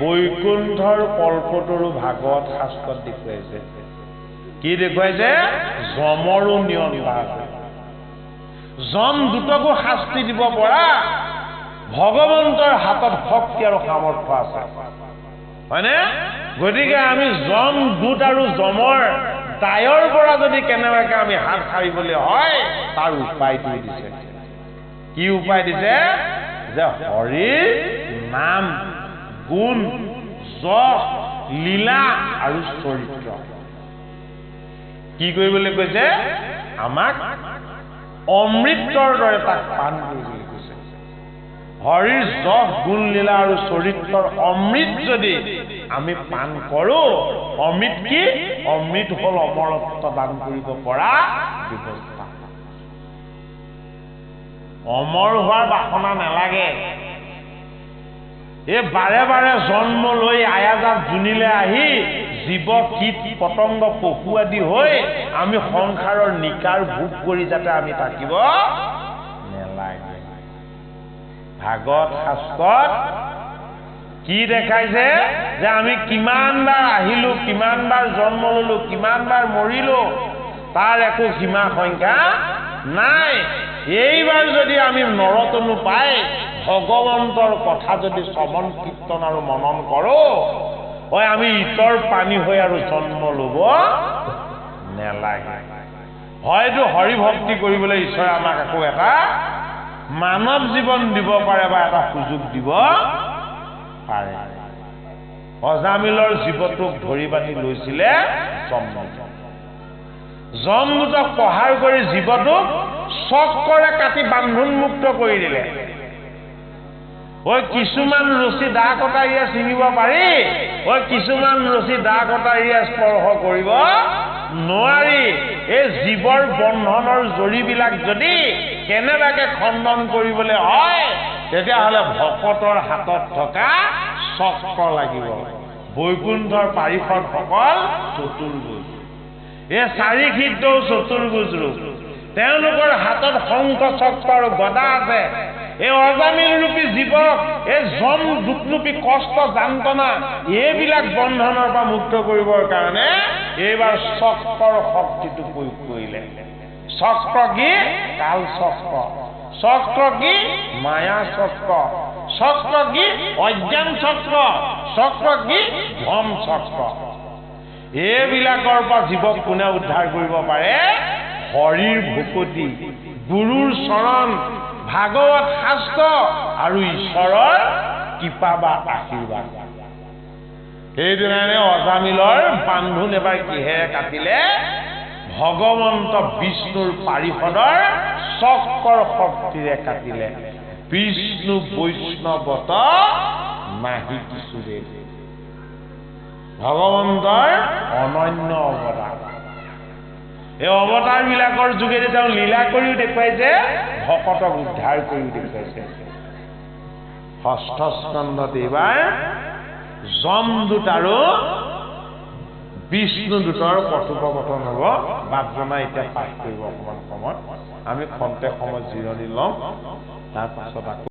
বৈকুণ্ঠৰ কল্পতৰু ভাগৱত শাস্ত্ৰত দেখুৱাইছে কি দেখুৱাইছে যমৰো নিয়ম আছে যম দুটকো শাস্তি দিব পৰা ভগৱন্তৰ হাতত শক্তি আৰু সামৰ্থ্য আছে হয়নে গতিকে আমি যম দূত আৰু যমৰ দায়ৰ পৰা যদি কেনেবাকৈ আমি হাত সাৰিবলৈ হয় তাৰ উপায়টো দিছে কি উপায় দিছে যে হৰিৰ নাম গুণ যশ লীলা আৰু চৰিত্ৰ কি কৰিবলৈ কৈছে আমাক অমৃতৰ দৰে তাক পান কৰিবলৈ কৈছে হৰিৰ যশ গুণ লীলা আৰু চৰিত্ৰৰ অমৃত যদি আমি পান কৰোঁ অমৃত কি অমৃত হ'ল অমৰত্ব দান কৰিব পৰা ব্যৱস্থা অমৰ হোৱাৰ বাসনা নালাগে এই বাৰে বাৰে জন্ম লৈ আয়াজাত জুনিলে আহি জীৱ কীট পতংগ পশু আদি হৈ আমি সংসাৰৰ নিকাৰ ভোগ কৰি যাতে আমি থাকিব নালাগে ভাগৱত শাস্ত্ৰত কি দেখাইছে যে আমি কিমানবাৰ আহিলো কিমানবাৰ জন্ম ললো কিমানবাৰ মৰিলো তাৰ একো সীমা সংখ্যা নাই এইবাৰ যদি আমি নৰতনু পাই ভগৱন্তৰ কথা যদি শ্ৰৱণ কীৰ্তন আৰু মনন কৰোঁ হয় আমি ইতৰ পানী হৈ আৰু জন্ম ল'ব নালাগে হয়তো হৰি ভক্তি কৰিবলৈ ঈশ্বৰে আমাক আকৌ এটা মানৱ জীৱন দিব পাৰে বা এটা সুযোগ দিব পাৰে অজামিলৰ জীৱটোক ধৰি বান্ধি লৈছিলে যমদূতক প্ৰহাৰ কৰি জীৱটোক চক্ৰে কাটি বান্ধোনমুক্ত কৰি দিলে ঐ কিছুমান ৰছী দা কটাৰীয়ে ছিঙিব পাৰি ঐ কিছুমান ৰছী দা কটাৰীয়ে স্পৰ্শ কৰিব নোৱাৰি এই জীৱৰ বন্ধনৰ জৰিবিলাক যদি কেনেবাকৈ খণ্ডন কৰিবলৈ হয় তেতিয়াহ'লে ভকতৰ হাতত থকা চক্ৰ লাগিব বৈকুণ্ঠৰ পাৰিষদসকল চতুৰ্ভুজ এই চাৰি সিদ্ধ চতুৰ্ভুজ ৰূপ তেওঁলোকৰ হাতত শংখ চক্ৰ আৰু গদা আছে এই অজামিল ৰূপী জীৱক এই যম দুখৰূপী কষ্ট যান্ত্ৰণা এইবিলাক বন্ধনৰ পৰা মুক্ত কৰিবৰ কাৰণে এইবাৰ চক্ৰৰ শক্তিটো প্ৰয়োগ কৰিলে চক্ৰ কি কাল চক্ৰ চক্ৰ কি মায়া চক্ৰ চক্ৰ কি অজ্ঞান চক্ৰ চক্ৰ কি ভ্ৰম চক্ৰ এইবিলাকৰ পৰা জীৱক কোনে উদ্ধাৰ কৰিব পাৰে হৰিৰ ভকতি গুৰুৰ চৰণ ভাগৱত শাস্ত্ৰ আৰু ঈশ্বৰৰ কৃপা বা আশীৰ্বাদ সেইদিনাই অজামিলৰ বান্ধোন এবাৰ কিহেৰে কাটিলে ভগৱন্ত বিষ্ণুৰ পাৰিষদৰ চক্ৰৰ শক্তিৰে কাটিলে বিষ্ণু বৈষ্ণৱত নাহি কিছুৰে ভগৱন্তৰ অনন্য অৱতাৰ এই অৱতাৰবিলাকৰ যোগেদি তেওঁ লীলা কৰিও দেখুৱাইছে ভকতক উদ্ধাৰ কৰিও দেখুৱাইছে ষষ্ঠ স্কন্ধত এইবাৰ যমদূত আৰু বিষ্ণুদূতৰ কথোপকথন হ'ব বাপ জনাই এতিয়া পাঠ কৰিব অকণমান সময় আমি খন্তেক সময় জিৰণি ল'ম তাৰ পাছত আকৌ